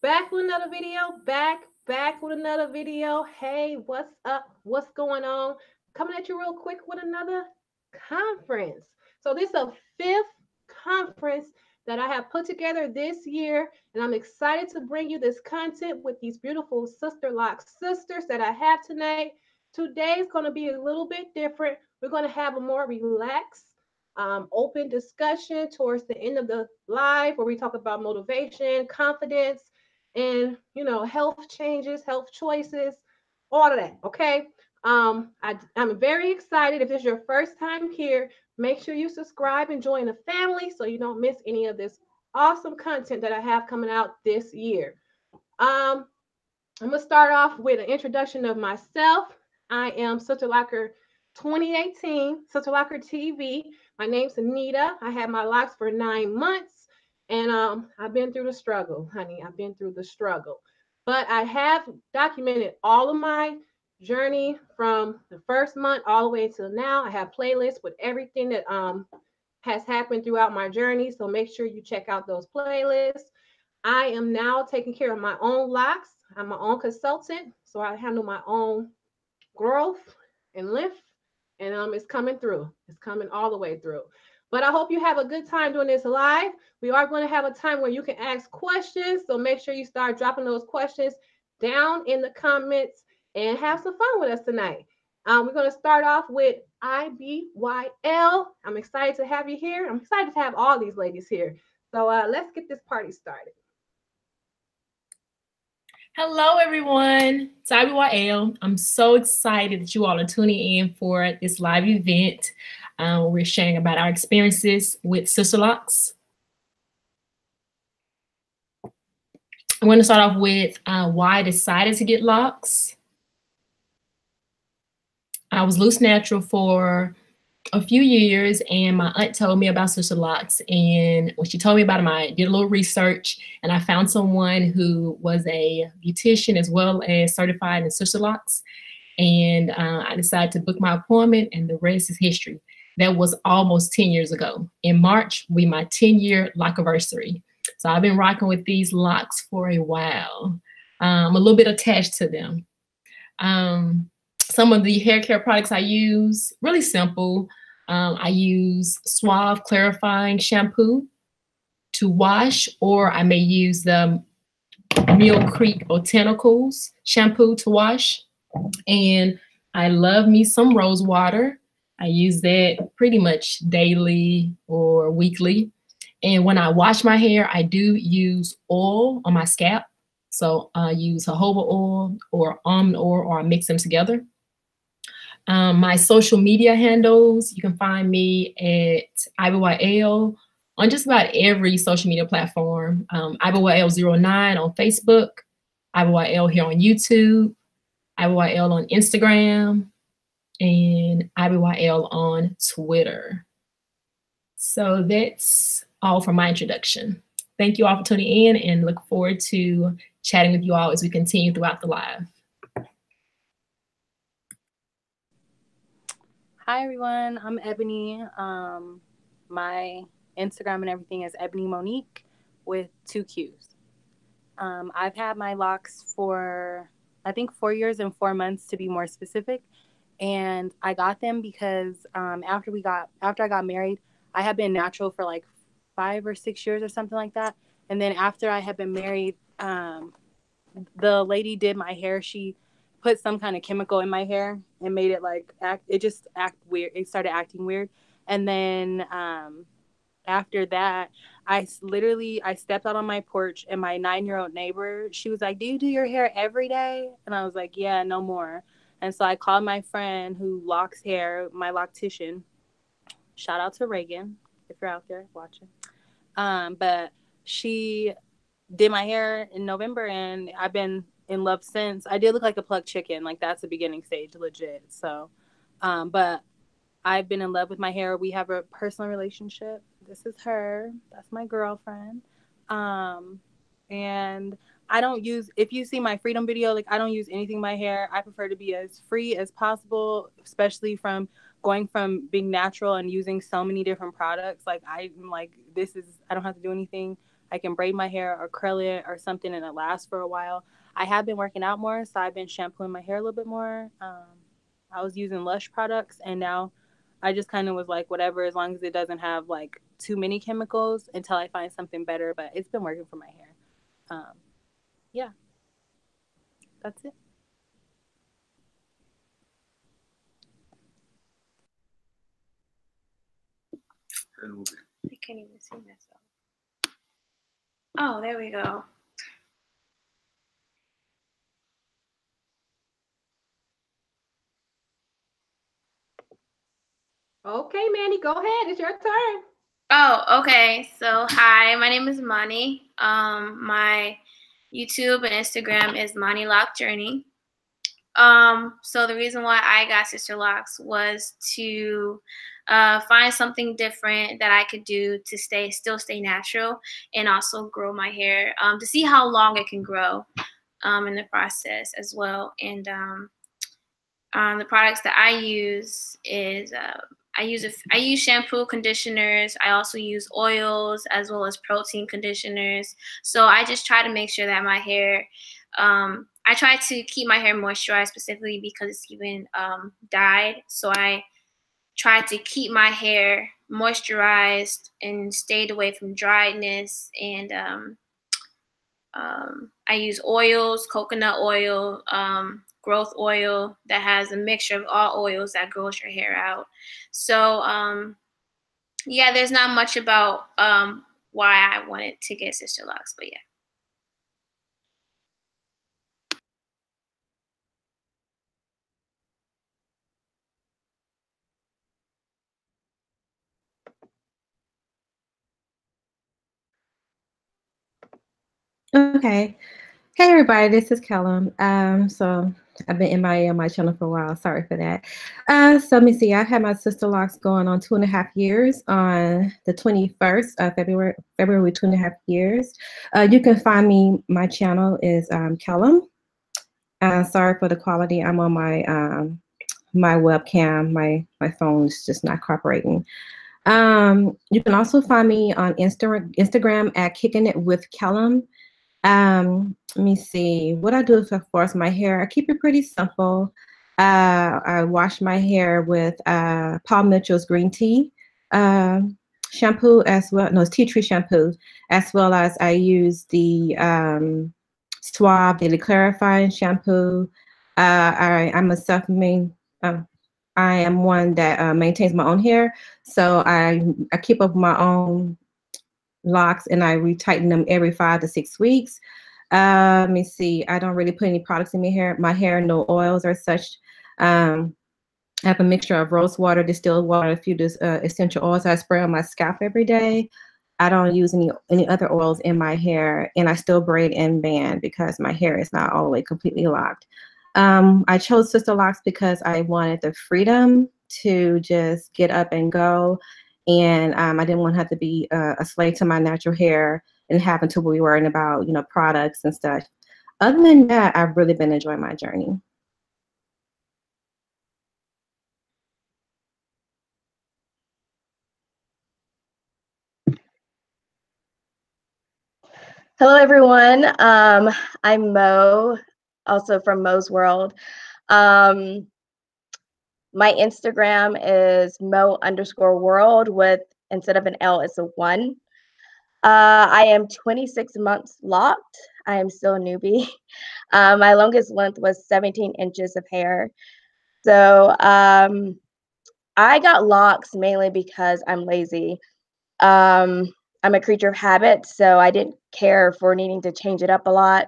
Back with another video. Back with another video. Hey, what's up? What's going on? Coming at you real quick with another conference. So this is a fifth conference that I have put together this year, and I'm excited to bring you this content with these beautiful Sister Lock sisters that I have tonight. Today is going to be a little bit different. We're going to have a more relaxed, open discussion towards the end of the live where we talk about motivation, confidence, and health changes, health choices, all of that. Okay. I'm very excited. If it's your first time here, make sure you subscribe and join the family so you don't miss any of this awesome content that I have coming out this year. Um, I'm gonna start off with an introduction of myself. I am Sister Locker 2018, Sister Locker TV. My name's Anita. I had my locks for 9 months, and I've been through the struggle, honey. I've been through the struggle, but I have documented all of my journey from the first month all the way till now. I have playlists with everything that has happened throughout my journey, so make sure you check out those playlists. I am now taking care of my own locks. I'm my own consultant, so I handle my own growth and lift, and it's coming through. It's coming all the way through. But I hope you have a good time doing this live. We are going to have a time where you can ask questions, so make sure you start dropping those questions down in the comments and have some fun with us tonight. We're going to start off with IBYL. I'm excited to have you here. I'm excited to have all these ladies here. So let's get this party started. Hello, everyone. It's IBYL. I'm so excited that you all are tuning in for this live event. We're sharing about our experiences with Sisterlocks. I want to start off with why I decided to get locks. I was loose natural for a few years, and my aunt told me about Sisterlocks. And when she told me about them, I did a little research, and I found someone who was a beautician as well as certified in Sisterlocks. And I decided to book my appointment, and the rest is history. That was almost 10 years ago. In March, will be my 10-year lockiversary. So I've been rocking with these locks for a while. I'm a little bit attached to them. Some of the hair care products I use, really simple. I use Suave Clarifying Shampoo to wash, or I may use the Mill Creek Botanicals shampoo to wash. And I love me some rose water. I use that pretty much daily or weekly. And when I wash my hair, I do use oil on my scalp. So I use jojoba oil or almond oil, or I mix them together. My social media handles, you can find me at IBYL on just about every social media platform. IBYL09 on Facebook, IBYL here on YouTube, IBYL on Instagram, and IBYL on Twitter. So that's all for my introduction. Thank you all for tuning in, and look forward to chatting with you all as we continue throughout the live. Hi everyone, I'm Ebony. My Instagram and everything is Ebony Monique with 2 Q's. I've had my locks for I think 4 years and 4 months to be more specific, and I got them because after I got married, I had been natural for like 5 or 6 years or something like that, and then after I had been married, the lady did my hair. She put some kind of chemical in my hair and made it like act weird. It started acting weird. And then after that, I stepped out on my porch, and my 9-year-old neighbor, she was like, "Do you do your hair every day?" And I was like, "Yeah, no more." And so I called my friend who locks hair, my loctician. Shout out to Reagan if you're out there watching. But she did my hair in November, and I've been in love since. I did look like a plucked chicken. Like, that's the beginning stage, legit. So, but I've been in love with my hair. We have a personal relationship. This is her. That's my girlfriend. And I don't use, if you see my freedom video, like, I don't use anything in my hair. I prefer to be as free as possible, especially from going from being natural and using so many different products. Like, I don't have to do anything. I can braid my hair or curl it or something and it lasts for a while. I have been working out more, so I've been shampooing my hair a little bit more. I was using Lush products, and now I just kind of was like, whatever, as long as it doesn't have like too many chemicals until I find something better. But it's been working for my hair. Yeah, that's it. I can't even see myself. Oh, there we go. Okay, Manny, go ahead. It's your turn. Oh, okay. So, hi, my name is Mani. My YouTube and Instagram is Mani Lock Journey. So the reason why I got Sisterlocks was to find something different that I could do to still stay natural and also grow my hair, to see how long it can grow in the process as well. And the products that I use is I use shampoo, conditioners. I also use oils as well as protein conditioners. So I just try to make sure that my hair, I try to keep my hair moisturized specifically because it's even dyed. So I try to keep my hair moisturized and stayed away from dryness. And I use oils, coconut oil, growth oil that has a mixture of all oils that grows your hair out. So yeah, there's not much about why I wanted to get Sisterlocks, but yeah. Okay. Hey everybody, this is Callum. So I've been MIA on my channel for a while. Sorry for that. So let me see. I had my Sisterlocks going on 2.5 years on the 21st of February, 2.5 years. You can find me. My channel is Callum. Sorry for the quality. I'm on my my webcam. My phone's just not cooperating. You can also find me on Instagram at Kicking It with Callum. Let me see what I do for my hair. I keep it pretty simple. I wash my hair with Paul Mitchell's green tea shampoo as well. No, it's tea tree shampoo, as well as I use the Suave Daily Clarifying shampoo. I'm a self-made. I am one that maintains my own hair, so I keep up my own locks and I retighten them every 5 to 6 weeks. Let me see. I don't really put any products in my hair, no oils or such. I have a mixture of rose water, distilled water, a few essential oils I spray on my scalp every day. I don't use any other oils in my hair, and I still braid and band because my hair is not all the way completely locked. I chose Sisterlocks because I wanted the freedom to just get up and go, and I didn't want to have to be a slave to my natural hair and having to be worrying about products and stuff. Other than that, I've really been enjoying my journey. Hello, everyone. I'm Mo, also from Mo's World. My Instagram is Mo_world with, instead of an L, it's a 1. I am 26 months locked. I am still a newbie. My longest length was 17 inches of hair. So I got locks mainly because I'm lazy. I'm a creature of habit, so I didn't care for needing to change it up a lot.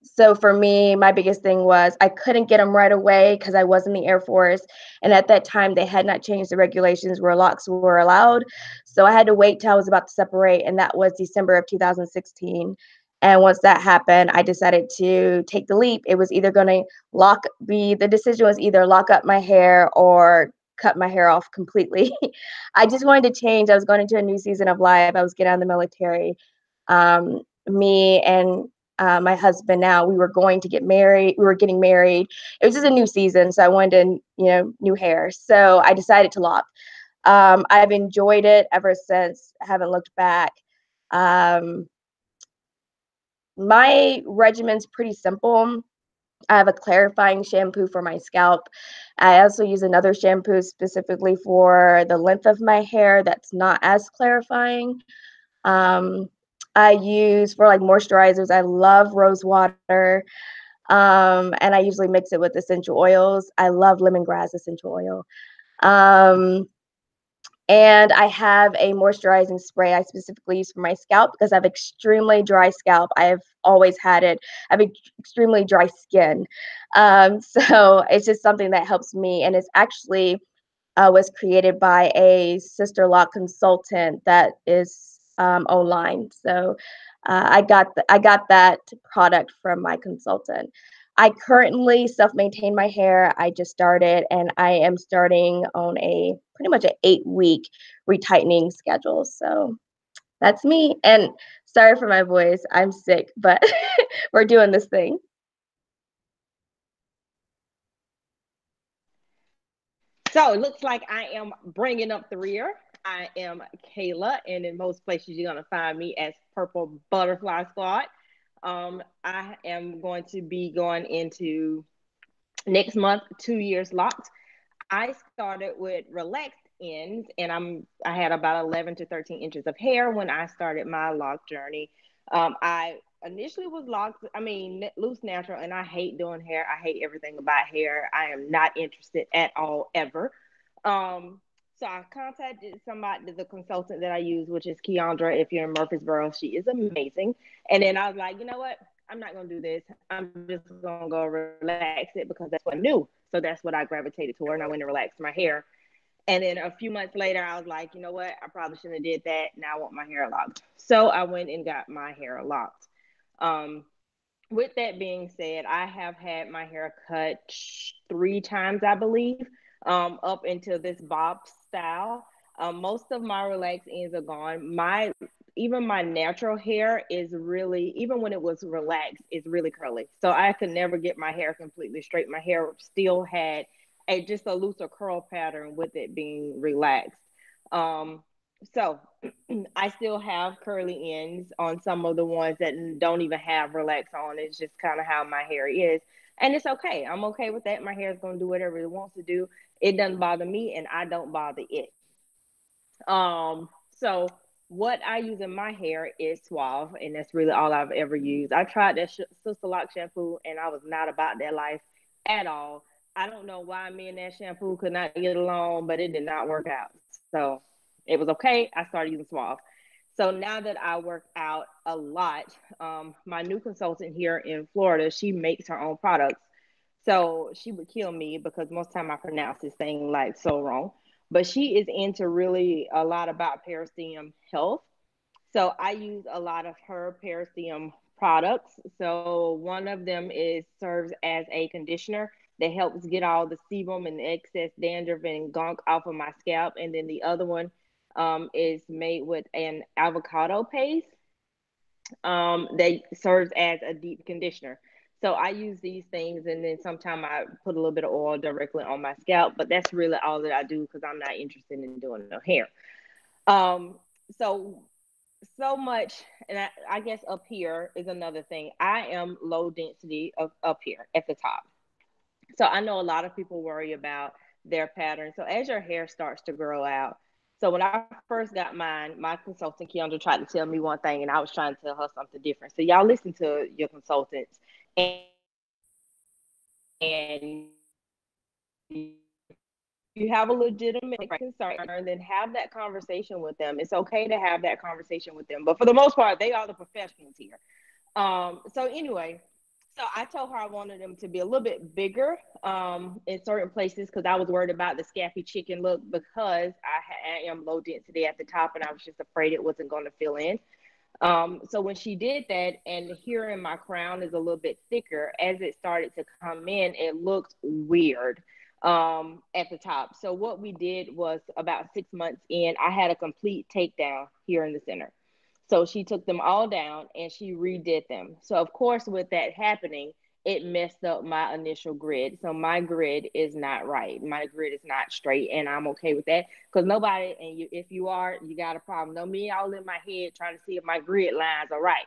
So for me, my biggest thing was I couldn't get them right away because I was in the Air Force. And at that time, they had not changed the regulations where locks were allowed. So I had to wait till I was about to separate, and that was December of 2016. And once that happened, I decided to take the leap. It was either going to the decision was either lock up my hair or cut my hair off completely. I just wanted to change. I was going into a new season of life. I was getting out of the military. Me and my husband now, we were going to get married. We were getting married. It was just a new season, so I wanted, new hair. So I decided to lock. I've enjoyed it ever since. I haven't looked back. My regimen's pretty simple. I have a clarifying shampoo for my scalp. I also use another shampoo specifically for the length of my hair that's not as clarifying. I use for like moisturizers, I love rose water. And I usually mix it with essential oils. I love lemongrass essential oil. And I have a moisturizing spray I specifically use for my scalp because I have extremely dry scalp. I have always had it. I have extremely dry skin. So it's just something that helps me. And it's actually was created by a SisterLock consultant that is online. So I got that product from my consultant. I currently self-maintain my hair. I just started, and I am starting on a pretty much an 8-week retightening schedule. So that's me. And sorry for my voice. I'm sick, but we're doing this thing. So it looks like I am bringing up the rear. I am Kayla, and in most places you're going to find me as Purple Butterfly Squad. I am going to be going into next month 2 years locked. I started with relaxed ends, and I had about 11 to 13 inches of hair when I started my lock journey. I initially was locked, loose natural, and I hate doing hair. I hate everything about hair. I am not interested at all, ever. So I contacted somebody, the consultant that I use, which is Keandra. If you're in Murfreesboro, she is amazing. And then I was like, you know what? I'm not gonna do this. I'm just gonna go relax it because that's what I knew. So that's what I gravitated toward, and I went and relaxed my hair. And then a few months later, I was like, you know what? I probably shouldn't have did that. Now I want my hair locked. So I went and got my hair locked. With that being said, I have had my hair cut 3 times, I believe, up into this bob style. Most of my relaxed ends are gone. Even my natural hair is really, even when it was relaxed, is really curly. So I could never get my hair completely straight. My hair still had just a looser curl pattern with it being relaxed. So I still have curly ends on some of the ones that don't even have relax on. It's just kind of how my hair is. And it's okay. I'm okay with that. My hair is going to do whatever it wants to do. It doesn't bother me, and I don't bother it. So what I use in my hair is Suave, and that's really all I've ever used. I tried that Sister Lock shampoo, and I was not about that life at all. I don't know why me and that shampoo could not get along, but it did not work out. So it was okay. I started using Suave. So now that I work out a lot, my new consultant here in Florida, she makes her own products. So she would kill me because most time I pronounce this thing like so wrong. But she is into really a lot about peristeum health. So I use a lot of her peristeum products. So one of them is serves as a conditioner that helps get all the sebum and excess dandruff and gunk off of my scalp. And then the other one is made with an avocado paste that serves as a deep conditioner. So I use these things, and then sometimes I put a little bit of oil directly on my scalp, but that's really all that I do because I'm not interested in doing no hair. Um, so so much, and I guess up here is another thing. I am low density up here at the top. So I know a lot of people worry about their pattern. So as your hair starts to grow out, so when I first got mine, my consultant Keandra tried to tell me one thing, and I was trying to tell her something different. So y'all listen to your consultants, and you have a legitimate concern, then have that conversation with them. It's okay to have that conversation with them, but for the most part, they are the professionals here. So anyway, so I told her I wanted them to be a little bit bigger in certain places because I was worried about the scabby chicken look because I am low density at the top, and I was just afraid it wasn't going to fill in. So when she did that, and here in my crown is a little bit thicker, as it started to come in, it looked weird at the top. So what we did was about 6 months in, I had a complete takedown here in the center. So she took them all down and she redid them. So of course, with that happening, it messed up my initial grid. So my grid is not right. My grid is not straight, and I'm okay with that, because nobody, and you, if you are, you got a problem. No, me all in my head trying to see if my grid lines are right.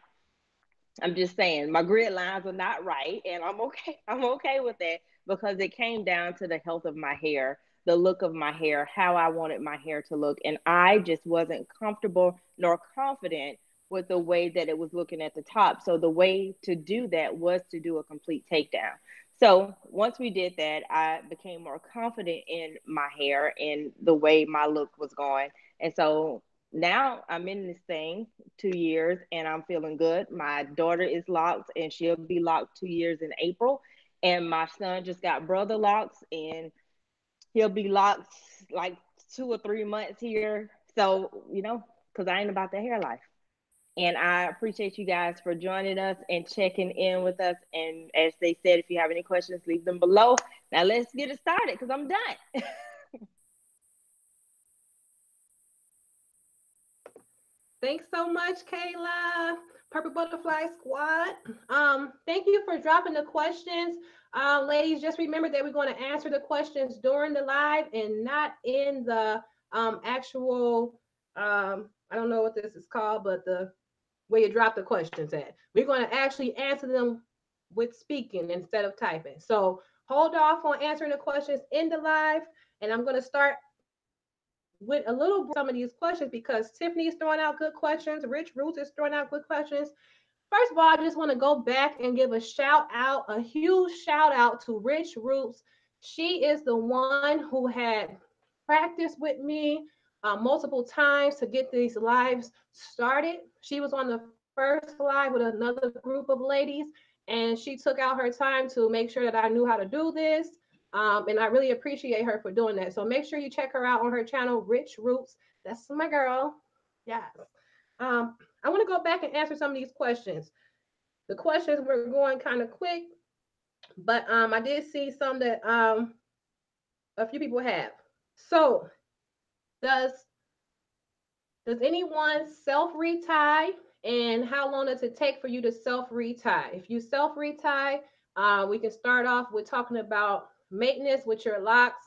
I'm just saying my grid lines are not right, and I'm okay. I'm okay with that, because it came down to the health of my hair, the look of my hair, how I wanted my hair to look, and I just wasn't comfortable nor confident with the way that it was looking at the top. So the way to do that was to do a complete takedown. So once we did that, I became more confident in my hair and the way my look was going. And so now I'm in this thing 2 years and I'm feeling good. My daughter is locked and she'll be locked 2 years in April. And my son just got brother locks and he'll be locked like 2 or 3 months here. So, you know, because I ain't about the hair life. And I appreciate you guys for joining us and checking in with us. And as they said, if you have any questions, leave them below. Now let's get it started, because I'm done. Thanks so much, Kayla. Purple Butterfly Squad. Thank you for dropping the questions. Ladies, just remember that we're going to answer the questions during the live and not in the actual, I don't know what this is called, but the where you drop the questions at. We're going to actually answer them with speaking instead of typing. So hold off on answering the questions in the live. And I'm going to start with a little some of these questions because Tiffany's throwing out good questions. Rich Roots is throwing out good questions. First of all, I just want to go back and give a shout out, a huge shout out to Rich Roots. She is the one who had practiced with me multiple times to get these lives started. She was on the first live with another group of ladies, and she took out her time to make sure that I knew how to do this. And I really appreciate her for doing that. So make sure you check her out on her channel, Rich Roots. That's my girl. Yes. I want to go back and answer some of these questions. The questions were going kind of quick, but I did see some that a few people have. So, does anyone self retie, and how long does it take for you to self retie? If you self retie, we can start off with talking about maintenance with your locks.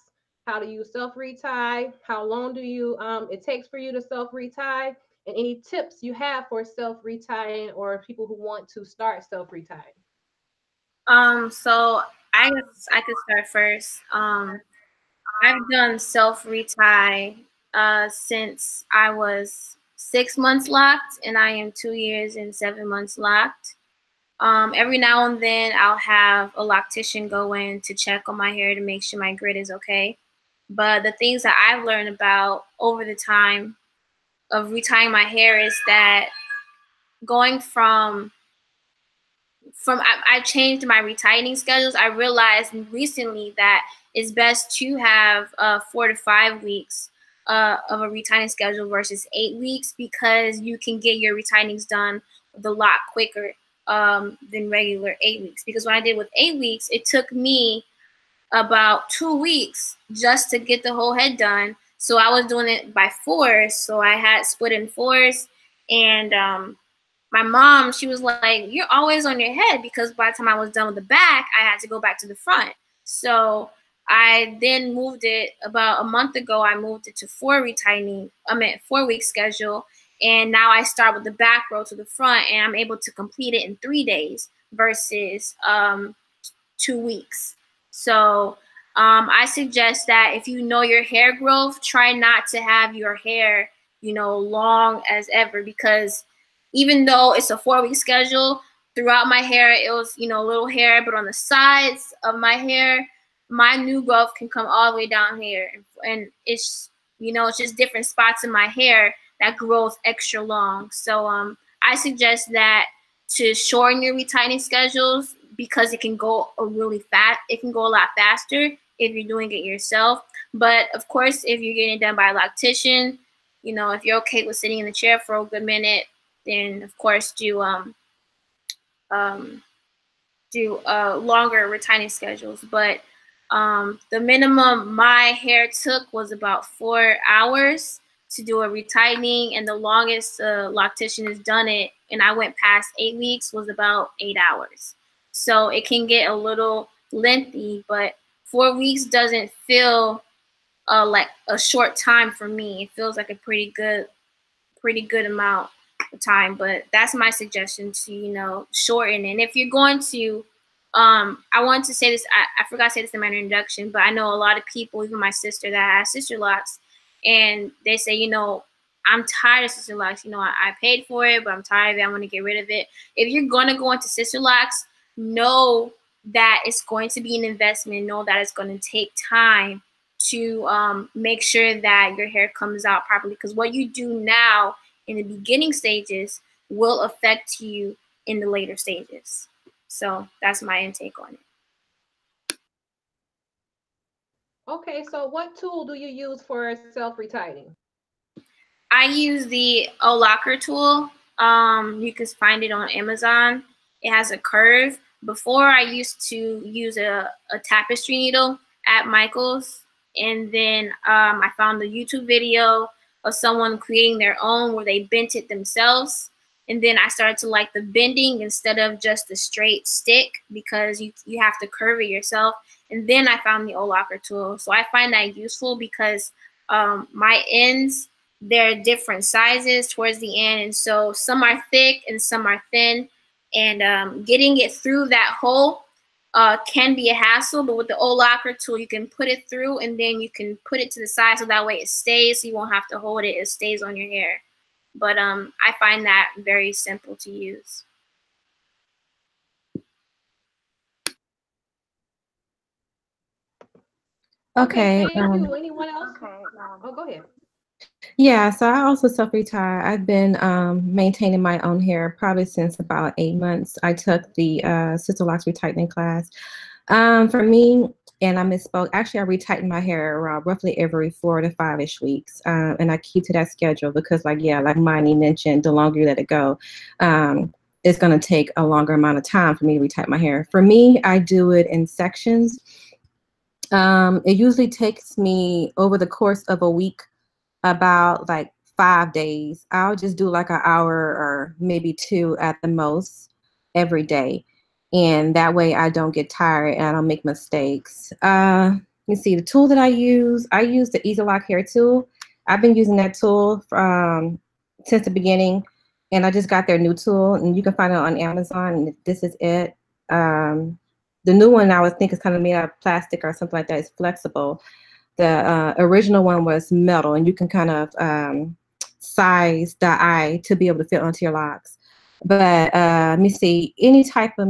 How do you self retie? How long do you it takes for you to self retie? And any tips you have for self retying or people who want to start self retying? So I could start first. I've done self retie since I was 6 months locked, and I am 2 years and 7 months locked. Every now and then I'll have a loctician go in to check on my hair to make sure my grid is okay. But the things that I've learned about over the time of retying my hair is that going from I changed my retightening schedules. I realized recently that it's best to have 4 to 5 weeks of a retightening schedule versus 8 weeks, because you can get your retightenings done with a lot quicker than regular 8 weeks. Because when I did with 8 weeks, it took me about 2 weeks just to get the whole head done. So I was doing it by 4s. So I had split in 4s, and my mom, she was like, "You're always on your head," because by the time I was done with the back, I had to go back to the front. So I then moved it about a month ago. I moved it to 4-week schedule. And now I start with the back row to the front, and I'm able to complete it in 3 days versus 2 weeks. So I suggest that if you know your hair growth, try not to have your hair, long as ever, because even though it's a 4-week schedule, throughout my hair, it was, little hair, but on the sides of my hair, my new growth can come all the way down here. And it's, it's just different spots in my hair that grows extra long. So I suggest that to shorten your retightening schedules, because it can go really fast. It can go a lot faster if you're doing it yourself. But of course, if you're getting it done by a loctician, if you're okay with sitting in the chair for a good minute, then of course do longer retightening schedules. But the minimum my hair took was about 4 hours to do a retightening, and the longest loctician has done it, and I went past 8 weeks, was about 8 hours. so it can get a little lengthy, but 4 weeks doesn't feel like a short time for me. It feels like a pretty good amount of time, but that's my suggestion to, you know, shorten. And if you're going to, I wanted to say this, I forgot to say this in my introduction, but I know a lot of people, even my sister that has Sisterlocks, and they say, you know, I'm tired of Sisterlocks. You know, I paid for it, but I'm tired of it. I want to get rid of it. If you're going to go into Sisterlocks, know that it's going to be an investment. Know that it's going to take time to make sure that your hair comes out properly, because what you do now in the beginning stages will affect you in the later stages. So that's my intake on it. Okay, so what tool do you use for self-retightening? I use the Locker tool. You can find it on Amazon. It has a curve. Before, I used to use a tapestry needle at Michael's, and then I found a YouTube video of someone creating their own where they bent it themselves. And then I started to like the bending instead of just the straight stick, because you have to curve it yourself. And then I found the Locker tool. So I find that useful because my ends, they're different sizes towards the end, and so some are thick and some are thin, and getting it through that hole can be a hassle. But with the Locker tool, you can put it through, and then you can put it to the side so that way it stays, so you won't have to hold it. It stays on your hair. But I find that very simple to use. Okay. Thank you. Anyone else? Oh, go ahead. Yeah, so I also self-retire. I've been maintaining my own hair probably since about 8 months. I took the Sisterlocks retightening class. For me, and I misspoke, actually I retighten my hair around roughly every 4 to 5-ish weeks. And I keep to that schedule because like Monty mentioned, the longer you let it go, it's gonna take a longer amount of time for me to retighten my hair. For me, I do it in sections. It usually takes me over the course of a week about like 5 days. I'll just do like an hour or maybe 2 at the most every day. And that way I don't get tired and I don't make mistakes. Let me see, the tool that I use the Easy Lock hair tool. I've been using that tool since the beginning, and I just got their new tool, and you can find it on Amazon, and this is it. The new one I would think is kind of made out of plastic or something like that. It's flexible. The original one was metal, and you can kind of size the eye to be able to fit onto your locks. But let me see, any type of,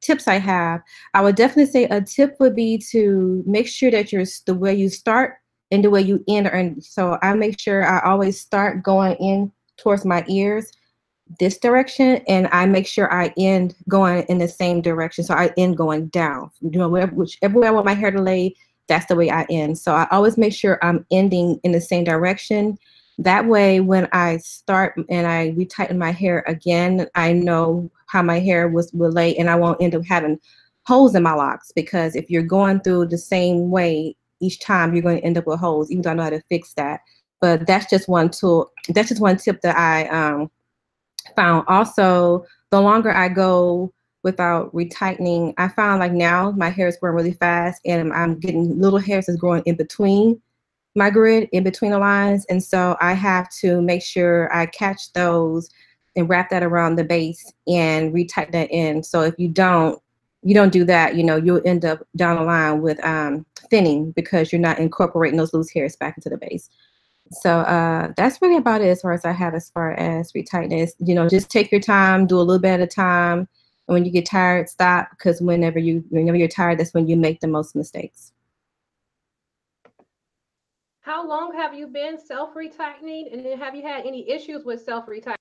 tips I have. I would definitely say a tip would be to make sure that the way you start and the way you end. So I make sure I always start going in towards my ears this direction, and I make sure I end going in the same direction. So I end going down, whichever way I want my hair to lay, that's the way I end. So I always make sure I'm ending in the same direction. That way, when I start and I retighten my hair again, I know how my hair will lay, and I won't end up having holes in my locks, because if you're going through the same way each time, you're going to end up with holes, even though I know how to fix that. But that's just one tool. That's just one tip that I found. Also, the longer I go without retightening, I found like now my hair is growing really fast, and I'm getting little hairs that's growing in between my grid, in between the lines. And so I have to make sure I catch those and wrap that around the base and retighten that in. So if you don't do that, you'll end up down the line with thinning, because you're not incorporating those loose hairs back into the base. So that's really about it as far as I have as far as retightness. Just take your time, do a little bit at a time. And when you get tired, stop, because whenever you're tired, that's when you make the most mistakes. How long have you been self-retightening, and then have you had any issues with self-retightening?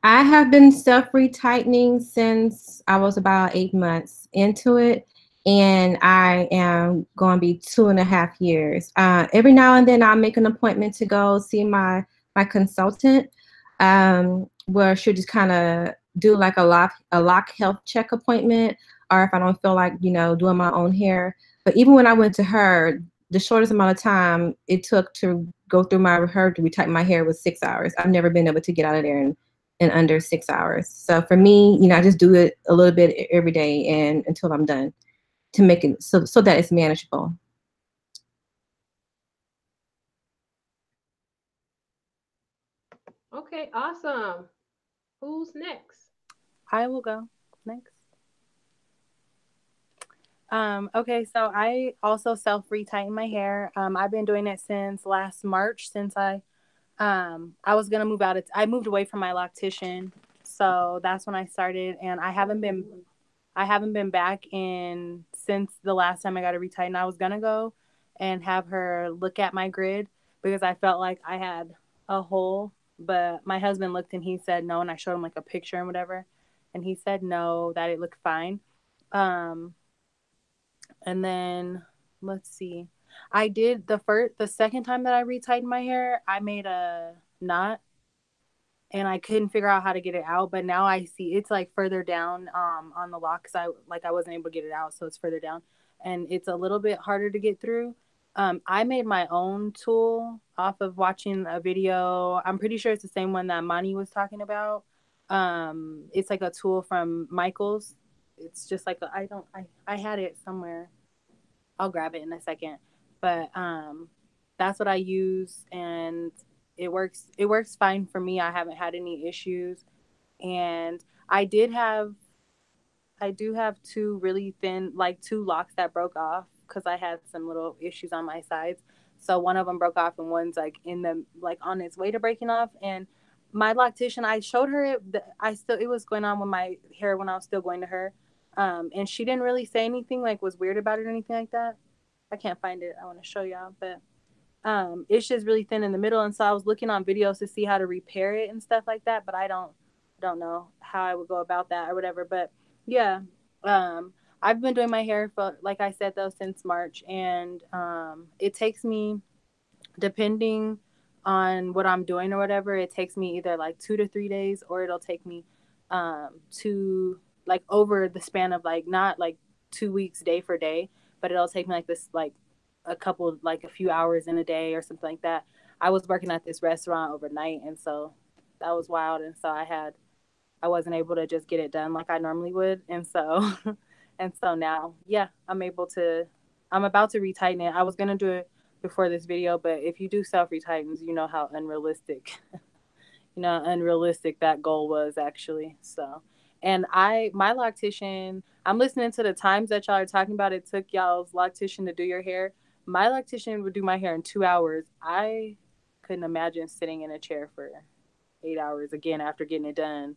I have been self-retightening since I was about 8 months into it, and I am going to be 2.5 years. Every now and then I'll make an appointment to go see my consultant, where she'll just kind of do like a lock health check appointment, or if I don't feel like, doing my own hair. But even when I went to her, the shortest amount of time it took to go through her to retighten my hair was 6 hours. I've never been able to get out of there in in under 6 hours. So for me, I just do it a little bit every day and until I'm done to make it so that it's manageable. Okay, awesome. Who's next? I will go next. Okay, so I also self-retighten my hair. I've been doing it since last March, since I was gonna move out. I moved away from my loctician, so that's when I started, and I haven't been back in since the last time I got it retightened. I was gonna go and have her look at my grid because I felt like I had a hole, but my husband looked and he said no, and I showed him like a picture and whatever, and he said no, that it looked fine. And then let's see. I did the second time that I retightened my hair, I made a knot and I couldn't figure out how to get it out, but now I see it's like further down on the lock cuz I wasn't able to get it out, so it's further down and it's a little bit harder to get through. I made my own tool off of watching a video. I'm pretty sure it's the same one that Mani was talking about. It's like a tool from Michaels. It's just like I had it somewhere. I'll grab it in a second. But that's what I use and it works fine for me. I haven't had any issues. And I do have two really thin, like two locks that broke off because I had some little issues on my sides. So one of them broke off and one's like on its way to breaking off. And my loctician, I showed her it was going on with my hair when I was still going to her. And she didn't really say anything like was weird about it or anything like that. I can't find it. I want to show y'all, but it's just really thin in the middle. And so I was looking on videos to see how to repair it and stuff like that, but I don't know how I would go about that or whatever. But yeah, I've been doing my hair for, like I said though, since March, and it takes me, depending on what I'm doing or whatever, it takes me either like 2 to 3 days, or it'll take me to like over the span of like not like 2 weeks day for day, but it'll take me like this like a few hours in a day or something like that. I was working at this restaurant overnight, and so that was wild, and so I wasn't able to just get it done like I normally would, and so and so now I'm about to retighten it. I was gonna do it before this video, but if you do self retightens, you know how unrealistic that goal was actually. So, and my loctician, I'm listening to the times that y'all are talking about. It took y'all's loctician to do your hair. My loctician would do my hair in 2 hours. I couldn't imagine sitting in a chair for 8 hours again after getting it done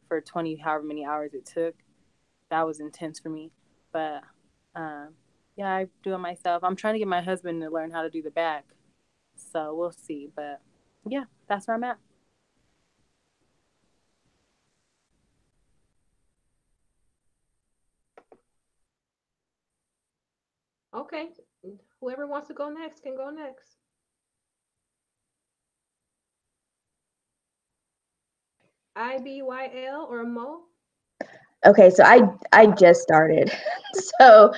for 20, however many hours it took. That was intense for me. But I do it myself. I'm trying to get my husband to learn how to do the back. So we'll see. But yeah, that's where I'm at. Okay, whoever wants to go next can go next. IBYL or Mo? Okay, so I just started. So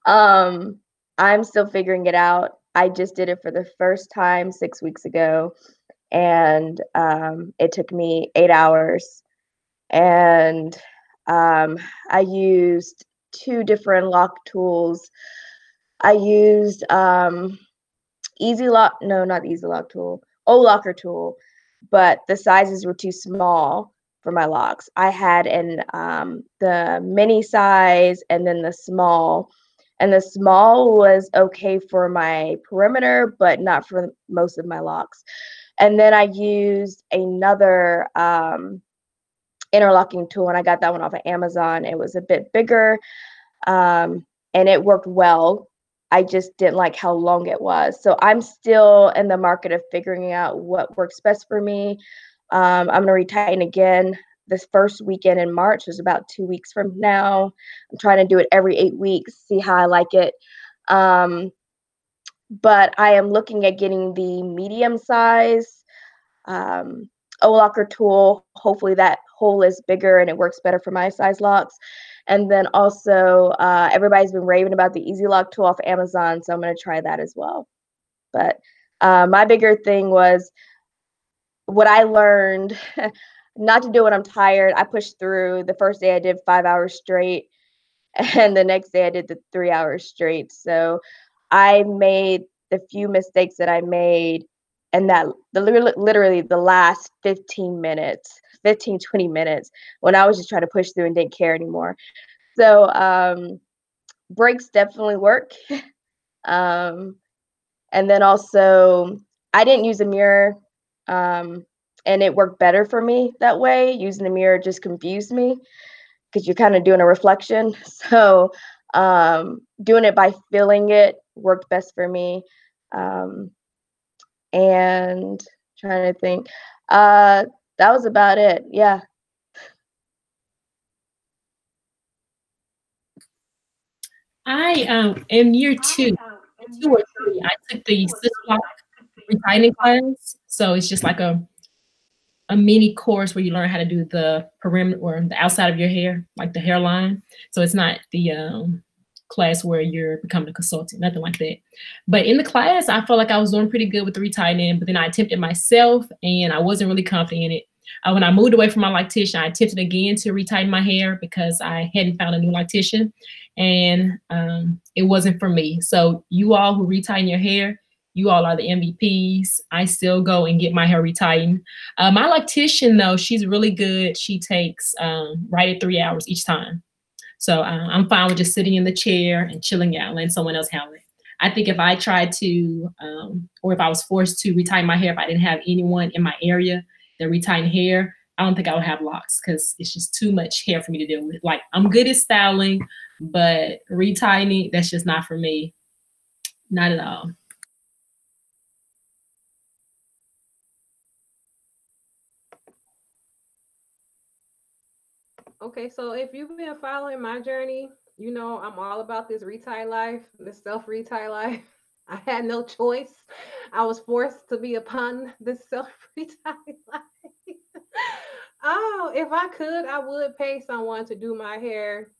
I'm still figuring it out. I just did it for the first time 6 weeks ago, and it took me 8 hours. And I used 2 different lock tools. I used Easy Lock, no, not Easy Lock tool, Locker tool, but the sizes were too small for my locks. I had the mini size and then the small. And the small was okay for my perimeter, but not for most of my locks. And then I used another interlocking tool, and I got that one off of Amazon. It was a bit bigger, and it worked well. I just didn't like how long it was. So I'm still in the market of figuring out what works best for me. I'm going to retighten again this first weekend in March. Is about 2 weeks from now. I'm trying to do it every 8 weeks, see how I like it. But I am looking at getting the medium size locker tool. Hopefully that hole is bigger and it works better for my size locks. And then also everybody's been raving about the Easy Lock tool off Amazon, so I'm going to try that as well. But my bigger thing was what I learned. not to do it when I'm tired. I pushed through. The first day I did 5 hours straight, and the next day I did the 3 hours straight. So I made the few mistakes that I made, and that literally the last 15 minutes, 15, 20 minutes, when I was just trying to push through and didn't care anymore. So breaks definitely work. And then also, I didn't use a mirror, and it worked better for me that way. Using the mirror just confused me because you're kind of doing a reflection. So doing it by feeling it worked best for me. And trying to think, that was about it. Yeah. I in year two or three, I took the Sisterlock refining class. So it's just like a mini course where you learn how to do the perimeter or the outside of your hair, like the hairline. So it's not the class where you're becoming a consultant, nothing like that. But in the class, I felt like I was doing pretty good with the retightening, but then I attempted myself and I wasn't really confident in it. When I moved away from my loctician, I attempted again to retighten my hair because I hadn't found a new loctician, and it wasn't for me. So you all who retighten your hair, you all are the MVPs. I still go and get my hair retightened. My loctician, though, she's really good. She takes right at 3 hours each time. So I'm fine with just sitting in the chair and chilling out, letting someone else handle it. I think if I tried to, or if I was forced to retighten my hair, if I didn't have anyone in my area that retighten hair, I don't think I would have locks because it's just too much hair for me to deal with. Like, I'm good at styling, but retightening, that's just not for me. Not at all. Okay, so if you've been following my journey, you know I'm all about this retie life, this self-retie life. I had no choice. I was forced to be upon this self-retie life. Oh, if I could, I would pay someone to do my hair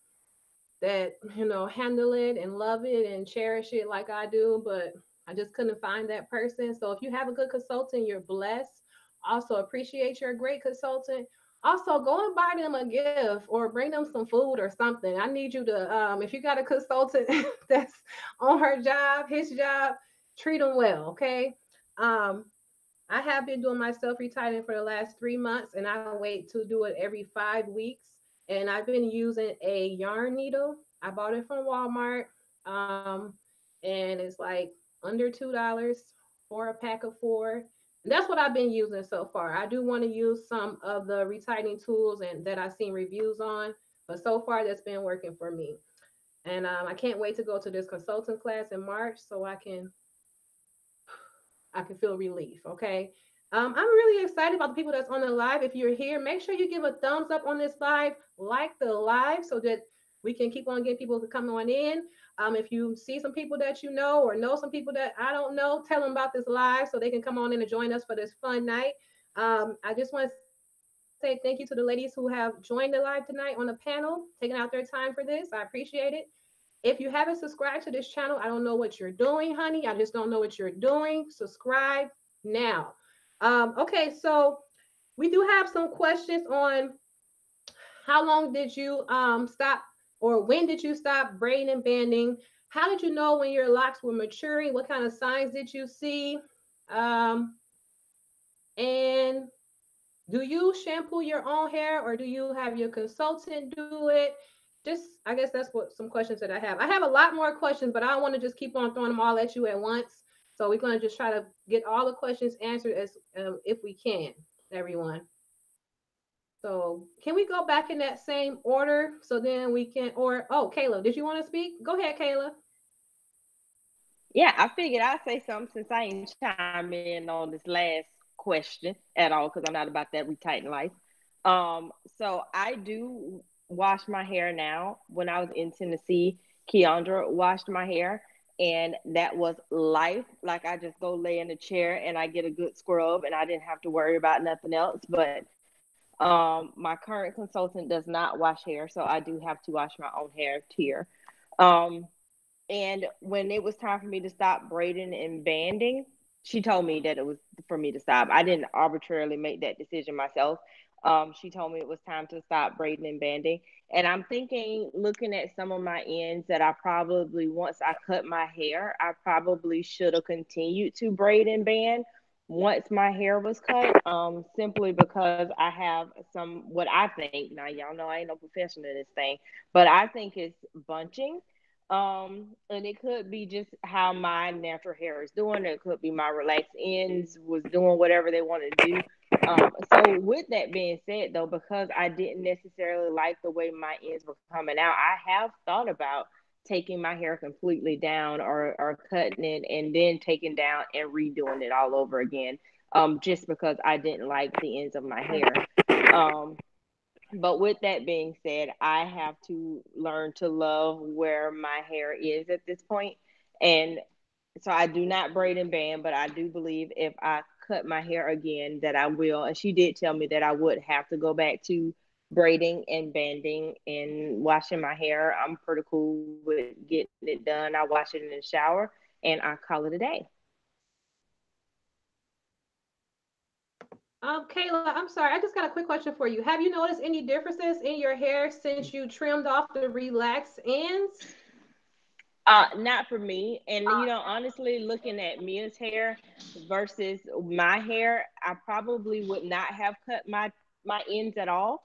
that, handle it and love it and cherish it like I do, but I just couldn't find that person. So if you have a good consultant, you're blessed. Also appreciate your great consultant. Also, go and buy them a gift or bring them some food or something. I need you to, if you got a consultant that's on her job, his job, treat them well, okay? Um, I have been doing my self retightening for the last 3 months, and I wait to do it every 5 weeks. And I've been using a yarn needle. I bought it from Walmart, and it's like under $2 for a pack of four. And that's what I've been using so far. I do want to use some of the retightening tools and that I've seen reviews on, but so far that's been working for me. And I can't wait to go to this consultant class in March so I can feel relief. Okay. I'm really excited about the people that's on the live. If you're here, make sure you give a thumbs up on this live, like the live so that we can keep on getting people to come on in. If you see some people that you know or know some people that I don't know, tell them about this live so they can come on in and join us for this fun night. I just want to say thank you to the ladies who have joined the live tonight on the panel, taking out their time for this. I appreciate it. If you haven't subscribed to this channel, I don't know what you're doing, honey. I just don't know what you're doing. Subscribe now. Okay, so we do have some questions on how long did you stop, or when did you stop braiding and banding? How did you know when your locks were maturing? What kind of signs did you see? And do you shampoo your own hair or do you have your consultant do it? Just, I guess that's what some questions that I have. I have a lot more questions, but I don't want to just keep on throwing them all at you at once. So we're going to just try to get all the questions answered as if we can, everyone. So can we go back in that same order so then we can, Kayla, did you want to speak? Go ahead, Kayla. Yeah, I figured I'd say something since I ain't chime in on this last question at all because I'm not about that retighten life. So I do wash my hair now. When I was in Tennessee, Keandra washed my hair, and that was life. Like, I just go lay in a chair and I get a good scrub, and I didn't have to worry about nothing else. But my current consultant does not wash hair, so I do have to wash my own hair here. And when it was time for me to stop braiding and banding, she told me that it was for me to stop. I didn't arbitrarily make that decision myself. She told me it was time to stop braiding and banding. And I'm thinking, looking at some of my ends, that I probably, once I cut my hair, I probably should have continued to braid and band once my hair was cut, simply because I have some, what I think, now y'all know I ain't no professional in this thing, but I think it's bunching. And it could be just how my natural hair is doing. It could be my relaxed ends was doing whatever they wanted to do. So with that being said, though, because I didn't necessarily like the way my ends were coming out, I have thought about taking my hair completely down, or cutting it and then taking down and redoing it all over again. Just because I didn't like the ends of my hair. But with that being said, I have to learn to love where my hair is at this point. And so I do not braid and band, but I do believe if I cut my hair again that I will. And she did tell me that I would have to go back to braiding and banding and washing my hair. I'm pretty cool with getting it done. I wash it in the shower and I call it a day. Kayla, I'm sorry. I just got a quick question for you. Have you noticed any differences in your hair since you trimmed off the relaxed ends? Not for me. And you know, honestly, looking at Mia's hair versus my hair, I probably would not have cut my ends at all.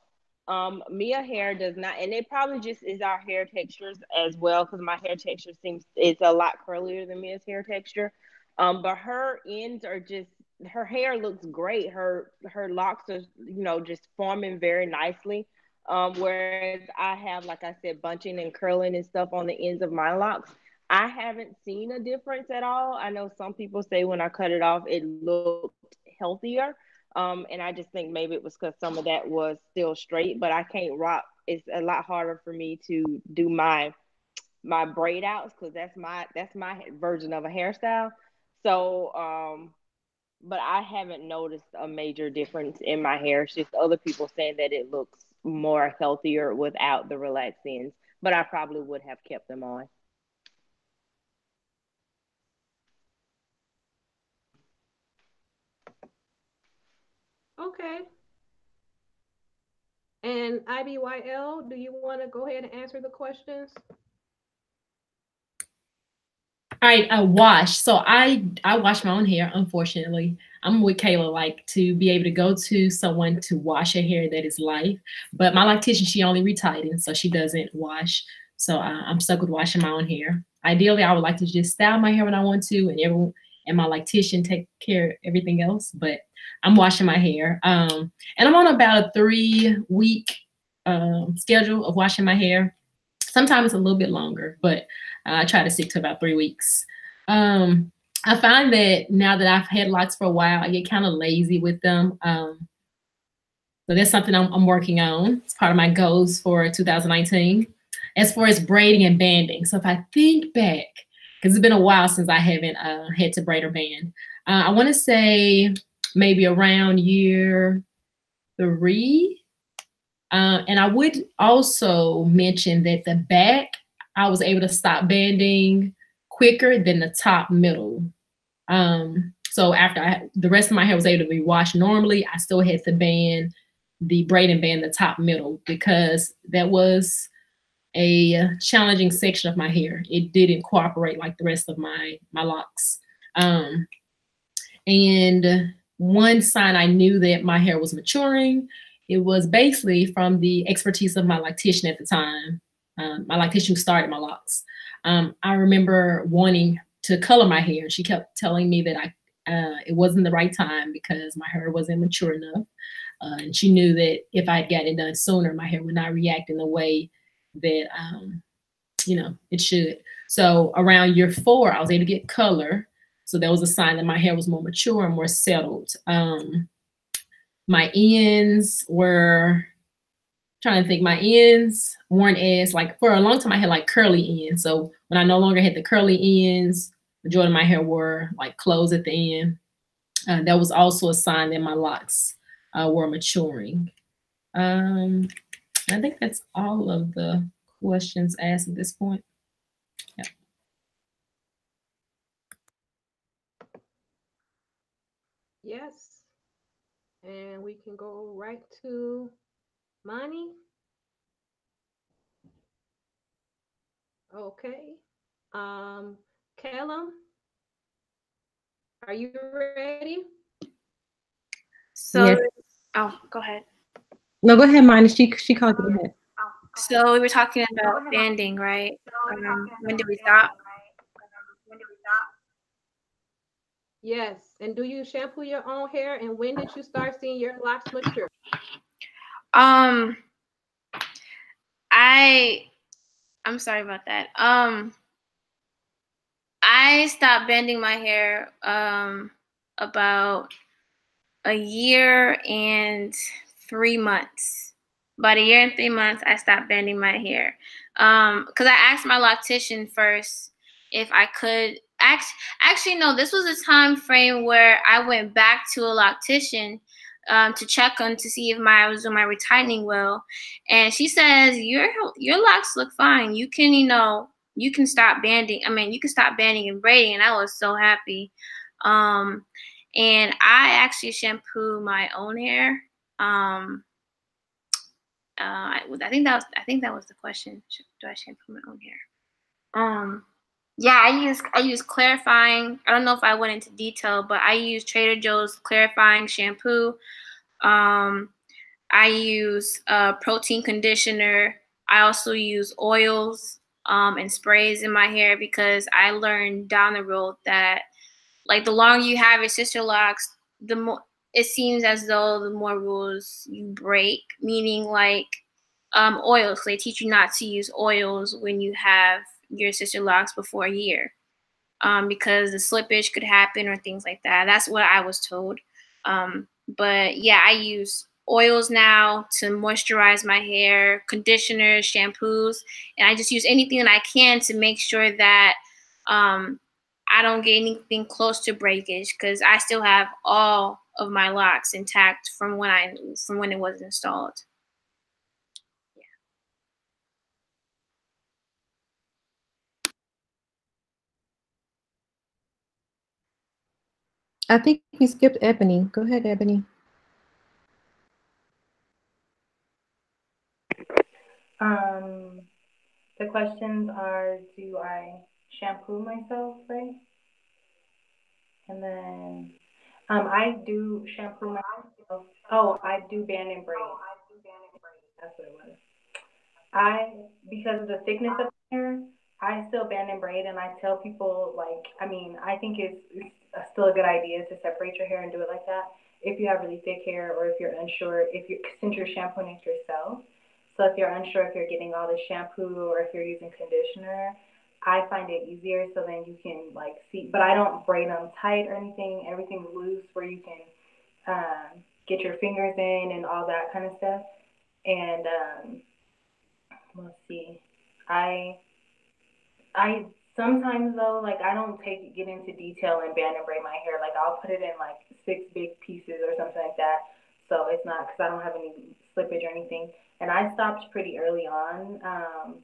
Mia hair does not, and it probably just is our hair textures as well, because my hair texture seems it's a lot curlier than Mia's hair texture. But her ends are just, her hair looks great. Her locks are, you know, just forming very nicely. Whereas I have, like I said, bunching and curling and stuff on the ends of my locks. I haven't seen a difference at all. I know some people say when I cut it off, it looked healthier. And I just think maybe it was because some of that was still straight, but I can't rock. It's a lot harder for me to do my braid outs, because that's my version of a hairstyle. So, but I haven't noticed a major difference in my hair. It's just other people saying that it looks more healthier without the relaxed ends, but I probably would have kept them on. Okay. And IBYL, do you want to go ahead and answer the questions? All right, I wash. So I wash my own hair, unfortunately. I'm with Kayla, like to be able to go to someone to wash her hair, that is life. But my lactician, she only retightened, so she doesn't wash. So I'm stuck with washing my own hair. Ideally, I would like to just style my hair when I want to, and everyone and my lactician take care of everything else. But I'm washing my hair. And I'm on about a 3-week schedule of washing my hair. Sometimes it's a little bit longer, but I try to stick to about 3 weeks. I find that now that I've had locks for a while, I get kind of lazy with them. So that's something I'm working on. It's part of my goals for 2019. As far as braiding and banding. So if I think back, because it's been a while since I haven't had to braid or band, I want to say maybe around year 3. And I would also mention that the back, I was able to stop banding quicker than the top middle. So after the rest of my hair was able to be washed normally, I still had to band the braid and band the top middle, because that was a challenging section of my hair. It didn't cooperate like the rest of my locks. And one sign I knew that my hair was maturing, it was basically from the expertise of my lactician at the time. My lactician who started my locks. I remember wanting to color my hair. She kept telling me that it wasn't the right time because my hair wasn't mature enough. And she knew that if I had gotten it done sooner, my hair would not react in the way that it should. So around year 4, I was able to get color. So that was a sign that my hair was more mature and more settled. My ends were, trying to think, my ends weren't as, like, for a long time I had like curly ends. So when I no longer had the curly ends, majority of my hair were like closed at the end. That was also a sign that my locks were maturing. I think that's all of the questions asked at this point. Yeah. Yes. And we can go right to Money. Okay. Um, Callum, are you ready? So, Yes. oh, go ahead. No, go ahead, Minor. She called you. Go ahead. So we were talking about banding, right? When did we stop? Yes. And do you shampoo your own hair? And when did you start seeing your locks mature? Um, I I'm sorry about that. I stopped bending my hair about a year and 3 months. About a year and 3 months, I stopped bending my hair. Because I asked my loctician first if I could. Actually, no, this was a time frame where I went back to a loctician to check on to see if I was doing my retightening well, and she says your locks look fine. You can you can stop banding. I mean, you can stop banding and braiding, and I was so happy. Um, and I actually shampoo my own hair. I think that was the question. Do I shampoo my own hair? Yeah, I use clarifying. I don't know if I went into detail, but I use Trader Joe's clarifying shampoo. Um, I use protein conditioner. I also use oils and sprays in my hair because I learned down the road that like the longer you have your sister locks, the more it seems as though the more rules you break. Meaning like oils. They teach you not to use oils when you have your sister locks before a year, because the slippage could happen or things like that. That's what I was told. But yeah, I use oils now to moisturize my hair, conditioners, shampoos, and I just use anything that I can to make sure that um, I don't get anything close to breakage because I still have all of my locks intact from when it was installed. I think we skipped Ebony. Go ahead, Ebony. Um, the questions are, do I shampoo myself, right? And then, I do shampoo myself. Oh, I do band and braid. That's what it was. Because of the thickness of my hair, I still band and braid, and I tell people, like, I mean, I think it's still a good idea to separate your hair and do it like that if you have really thick hair or if you're unsure, since you're shampooing it yourself. So if you're unsure if you're getting all the shampoo or if you're using conditioner, I find it easier so then you can, like, see, but I don't braid them tight or anything. Everything's loose where you can get your fingers in and all that kind of stuff. And let's see. I I sometimes though, like I don't get into detail and band and braid my hair. Like I'll put it in like 6 big pieces or something like that. So it's not because I don't have any slippage or anything. And I stopped pretty early on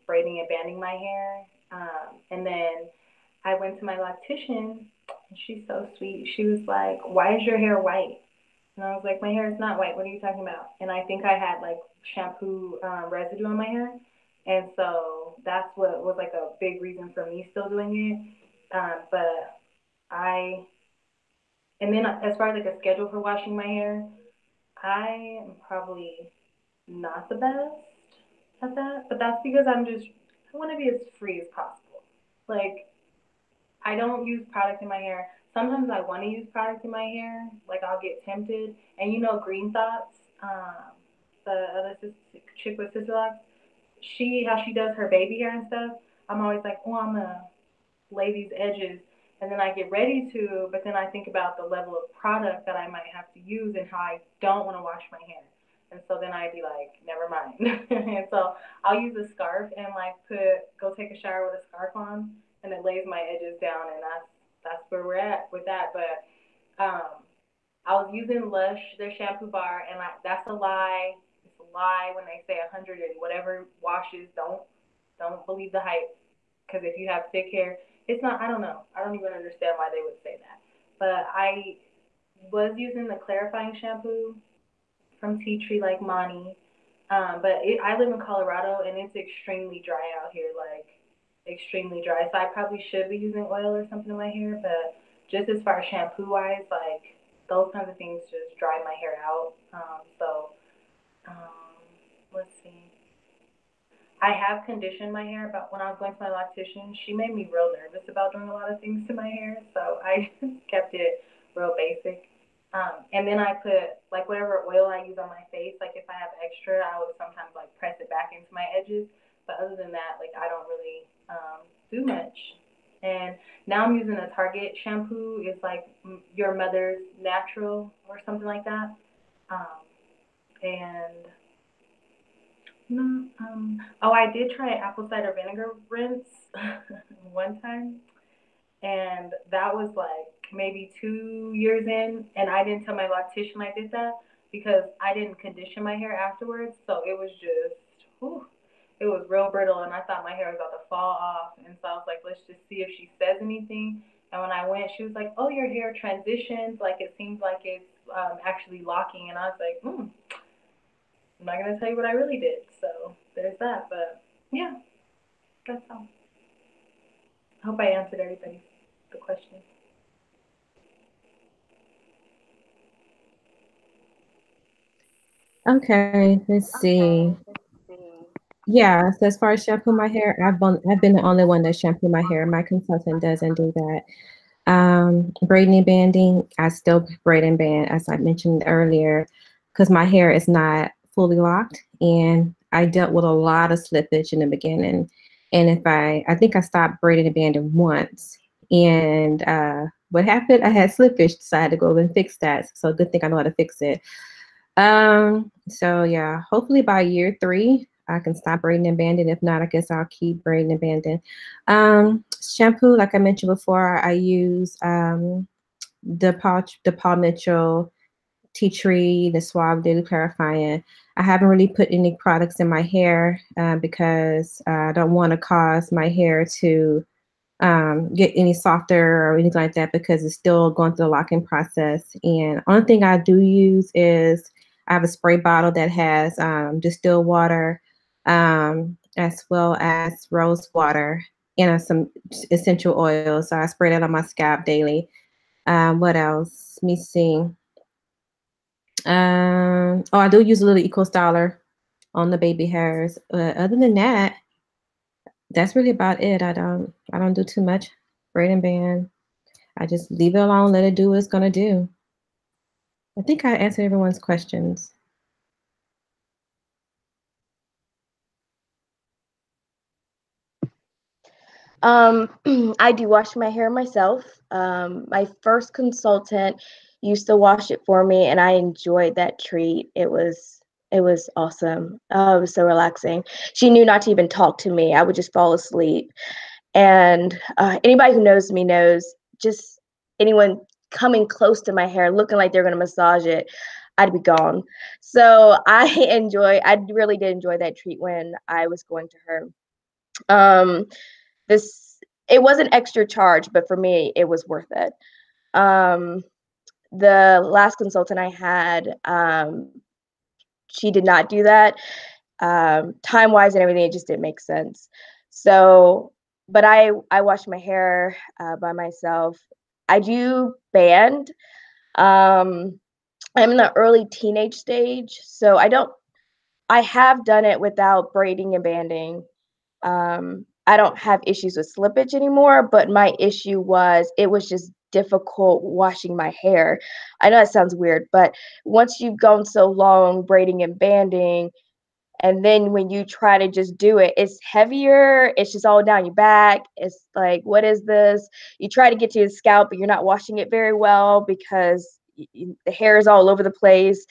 braiding and banding my hair. And then I went to my loctician, and she's so sweet. She was like, "Why is your hair white?" And I was like, "My hair is not white. What are you talking about?" And I think I had like shampoo residue on my hair. And so that's what was like a big reason for me still doing it. But I, and then as far as like a schedule for washing my hair, I am probably not the best at that. But that's because I want to be as free as possible. Like, I don't use product in my hair. Sometimes I want to use product in my hair. Like, I'll get tempted. And Green Thoughts, the other chick with Sisterlocks, how she does her baby hair and stuff, I'm always like, oh, I'm gonna lay these edges, and then I get ready to, but then I think about the level of product that I might have to use and how I don't want to wash my hair, and so then I'd be like, never mind. And so I'll use a scarf and like go take a shower with a scarf on, and it lays my edges down, and that's where we're at with that. But I was using Lush, their shampoo bar, and that's a lie. It's a lie when they say 100 and whatever washes. Don't believe the hype. Because if you have thick hair, it's not. I don't know. I don't even understand why they would say that. But I was using the clarifying shampoo from Tea Tree like Monty. But I live in Colorado and it's extremely dry out here, like extremely dry. So I probably should be using oil or something in my hair, but just as far as shampoo wise, like those kinds of things just dry my hair out. Um, let's see. I have conditioned my hair, but when I was going to my loctician, she made me real nervous about doing a lot of things to my hair, so I just kept it real basic. And then I put like whatever oil I use on my face. Like if I have extra, I would sometimes like press it back into my edges. But other than that, like I don't really do much. And now I'm using a Target shampoo. It's like Your Mother's Natural or something like that. Um, and no, oh, I did try apple cider vinegar rinse one time, and that was like maybe 2 years in, and I didn't tell my loctician I did that because I didn't condition my hair afterwards, so it was just, whew, it was real brittle, and I thought my hair was about to fall off, and so I was like, let's just see if she says anything. And when I went, she was like, "Oh, your hair transitions, like it seems like it's actually locking," and I was like, I'm not gonna tell you what I really did. So there's that. But yeah, that's all. I hope I answered everybody's the questions. Okay, let's see. Yeah, so as far as shampoo my hair, I've been the only one that shampoo my hair. My consultant doesn't do that. Braiding and banding, I still braid and band as I mentioned earlier, because my hair is not fully locked, and I dealt with a lot of slippage in the beginning. And if I think I stopped braiding and banding once, and what happened? I had slippage, so I had to go and fix that. So good thing I know how to fix it. So yeah, hopefully by year 3, I can stop braiding and banding. If not, I guess I'll keep braiding and banding. Shampoo, like I mentioned before, I use the Paul Mitchell Tea Tree, the Suave Daily Clarifying. I haven't really put any products in my hair because I don't want to cause my hair to get any softer or anything like that because it's still going through the locking process. And only thing I do use is I have a spray bottle that has distilled water as well as rose water and some essential oils. So I spray that on my scalp daily. What else? Let me see. Oh, I do use a little Eco Styler on the baby hairs. Other than that, that's really about it. I don't do too much braid and band. I just leave it alone, let it do what it's gonna do. I think I answered everyone's questions. I do wash my hair myself. My first consultant used to wash it for me, and I enjoyed that treat. It was awesome. Oh, it was so relaxing. She knew not to even talk to me. I would just fall asleep. And anybody who knows me knows just anyone coming close to my hair, looking like they're gonna massage it, I'd be gone. So I really did enjoy that treat when I was going to her. Um, this it was an extra charge, but for me, it was worth it. Um, the last consultant I had, she did not do that. Time wise and everything, it just didn't make sense. So, but I wash my hair by myself. I do band. Um, I'm in the early teenage stage, so I have done it without braiding and banding. I don't have issues with slippage anymore, but my issue was it was just difficult washing my hair. I know that sounds weird, but once you've gone so long braiding and banding, and then when you try to just do it, it's heavier. It's just all down your back. It's like, what is this? You try to get to your scalp, but you're not washing it very well because the hair is all over the place.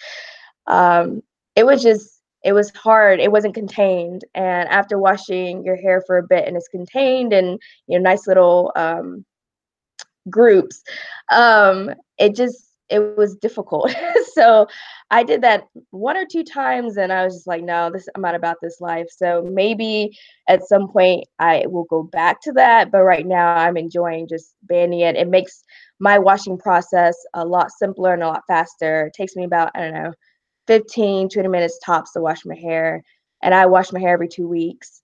Um, it was hard. It wasn't contained. And after washing your hair for a bit and it's contained and nice little groups, it just it was difficult. So I did that 1 or 2 times and I was just like, no, I'm not about this life. So maybe at some point I will go back to that. But right now I'm enjoying just banding it. It makes my washing process a lot simpler and a lot faster. It takes me about, I don't know, 15, 20 minutes tops to wash my hair. And I wash my hair every 2 weeks.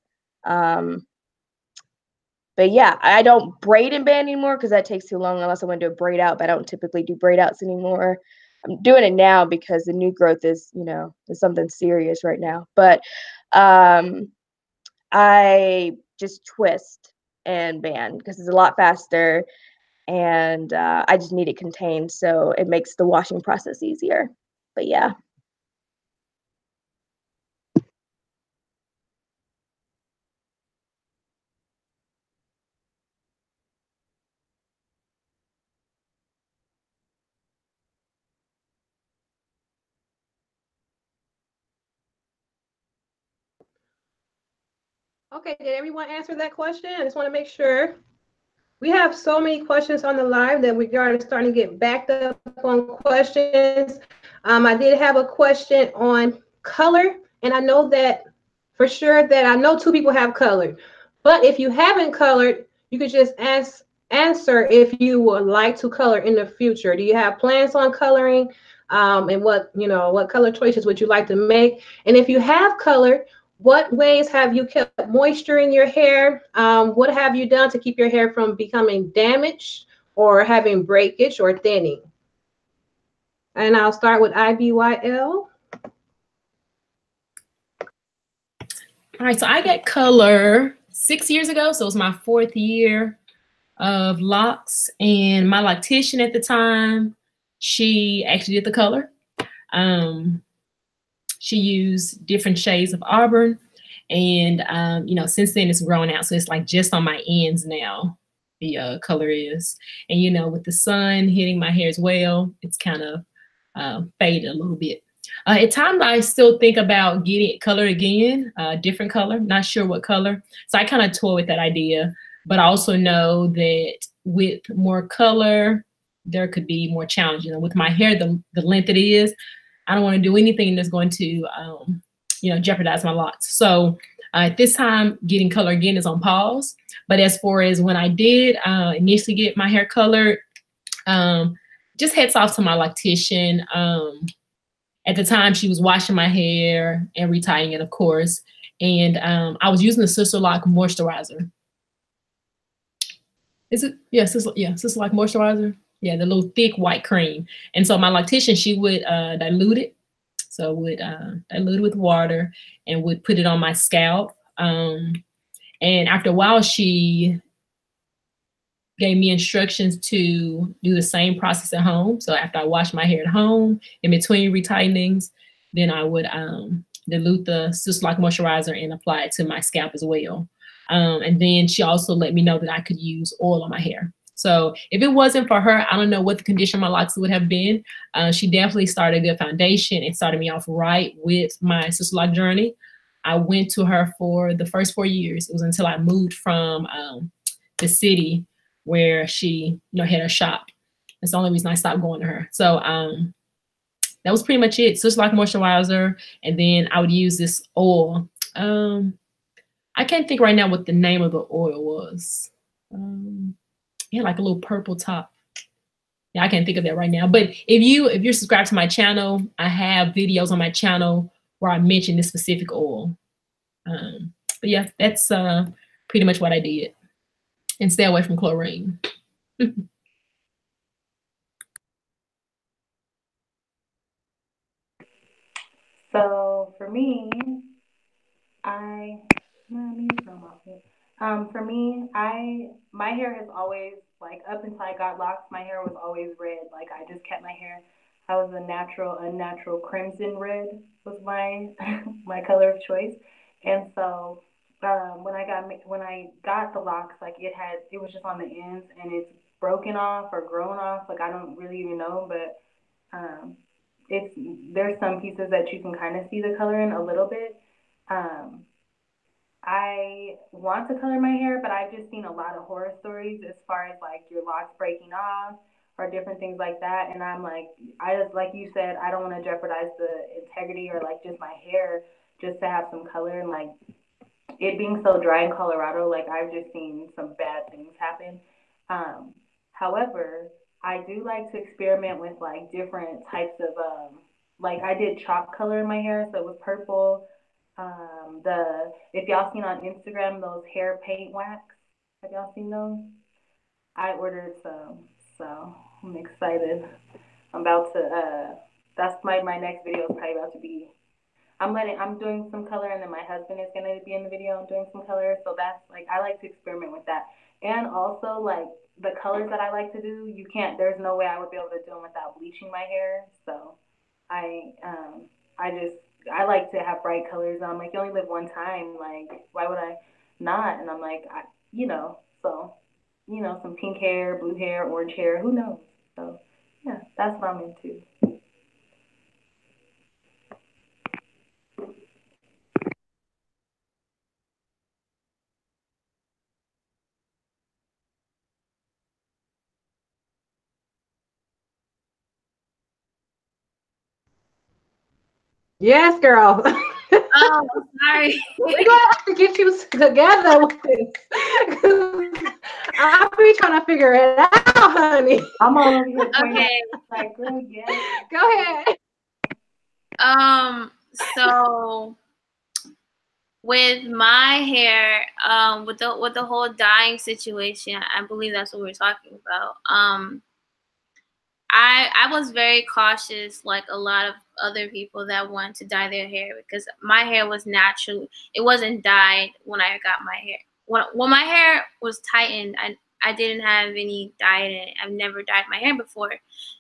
But yeah, I don't braid and band anymore because that takes too long unless I want to do a braid out, but I don't typically do braid outs anymore. I'm doing it now because the new growth is, is something serious right now. But I just twist and band because it's a lot faster and I just need it contained. So it makes the washing process easier. But yeah. Okay, did everyone answer that question? I just want to make sure. We have so many questions on the live that we are starting to get backed up on questions. I did have a question on color, and I know that for sure that I know 2 people have colored. But if you haven't colored, you could just answer if you would like to color in the future. Do you have plans on coloring? And what color choices would you like to make? And if you have colored, what ways have you kept moisture in your hair? What have you done to keep your hair from becoming damaged or having breakage or thinning? And I'll start with IBYL. All right, so I got color 6 years ago, so it was my 4th year of locks, and my loctician at the time, she actually did the color. She used different shades of auburn, and since then it's grown out, so it's like just on my ends now. The color is, and with the sun hitting my hair as well, it's kind of faded a little bit. At times, I still think about getting it colored again, different color, not sure what color. So I kind of toy with that idea, but I also know that with more color, there could be more challenges. With my hair, the length it is, I don't want to do anything that's going to, jeopardize my locks. So at this time, getting color again is on pause. But as far as when I did initially get my hair colored, just heads off to my loctician. At the time, she was washing my hair and retying it, of course. And I was using the SisterLock moisturizer. Is it? Yeah, SisterLock moisturizer. Yeah, the little thick white cream. And so my loctician, she would dilute it. So would dilute it with water and would put it on my scalp. And after a while, she gave me instructions to do the same process at home. So after I washed my hair at home, in between retightenings, then I would dilute the SisterLock moisturizer and apply it to my scalp as well. And then she also let me know that I could use oil on my hair. So if it wasn't for her, I don't know what the condition of my locks would have been. She definitely started a good foundation and started me off right with my SisterLock journey. I went to her for the first 4 years. It was until I moved from the city where she, had her shop. That's the only reason I stopped going to her. So that was pretty much it. SisterLock moisturizer, and then I would use this oil. I can't think right now what the name of the oil was. Yeah, like a little purple top. Yeah, I can't think of that right now. But if you're subscribed to my channel, I have videos on my channel where I mention this specific oil. But yeah, that's pretty much what I did. And stay away from chlorine. So for me, my hair has always, like, up until I got locks, my hair was always red. Like, I just kept my hair. I was unnatural crimson red was my my color of choice. And so when I got the locks, like, it was just on the ends and it's broken off or grown off. Like, I don't really even know, but it's there's some pieces that you can kind of see the color in a little bit. Um, I want to color my hair, but I've just seen a lot of horror stories as far as, like, your locks breaking off or different things like that. And I'm like, I just, like you said, I don't want to jeopardize the integrity or like just my hair just to have some color. And like it being so dry in Colorado, like I've just seen some bad things happen. Um, However, I do like to experiment with like different types of like I did chalk color in my hair, so it was purple. The if y'all seen on Instagram those hair paint wax, have y'all seen those? I ordered some, so I'm excited. I'm about to that's my next video is probably about to be I'm doing some color and then my husband is gonna be in the video. I'm doing some color. So that's like I like to experiment with that. And also like the colors that I like to do, you can't there's no way I would be able to do them without bleaching my hair. So I I just I like to have bright colors. I'm like, you only live one time, like why would I not? And I'm like so some pink hair, blue hair, orange hair, who knows? So yeah, that's what I'm into. Yes, girl. Oh, sorry. We're gonna have to get you together with this. I'll be trying to figure it out, honey. I'm all over here pointing Okay. like, girl, yes. Go ahead. So with my hair, with the whole dyeing situation, I believe that's what we're talking about. I was very cautious, like a lot of other people that want to dye their hair, because my hair was natural. It wasn't dyed when I got my hair. When my hair was tightened, I didn't have any dye in it. I've never dyed my hair before,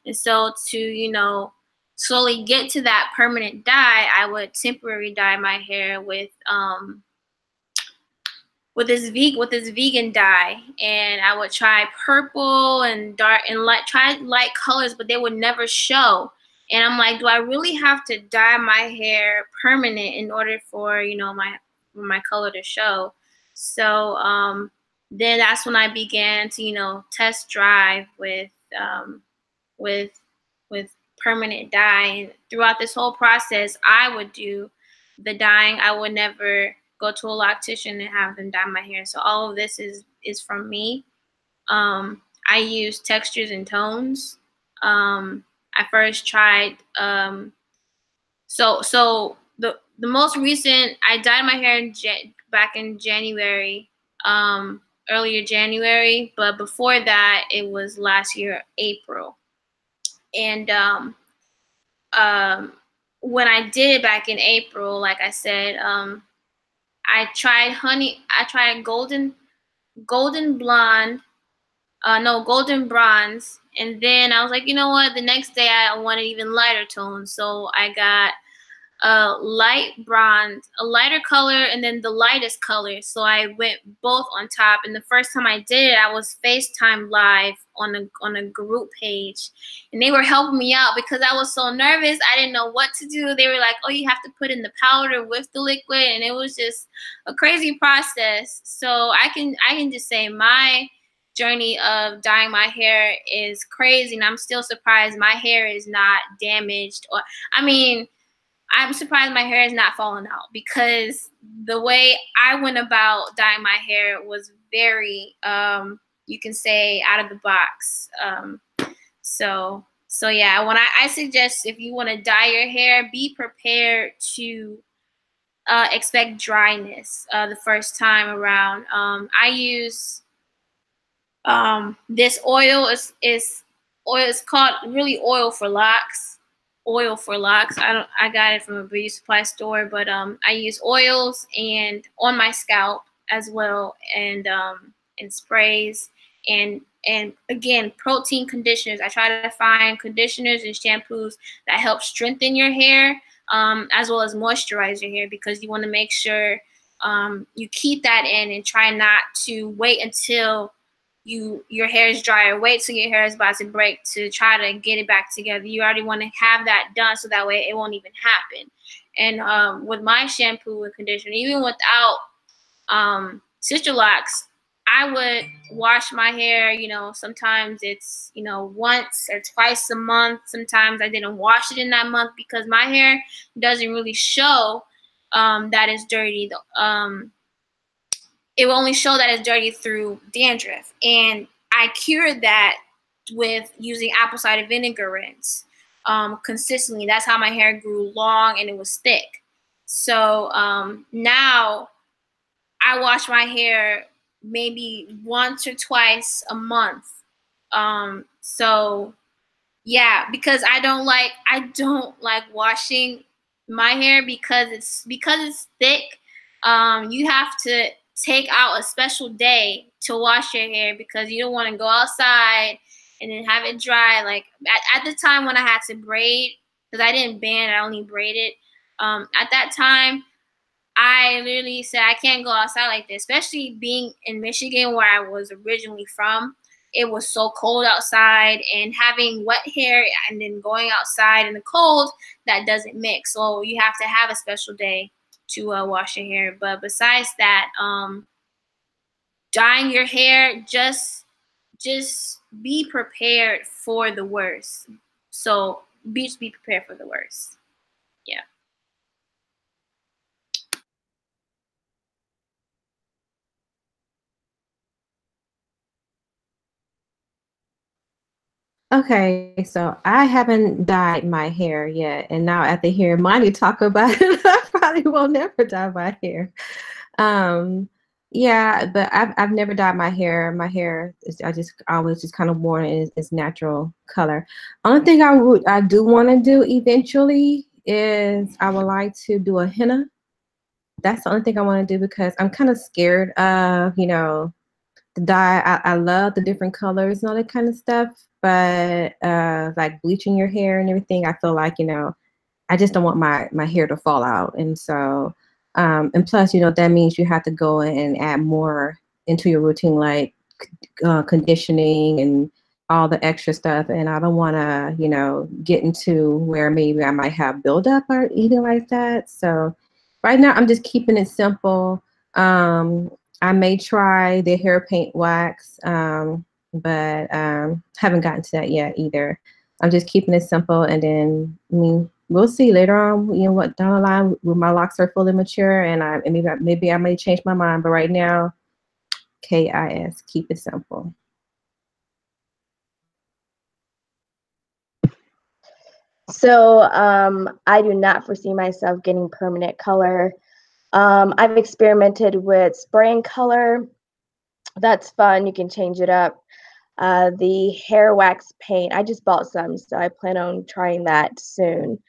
and so to slowly get to that permanent dye, I would temporarily dye my hair with this vegan dye, and I would try purple and dark and try light colors, but they would never show. And I'm like, do I really have to dye my hair permanent in order for my color to show? So then that's when I began to test drive with with permanent dye. And throughout this whole process, I would do the dyeing. I would never go to a loctician and have them dye my hair. So all of this is from me. I use textures and tones. I first tried so the most recent, I dyed my hair back in January, earlier January, but before that it was last year April. And when I did it back in April, like I said, I tried golden blonde, no, golden bronze, and then I was like, you know what? The next day I wanted even lighter tones, so I got light bronze, a lighter color, and then the lightest color. So I went both on top. And the first time I did it, I was FaceTime live on a group page, and they were helping me out because I was so nervous. I didn't know what to do. They were like, "Oh, you have to put in the powder with the liquid," and it was just a crazy process. So I can just say my journey of dyeing my hair is crazy, and I'm still surprised my hair is not damaged, or I mean, I'm surprised my hair is not falling out, because the way I went about dyeing my hair was very, you can say, out of the box. So yeah, when I suggest, if you want to dye your hair, be prepared to expect dryness the first time around. I use this oil is called really Oil for Locks. Oil for Locks. I got it from a beauty supply store, but I use oils and on my scalp as well, and sprays, and again, protein conditioners. I try to find conditioners and shampoos that help strengthen your hair, as well as moisturize your hair, because you want to make sure you keep that in, and try not to wait until your hair is dry, or wait till your hair is about to break to try to get it back together. You already want to have that done, so that way it won't even happen. And with my shampoo and conditioner, even without Sisterlocks, I would wash my hair, you know, sometimes it's, you know, once or twice a month. Sometimes I didn't wash it in that month because my hair doesn't really show that it's dirty. It will only show that it's dirty through dandruff. And I cured that with using apple cider vinegar rinse consistently. That's how my hair grew long and it was thick. So now I wash my hair maybe once or twice a month. So yeah, because I don't like washing my hair because it's thick. You have to take out a special day to wash your hair because you don't want to go outside and then have it dry. Like at the time when I had to braid, because I didn't band, I only braided. At that time, I literally said I can't go outside like this, especially being in Michigan where I was originally from. It was so cold outside, and having wet hair and then going outside in the cold, that doesn't mix. So you have to have a special day to wash your hair. But besides that, dyeing your hair, just be prepared for the worst. So be prepared for the worst. Yeah. Okay, so I haven't dyed my hair yet, and now after hearing Monty talk about it, I probably will never dye my hair. Yeah, but I've never dyed my hair. My hair is I always just kind of worn it its natural color. Only thing I do want to do eventually is I would like to do a henna. That's the only thing I want to do because I'm kind of scared of, you know, the dye. I love the different colors and all that kind of stuff, but like bleaching your hair and everything, I feel like, you know, I just don't want my hair to fall out. And so and plus, you know, that means you have to go and add more into your routine, like conditioning and all the extra stuff. And I don't want to, you know, get into where maybe I might have buildup or anything like that. So right now I'm just keeping it simple. I may try the hair paint wax, but haven't gotten to that yet either. I'm just keeping it simple, and then I mean we'll see later on. You know what, down the line when my locks are fully mature, and maybe I may change my mind. But right now, KIS, keep it simple. So I do not foresee myself getting permanent color. I've experimented with spraying color. That's fun. You can change it up. The hair wax paint, I just bought some, so I plan on trying that soon.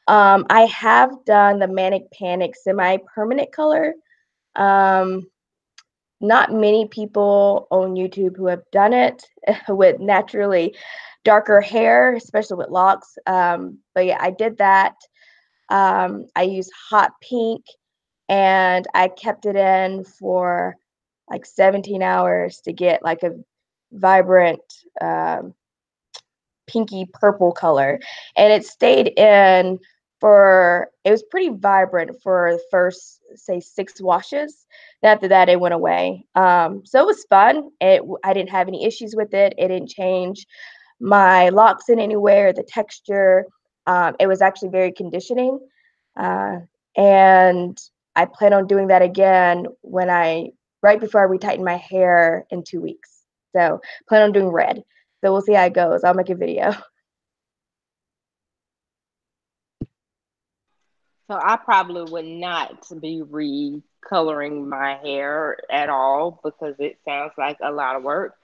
I have done the Manic Panic semi-permanent color. Not many people on YouTube who have done it with naturally darker hair, especially with locks. But yeah, I did that. I used hot pink, and I kept it in for like 17 hours to get like a vibrant pinky purple color, and it stayed in for, it was pretty vibrant for the first, say, 6 washes. And after that it went away. So it was fun. I didn't have any issues with it. It didn't change my locks in any way or the texture. It was actually very conditioning, and I plan on doing that again right before I retighten my hair in 2 weeks. So plan on doing red. So we'll see how it goes. I'll make a video. So I probably would not be recoloring my hair at all because it sounds like a lot of work.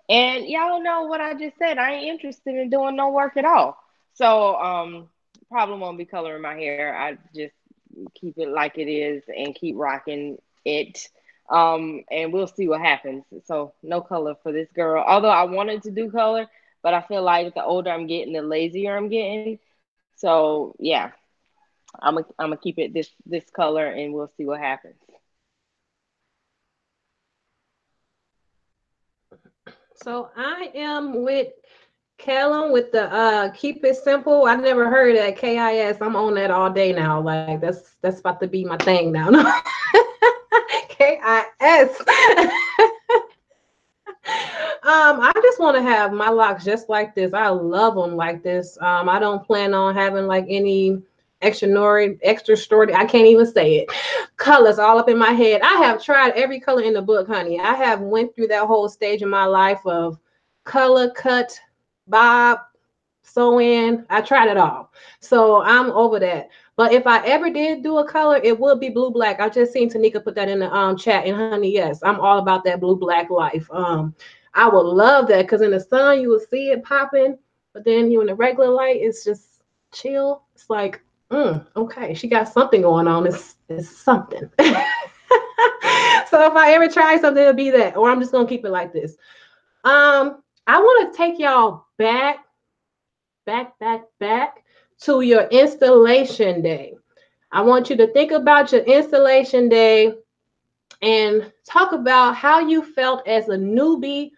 And y'all know what I just said. I ain't interested in doing no work at all. So probably won't be coloring my hair. I just keep it like it is and keep rocking it. And we'll see what happens. So no color for this girl. Although I wanted to do color, but I feel like the older I'm getting, the lazier I'm getting. So yeah, I'm gonna keep it this color, and we'll see what happens. So I am with Callum with the keep it simple. I never heard of that KIS. I'm on that all day now. Like that's about to be my thing now. KIS. I just want to have my locks just like this. I love them like this. I don't plan on having like any extra story. I can't even say it. Colors all up in my head. I have tried every color in the book, honey. I have went through that whole stage in my life of color, cut, bob, sew in. I tried it all. So I'm over that. But if I ever did do a color, it would be blue black. I just seen Tanika put that in the chat. And honey, yes, I'm all about that blue black life. I would love that because in the sun you will see it popping, but then you in the regular light, it's just chill. It's like, okay, she got something going on. It's something. So if I ever try something, it'll be that, or I'm just gonna keep it like this. I want to take y'all back to your installation day. I want you to think about your installation day and talk about how you felt as a newbie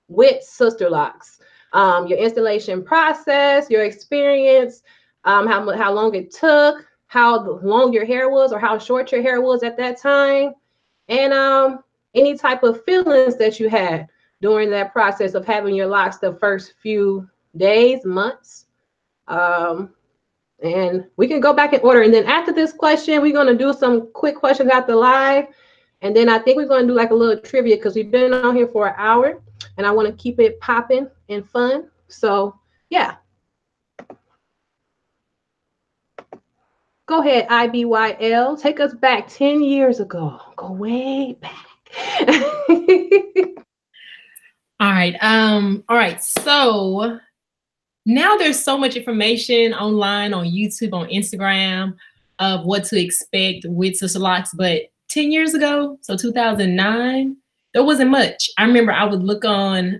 with Sisterlocks. Your installation process, your experience, how long it took, how long your hair was or how short your hair was at that time, and any type of feelings that you had during that process of having your locks the first few days, months. And we can go back in order. And then after this question, we're going to do some quick questions after live. And then I think we're going to do like a little trivia because we've been on here for an hour and I want to keep it popping and fun. So yeah. Go ahead, IBYL. Take us back 10 years ago. Go way back. All right. So now there's so much information online, on YouTube, on Instagram of what to expect with Sisterlocks. But 10 years ago, so 2009, there wasn't much. I remember I would look on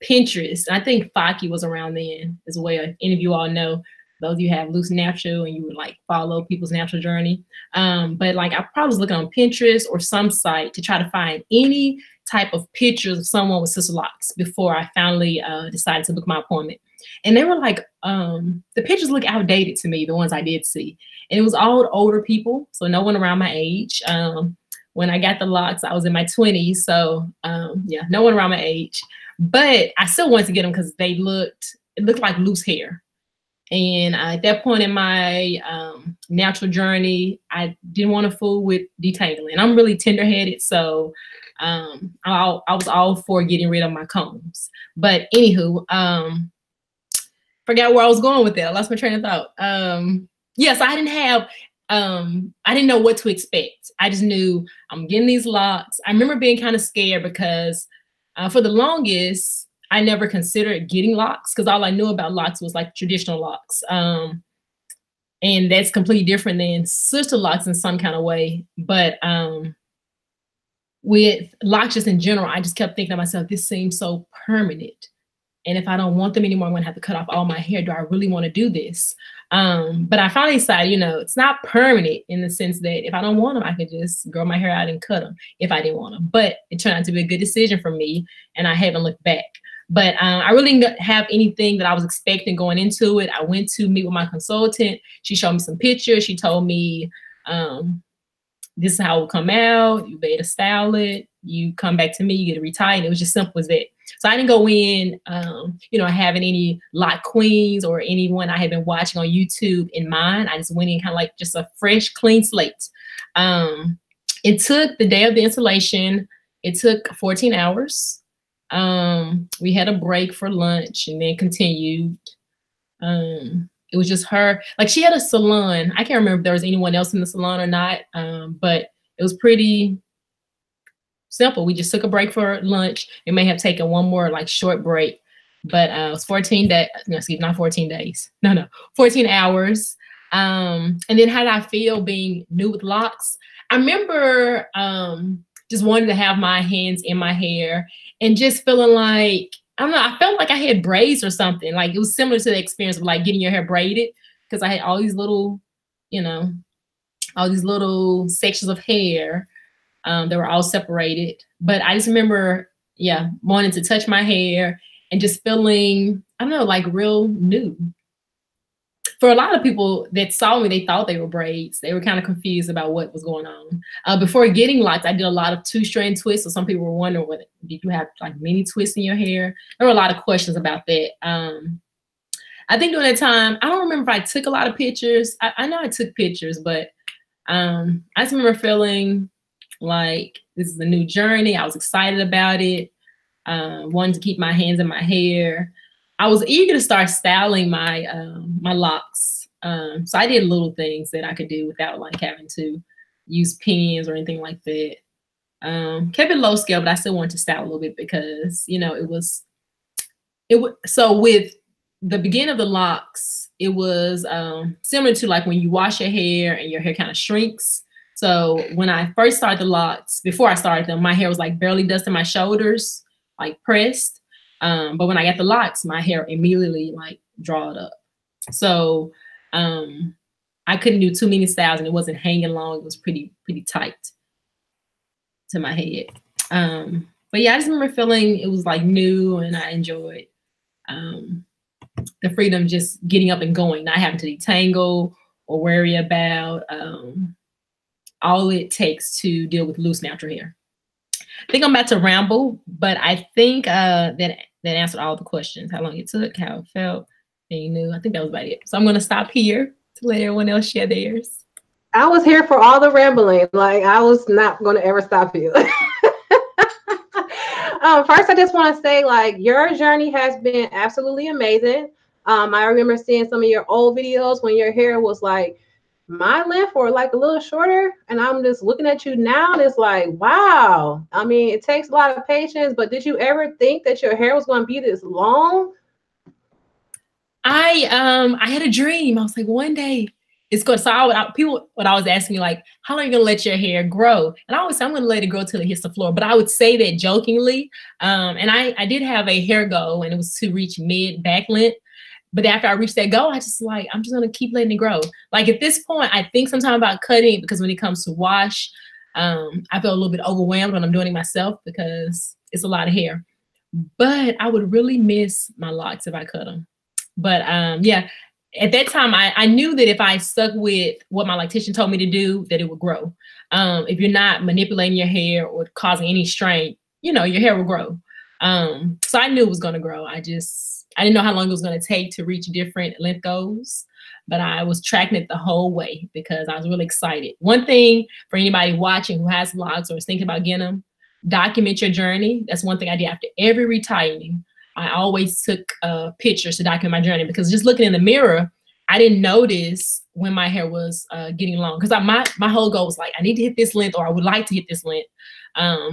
Pinterest. I think Faki was around then as well. If any of you all know, those of you have loose natural and you would like follow people's natural journey. But like I probably was looking on Pinterest or some site to try to find any type of pictures of someone with Sisterlocks before I finally decided to book my appointment. And they were like, the pictures look outdated to me, the ones I did see. And it was all older people, so no one around my age. When I got the locks, I was in my 20s, so yeah, no one around my age. But I still wanted to get them because it looked like loose hair. And at that point in my natural journey, I didn't want to fool with detangling. I'm really tender-headed, so I was all for getting rid of my combs. But anywho, forgot where I was going with that. I lost my train of thought. Yes, I didn't know what to expect. I just knew I'm getting these locks. I remember being kind of scared because for the longest, I never considered getting locks because all I knew about locks was like traditional locks. And that's completely different than Sisterlocks in some kind of way. But with locks just in general, I just kept thinking to myself, this seems so permanent. And if I don't want them anymore, I'm gonna have to cut off all my hair. Do I really want to do this? But I finally decided, it's not permanent in the sense that if I don't want them, I could just grow my hair out and cut them if I didn't want them. But it turned out to be a good decision for me, and I haven't looked back. But I really didn't have anything that I was expecting going into it. I went to meet with my consultant. She showed me some pictures. She told me this is how it will come out. You better style it. You come back to me, you get it retied. It was just simple as that. So I didn't go in, having any lock queens or anyone I had been watching on YouTube in mind. I just went in kind of like just a fresh, clean slate. It took the day of the installation. It took 14 hours. We had a break for lunch and then continued. It was just her. Like she had a salon. I can't remember if there was anyone else in the salon or not, but it was pretty simple. We just took a break for lunch. We may have taken one more like short break, but it was 14 days. No, excuse me, not 14 days. No, 14 hours. And then how did I feel being new with locks? I remember just wanting to have my hands in my hair and just feeling like, I don't know, I felt like I had braids or something. Like it was similar to the experience of like getting your hair braided because I had all these little, all these little sections of hair. They were all separated. But I just remember, wanting to touch my hair and just feeling, I don't know, like real new. for a lot of people that saw me, they thought they were braids. They were kind of confused about what was going on. Before getting locks, I did a lot of 2-strand twists. So some people were wondering, did you have like many twists in your hair? There were a lot of questions about that. I think during that time, I don't remember if I took a lot of pictures. I know I took pictures, but I just remember feeling like this is a new journey. I was excited about it. Wanted to keep my hands in my hair. I was eager to start styling my my locks. So I did little things that I could do without like having to use pins or anything like that. Kept it low scale, but I still wanted to style a little bit because, you know, so with the beginning of the locks, it was similar to like when you wash your hair and your hair kind of shrinks. So when I first started the locks, before I started them, my hair was like barely dusting my shoulders, like pressed. But when I got the locks, my hair immediately like drawed up. So I couldn't do too many styles and it wasn't hanging long. It was pretty tight to my head. But yeah, I just remember feeling it was like new and I enjoyed the freedom just getting up and going, not having to detangle or worry about all it takes to deal with loose natural hair. I think I'm about to ramble, but I think that answered all the questions. How long it took, how it felt, and you knew. I think that was about it. So I'm going to stop here to let everyone else share theirs. I was here for all the rambling. Like, I was not going to ever stop you. First, I just want to say, like, your journey has been absolutely amazing. I remember seeing some of your old videos when your hair was like my length or like a little shorter, and I'm just looking at you now and it's like, wow. I mean, it takes a lot of patience, but did you ever think that your hair was going to be this long? I had a dream. I was like, one day it's going to, so people would always ask me like, how long are you going to let your hair grow? And I always say, I'm going to let it grow till it hits the floor. But I would say that jokingly. And I did have a hair goal, and it was to reach mid back length. But after I reached that goal, I'm just going to keep letting it grow. Like at this point, I think sometimes about cutting, because when it comes to wash, I feel a little bit overwhelmed when I'm doing it myself because it's a lot of hair. But I would really miss my locks if I cut them. But yeah, at that time, I knew that if I stuck with what my loctician told me to do, that it would grow. If you're not manipulating your hair or causing any strain, you know, your hair will grow. So I knew it was going to grow. I didn't know how long it was going to take to reach different length goals, but I was tracking it the whole way because I was really excited. One thing for anybody watching who has locks or is thinking about getting them, document your journey. That's one thing I did after every retightening. I always took pictures to document my journey because just looking in the mirror, I didn't notice when my hair was getting long because my whole goal was like, I need to hit this length or I would like to hit this length.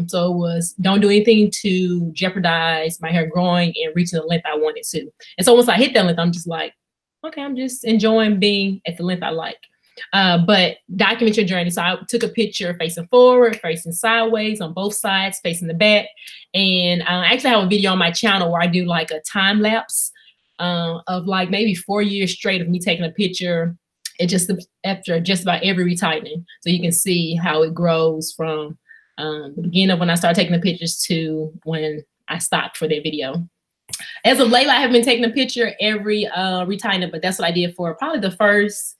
So it was don't do anything to jeopardize my hair growing and reaching the length I wanted to. And so once I hit that length, I'm just like, okay, I'm just enjoying being at the length I like. But document your journey. So I took a picture facing forward, facing sideways, on both sides, facing the back. And I actually have a video on my channel where I do like a time lapse of like maybe 4 years straight of me taking a picture after just about every retightening. So you can see how it grows from the beginning of when I started taking the pictures to when I stopped for that video. As of late, I have been taking a picture every retightening, but that's what I did for probably the first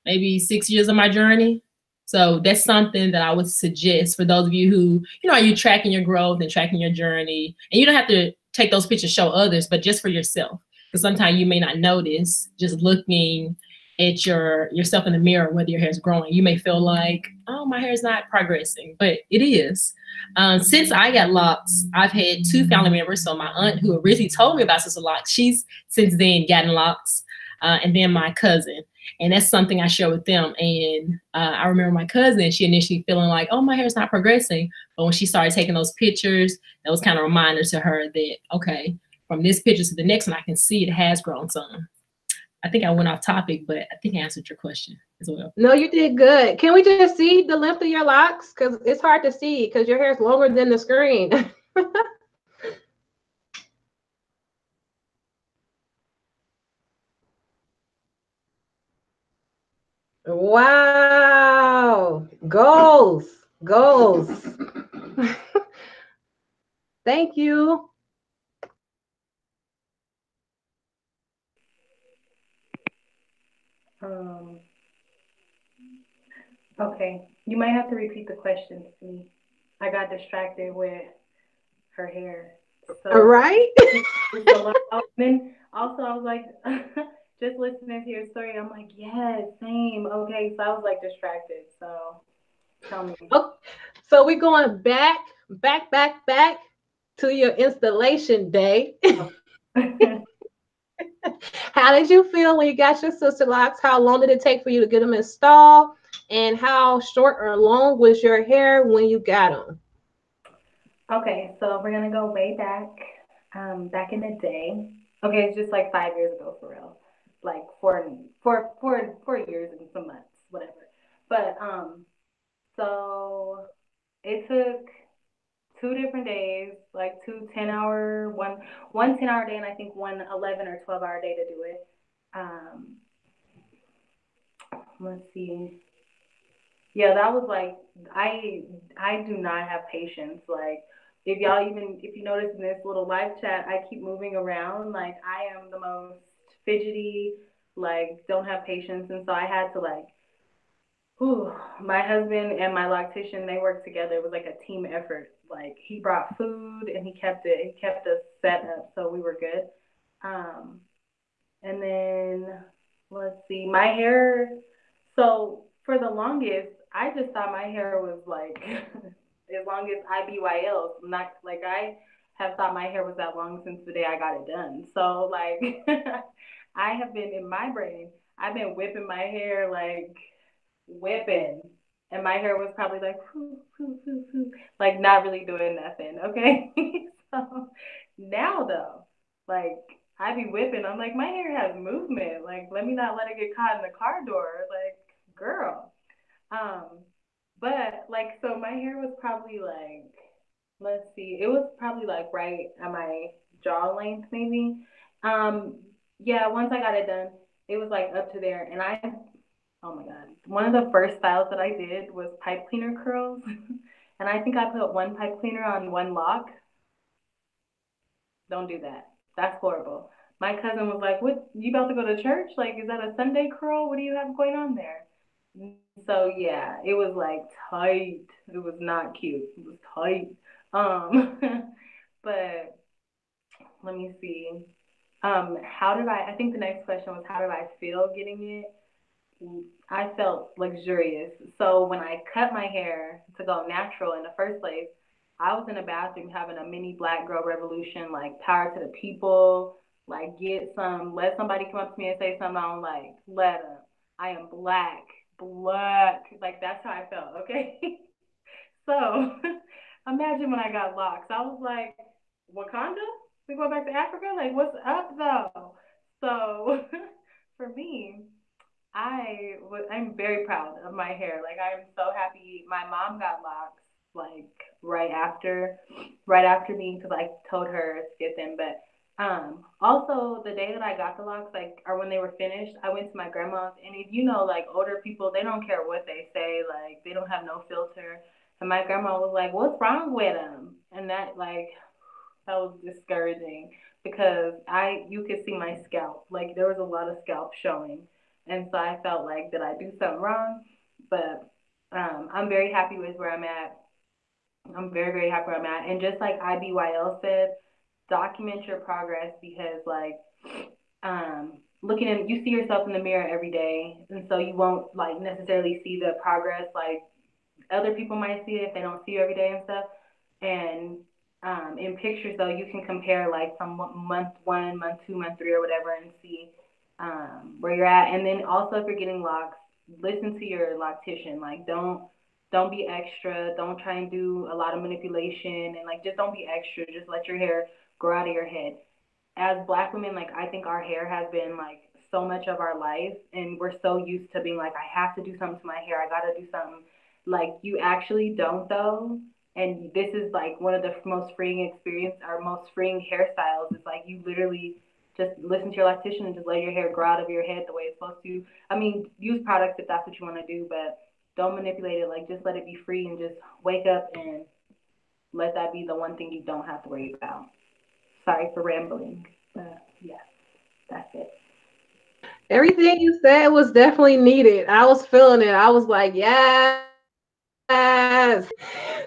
maybe 6 years of my journey. So that's something that I would suggest for those of you who, you know, are you tracking your growth and tracking your journey? And you don't have to take those pictures, show others, but just for yourself. Because sometimes you may not notice just looking at yourself in the mirror whether your hair is growing. You may feel like, oh, my hair is not progressing, but it is. Since I got locks, I've had 2 family members. So my aunt who originally told me about SisterLocks, she's since then gotten locks, and then my cousin. And that's something I share with them. And I remember my cousin, she initially feeling like, oh, my hair's not progressing. But when she started taking those pictures, that was kind of a reminder to her that, okay, from this picture to the next one, I can see it has grown some. I think I went off topic, but I think I answered your question as well. No, you did good. Can we just see the length of your locks? Because it's hard to see because your hair is longer than the screen. Wow. Goals. Thank you. Um, okay, you might have to repeat the questions to me. I got distracted with her hair. All So right. it's a lot. Then also I was like, just listening to your story, I'm like, yes, same. Okay, so I was like distracted. So tell me. Oh, so we're going back to your installation day. How did you feel when you got your sister locks? How long did it take for you to get them installed? And how short or long was your hair when you got them? Okay, so we're gonna go way back, back in the day. Okay, it's just like 5 years ago for real, like 4 years and some months, whatever. But so it took 2 different days, like 2 10-hour, one 10-hour day, and I think one 11 or 12 hour day to do it. Um, let's see. Yeah, that was like I do not have patience. Like if you notice in this little live chat, I keep moving around. Like I am the most fidgety, like don't have patience, and so I had to like whew, my husband and my loctician, they worked together. It was like a team effort. Like he brought food and he kept us set up so we were good. Um, and then let's see, my hair. So for the longest, I just thought my hair was like as long as IBYL. Not like I have thought my hair was that long since the day I got it done. So like I have been in my brain. I've been whipping my hair like whipping, and my hair was probably like whoo, whoo, whoo, whoo, like not really doing nothing. Okay, so now though, like I be whipping. I'm like, my hair has movement. Like, let me not let it get caught in the car door. Like, girl. Um, but like, so my hair was probably like, let's see, it was probably like right at my jaw length, maybe. Um, yeah, once I got it done, it was like up to there, and oh my God, one of the first styles that I did was pipe cleaner curls, and I think I put one pipe cleaner on one lock. Don't do that. That's horrible. My cousin was like, "What? You about to go to church? Like, is that a Sunday curl? What do you have going on there?" So yeah, it was like tight. It was not cute. It was tight. Um, but let me see. How did I think the next question was how did I feel getting it? I felt luxurious. So when I cut my hair to go natural in the first place, I was in the bathroom having a mini black girl revolution, like power to the people, like let somebody come up to me and say something I don't like, let them. I am black, black. Like that's how I felt, okay? So imagine when I got locks. I was like, Wakanda? We go back to Africa? Like, what's up though? So for me, I'm very proud of my hair. Like I'm so happy. My mom got locks like right after me because I told her to get them. But also the day that I got the locks, like or when they were finished, I went to my grandma's. And if you know, like older people, they don't care what they say. Like they don't have no filter. And my grandma was like, "What's wrong with them?" And that was discouraging because you could see my scalp. Like there was a lot of scalp showing. And so I felt like did I do something wrong? But I'm very happy with where I'm at. I'm very, very happy where I'm at. And just like IBYL said, document your progress because like you see yourself in the mirror every day and so you won't like necessarily see the progress like other people might see it if they don't see you every day and stuff. And in pictures, though, you can compare like from month one, month two, month three, or whatever, and see where you're at. And then also, if you're getting locks, listen to your loctician. Like, don't be extra. Don't try and do a lot of manipulation, and like just don't be extra. Just let your hair grow out of your head. As Black women, like I think our hair has been like so much of our life, and we're so used to being like, I have to do something to my hair. I gotta do something. Like you actually don't though, and this is like one of the most freeing experience or most freeing hairstyles. It's like you literally just listen to your loctician and just let your hair grow out of your head the way it's supposed to. I mean, use products if that's what you want to do, but don't manipulate it. Like just let it be free and just wake up and let that be the one thing you don't have to worry about. Sorry for rambling. Yes, that's it. Everything you said was definitely needed. I was feeling it. I was like, yes.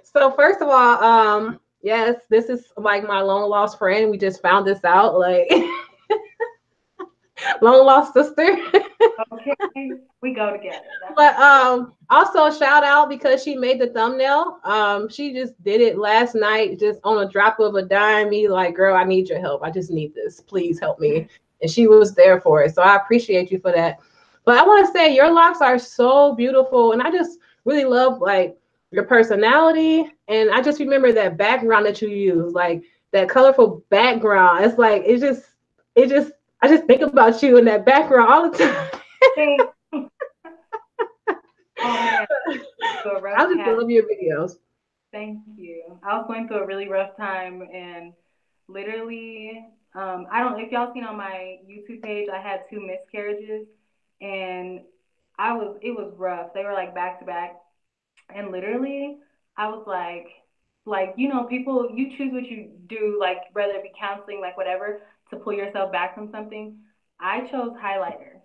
So first of all, yes, this is like my long lost friend. We just found this out, like long lost sister. Okay, we go together. But also shout out because she made the thumbnail. She just did it last night, just on a drop of a dime. Me like, girl, I need your help. I just need this. Please help me. And she was there for it. So I appreciate you for that. But I want to say your locks are so beautiful, and I just really love like your personality. And I just remember that background that you use, like that colorful background. It's like it just I just think about you in that background all the time. Thanks. Oh man, so a rough I just patch. love your videos. Thank you. I was going through a really rough time and literally, I don't, if y'all seen on my YouTube page, I had two miscarriages and it was rough. They were like back to back. And literally, I was like, you know, people, you choose what you do, like whether it be counseling, like whatever, to pull yourself back from something. I chose highlighter.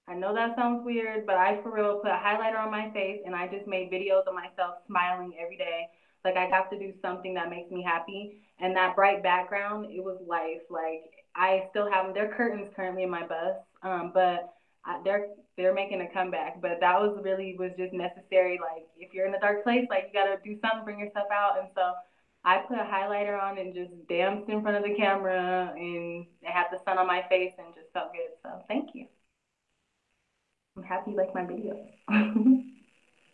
I know that sounds weird, but I for real put a highlighter on my face and I just made videos of myself smiling every day. Like I got to do something that makes me happy. And that bright background, it was life. Like I still have them. They're curtains currently in my bus, but they're making a comeback. But that was just necessary. Like if you're in a dark place, like you gotta do something, bring yourself out. And so I put a highlighter on and just danced in front of the camera, and I had the sun on my face and just felt good. So thank you. I'm happy you like my videos.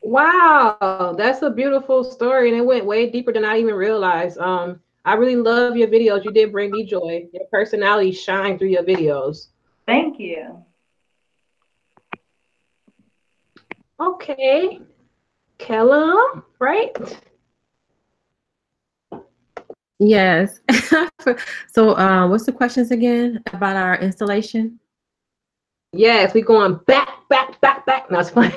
Wow, that's a beautiful story, and it went way deeper than I even realized. I really love your videos. You did bring me joy. Your personality shine through your videos. Thank you. Okay, Kellum, right? Yes. So, what's the questions again about our installation? Yes, we going back. No, it's fine.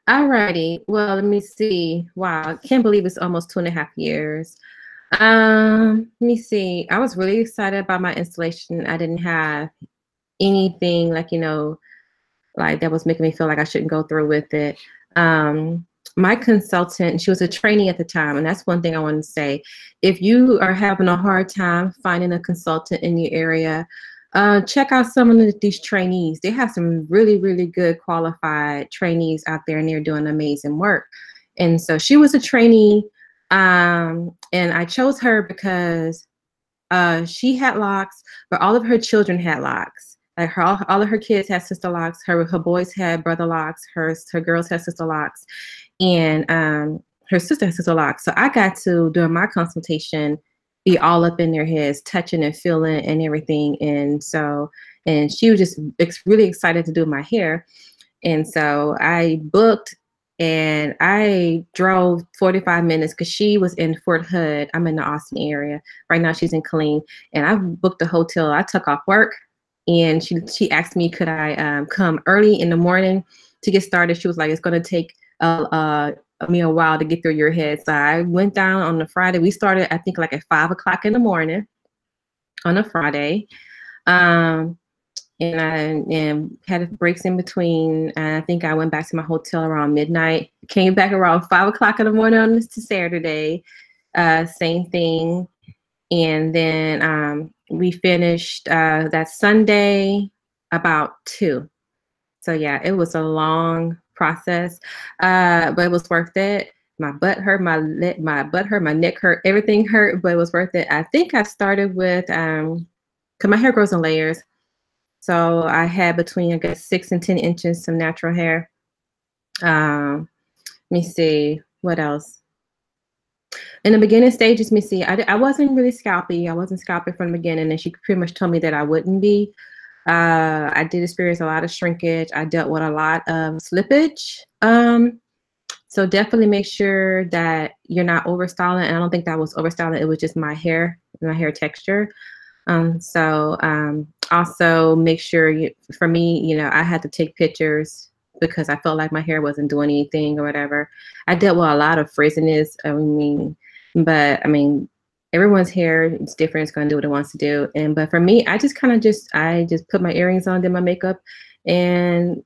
Alrighty. Well, let me see. Wow, I can't believe it's almost 2.5 years. Let me see. I was really excited about my installation. I didn't have anything like, like that was making me feel like I shouldn't go through with it. My consultant, she was a trainee at the time, and that's one thing I want to say. If you are having a hard time finding a consultant in your area, check out some of these trainees. They have some really, really good qualified trainees out there, and they're doing amazing work. And so she was a trainee, and I chose her because she had locks, but all of her children had locks. Like all of her kids had sister locks. Her boys had brother locks. Her girls had sister locks, and her sister had sister locks. So I got to, during my consultation, be all up in their heads, touching and feeling and everything. And she was just really excited to do my hair. And so I booked, and I drove 45 minutes because she was in Fort Hood. I'm in the Austin area. Right now she's in Killeen. And I booked a hotel. I took off work, and she asked me, could I come early in the morning to get started. She was like, it's going to take me a while to get through your head. So I went down on the Friday. We started, I think, like at 5 o'clock in the morning on a Friday. And I had breaks in between. And I think I went back to my hotel around midnight. Came back around 5 o'clock in the morning on this Saturday. Same thing. And then we finished that Sunday about 2. So yeah, it was a long process, but it was worth it. My butt hurt, my butt hurt, my neck hurt, everything hurt, but it was worth it. I think I started with, cause my hair grows in layers. So I had between, I guess, 6 and 10 inches some natural hair. Let me see, what else? In the beginning stages, let me see, I wasn't really scalpy. I wasn't scalping from the beginning, and she pretty much told me that I wouldn't be. I did experience a lot of shrinkage. I dealt with a lot of slippage. So definitely make sure that you're not overstyling. And I don't think that was overstyling. It was just my hair texture. Also make sure for me, I had to take pictures because I felt like my hair wasn't doing anything or whatever. I dealt with a lot of frizziness. everyone's hair is different. It's going to do what it wants to do. But for me, I just put my earrings on, did my makeup, and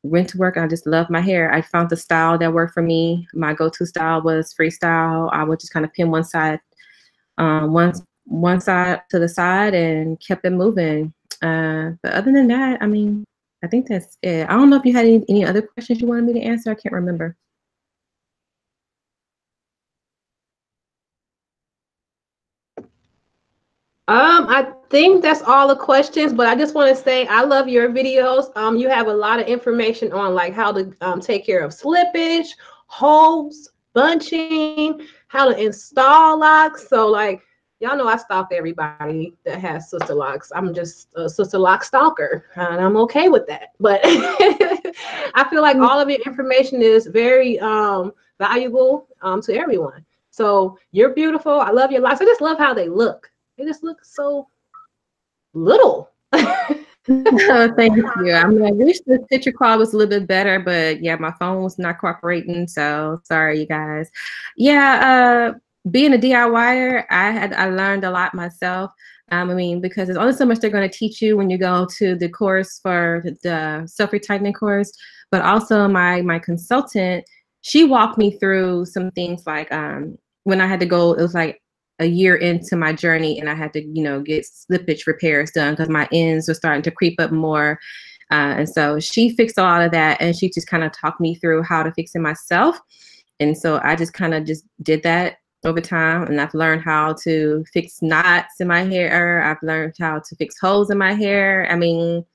went to work. I just love my hair. I found the style that worked for me. My go-to style was freestyle. I would just kind of pin one side to the side and kept it moving. But other than that, I mean, I think that's it. I don't know if you had any other questions you wanted me to answer. I can't remember. I think that's all the questions, but I just want to say I love your videos. You have a lot of information on like how to take care of slippage, holes, bunching, how to install locks. So like y'all know I stalk everybody that has sister locks. I'm just a sister lock stalker, and I'm okay with that. But I feel like all of your information is very valuable to everyone. So you're beautiful. I love your locks. I just love how they look. They just look so little. Oh, thank you. I mean, I wish the picture quality was a little bit better, but yeah, my phone was not cooperating. So sorry, you guys. Yeah, being a DIYer, I learned a lot myself. I mean, because there's only so much they're going to teach you when you go to the course for the self-retightening course, but also my consultant, she walked me through some things like when I had to go, it was like a year into my journey, and I had to, get slippage repairs done because my ends were starting to creep up more. And so she fixed a lot of that, and she just kind of talked me through how to fix it myself. And so I just kind of just did that over time, and I've learned how to fix knots in my hair. I've learned how to fix holes in my hair. I mean,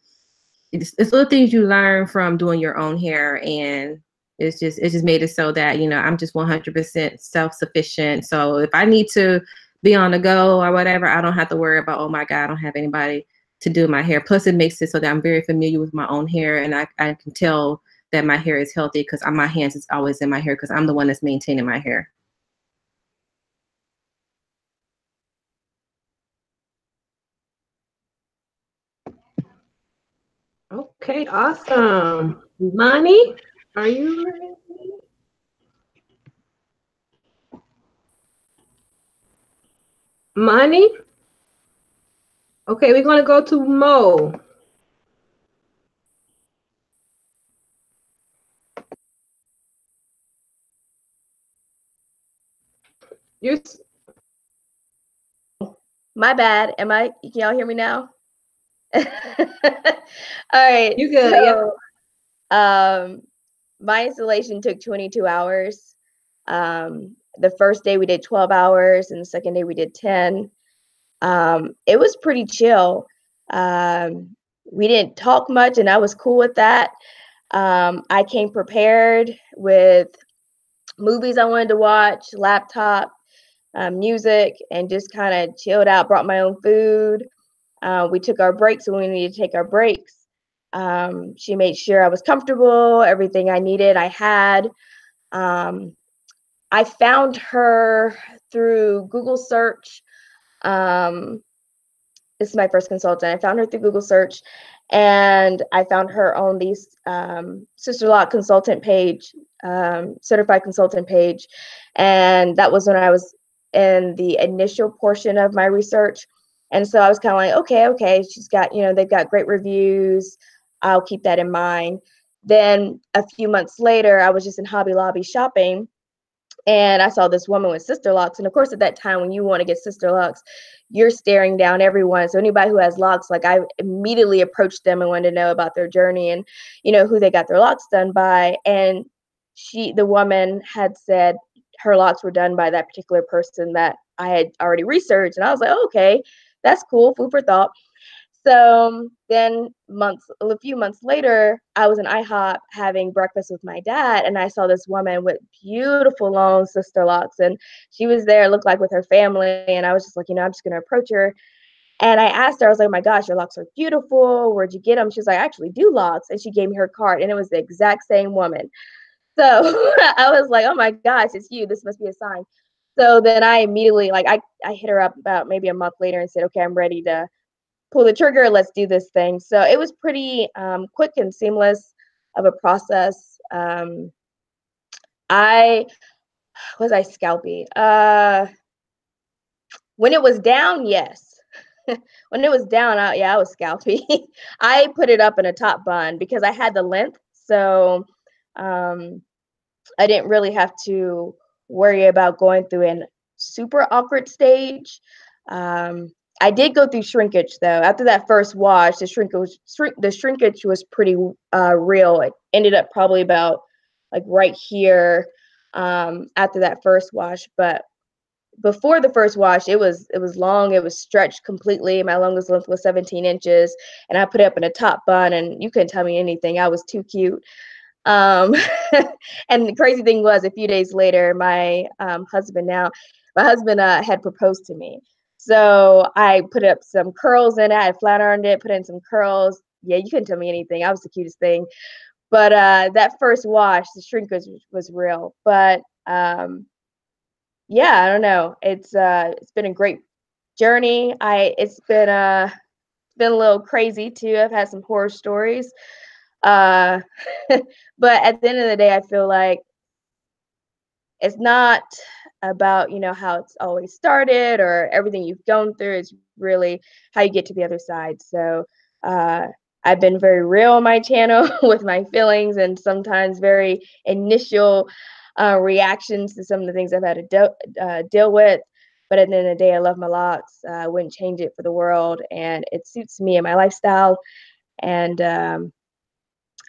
it's little things you learn from doing your own hair, and it just made it so that I'm just 100% self-sufficient. So if I need to be on the go or whatever, I don't have to worry about, oh my God, I don't have anybody to do my hair. Plus it makes it so that I'm very familiar with my own hair, and I can tell that my hair is healthy because my hands is always in my hair because I'm the one that's maintaining my hair. Okay, awesome. Money, are you ready? Money? Okay, we're going to go to Mo. You're My bad. Can y'all hear me now? All right. You good? So, my installation took 22 hours. The first day we did 12 hours, and the second day we did 10. It was pretty chill. We didn't talk much, and I was cool with that. I came prepared with movies I wanted to watch, laptop, music, and just kind of chilled out, brought my own food. We took our breaks when we needed to take our breaks. She made sure I was comfortable, everything I needed, I had. I found her through Google search. This is my first consultant. I found her through Google search, and I found her on the SisterLock consultant page, certified consultant page. And that was when I was in the initial portion of my research. And so I was kind of like, okay, she's got, they've got great reviews. I'll keep that in mind. Then a few months later, I was just in Hobby Lobby shopping, and I saw this woman with Sisterlocks. And of course, at that time, when you want to get Sisterlocks, you're staring down everyone. So anybody who has locks, like, I immediately approached them and wanted to know about their journey and, who they got their locks done by. And the woman had said her locks were done by that particular person that I had already researched. And I was like, oh, okay, that's cool, food for thought. So then a few months later, I was in IHOP having breakfast with my dad, and I saw this woman with beautiful long sister locks, and she was there, looked like with her family, and I was just like, I'm just gonna approach her. And I asked her, I was like, oh my gosh, your locks are beautiful. Where'd you get them? She was like, I actually do locks. And she gave me her card, and it was the exact same woman. So I was like, oh my gosh, it's you. This must be a sign. So then I immediately, I hit her up about maybe a month later and said, okay, I'm ready to pull the trigger, let's do this thing. So it was pretty quick and seamless of a process. I scalpy? When it was down, yes. When it was down, I was scalpy. I put it up in a top bun because I had the length. So I didn't really have to worry about going through an super awkward stage. I did go through shrinkage though. After that first wash, the shrinkage was pretty real. It ended up probably about like right here after that first wash. But before the first wash, it was long. It was stretched completely. My longest length was 17 inches, and I put it up in a top bun. And you couldn't tell me anything. I was too cute. Um, and the crazy thing was, a few days later, my husband had proposed to me. So I put up some curls in it. I flat ironed it, put in some curls. Yeah, you couldn't tell me anything. I was the cutest thing. But that first wash, the shrinkage was real. But yeah, I don't know. It's been a great journey. It's been a little crazy too. I've had some horror stories. Uh, but at the end of the day, I feel like it's not about, how it's always started or everything you've gone through. It's really how you get to the other side. So I've been very real on my channel with my feelings and sometimes very initial reactions to some of the things I've had to deal with. But at the end of the day, I love my locks. I wouldn't change it for the world. And it suits me and my lifestyle. And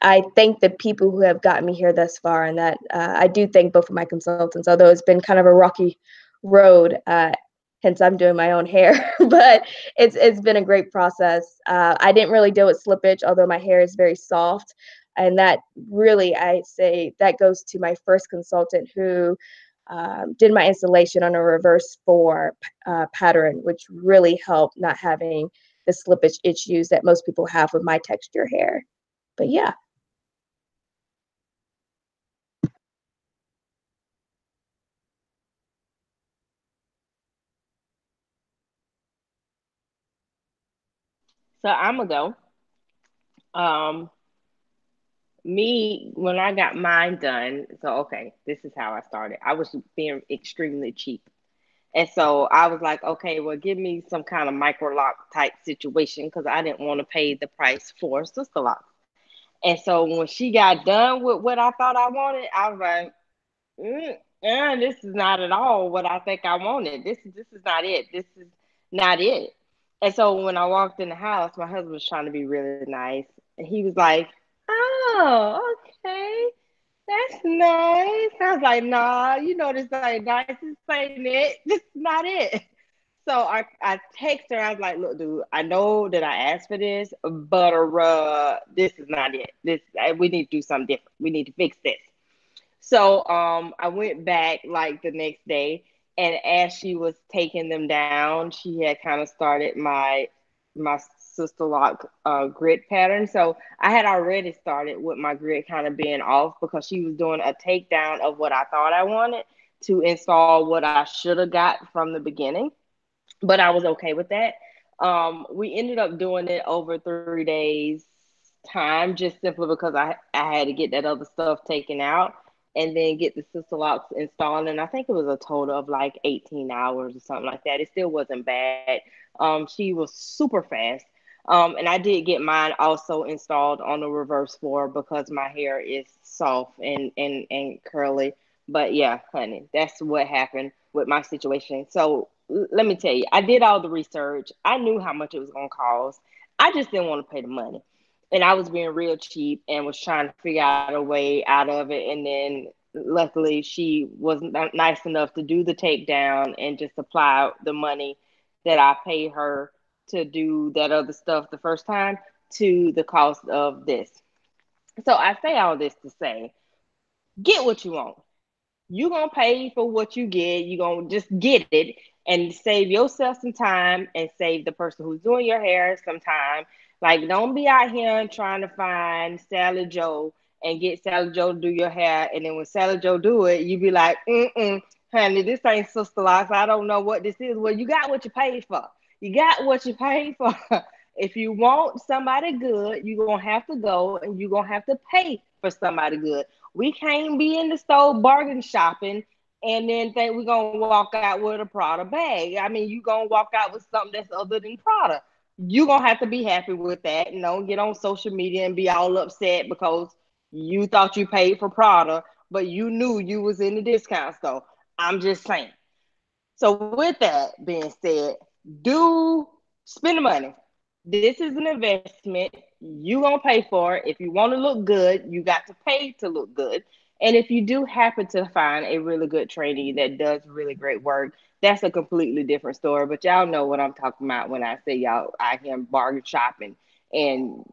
I thank the people who have gotten me here thus far, and that I do thank both of my consultants, although it's been kind of a rocky road. Hence, I'm doing my own hair, but it's been a great process. I didn't really deal with slippage, although my hair is very soft, and that really, I say, that goes to my first consultant who did my installation on a reverse 4 pattern, which really helped not having the slippage issues that most people have with my texture hair. But yeah. So I'm gonna go. Me, when I got mine done, so okay, this is how I started. I was being extremely cheap. And so I was like, okay, well, give me some kind of micro lock type situation because I didn't want to pay the price for Sister Locks. And so when she got done with what I thought I wanted, I was like, this is not at all what I think I wanted. This is not it. This is not it. And so when I walked in the house, my husband was trying to be really nice. And he was like, oh, okay. That's nice. I was like, nah, this ain't nice. This ain't it. This is not it. So I text her. I was like, look, dude, I know that I asked for this, but this is not it. We need to do something different. We need to fix this. So I went back like the next day, and as she was taking them down, she had kind of started my sister lock grid pattern. So I had already started with my grid kind of being off because she was doing a takedown of what I thought I wanted to install what I should have got from the beginning. But I was okay with that. We ended up doing it over 3 days time, just simply because I had to get that other stuff taken out and then get the sister locks installed. And I think it was a total of like 18 hours or something like that. It still wasn't bad. She was super fast. And I did get mine also installed on the reverse 4 because my hair is soft and curly. But yeah, honey, that's what happened with my situation. So let me tell you, I did all the research. I knew how much it was going to cost. I just didn't want to pay the money. And I was being real cheap and was trying to figure out a way out of it. And then luckily she was nice enough to do the takedown and just apply the money that I paid her to do that other stuff the first time to the cost of this. So I say all this to say, get what you want. You're going to pay for what you get. You're going to just get it and save yourself some time and save the person who's doing your hair some time. Like, don't be out here trying to find Sally Joe and get Sally Joe to do your hair. And then when Sally Joe do it, you be like, honey, this ain't Sister Locks. I don't know what this is. Well, you got what you paid for. You got what you paid for. If you want somebody good, you're going to have to go and you're going to have to pay for somebody good. We can't be in the store bargain shopping and then think we're gonna walk out with a Prada bag. I mean, you gonna walk out with something that's other than Prada. You gonna have to be happy with that. And don't get on social media and be all upset because you thought you paid for Prada, but you knew you was in the discount store. I'm just saying. So with that being said, do spend the money. This is an investment. You gonna pay for it. If you want to look good, you got to pay to look good. And if you do happen to find a really good trainee that does really great work, that's a completely different story. But y'all know what I'm talking about when I say y'all out here bargain shopping and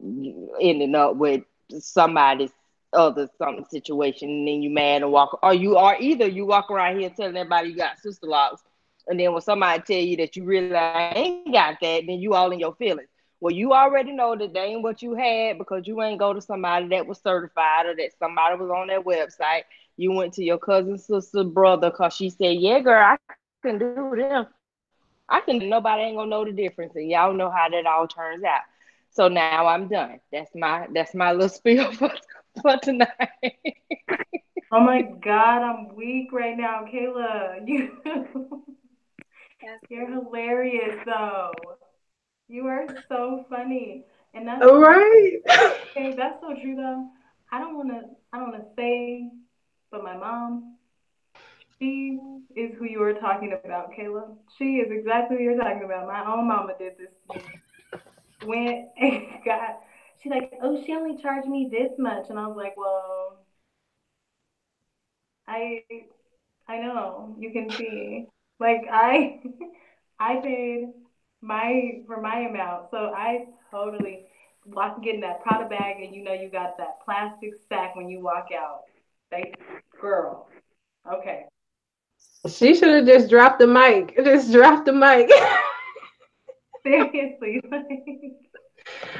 ending up with somebody's other something situation, and then you mad and walk, or you are either you walk around here telling everybody you got sister locks, and then when somebody tell you that you really ain't got that, then you all in your feelings. Well, you already know that they ain't what you had because you ain't go to somebody that was certified or that somebody was on their website. You went to your cousin, sister, brother because she said, yeah, girl, I can do them. I can. Nobody ain't gonna know the difference, and y'all know how that all turns out. So now I'm done. That's my little spiel for tonight. Oh my God, I'm weak right now, Kayla. You're hilarious, though. You are so funny, and that's All right. okay. That's so true, though. I don't wanna say, but my mom, she is who you were talking about, Kayla. She is exactly who you're talking about. My own mama did this to me. Went and got. She's like, oh, she only charged me this much, and I was like, well, I I know you can see. Like I paid my amount, so I totally walk getting that Prada bag, and you know you got that plastic sack when you walk out. They girl, okay. She should have just dropped the mic. Just dropped the mic. Seriously, like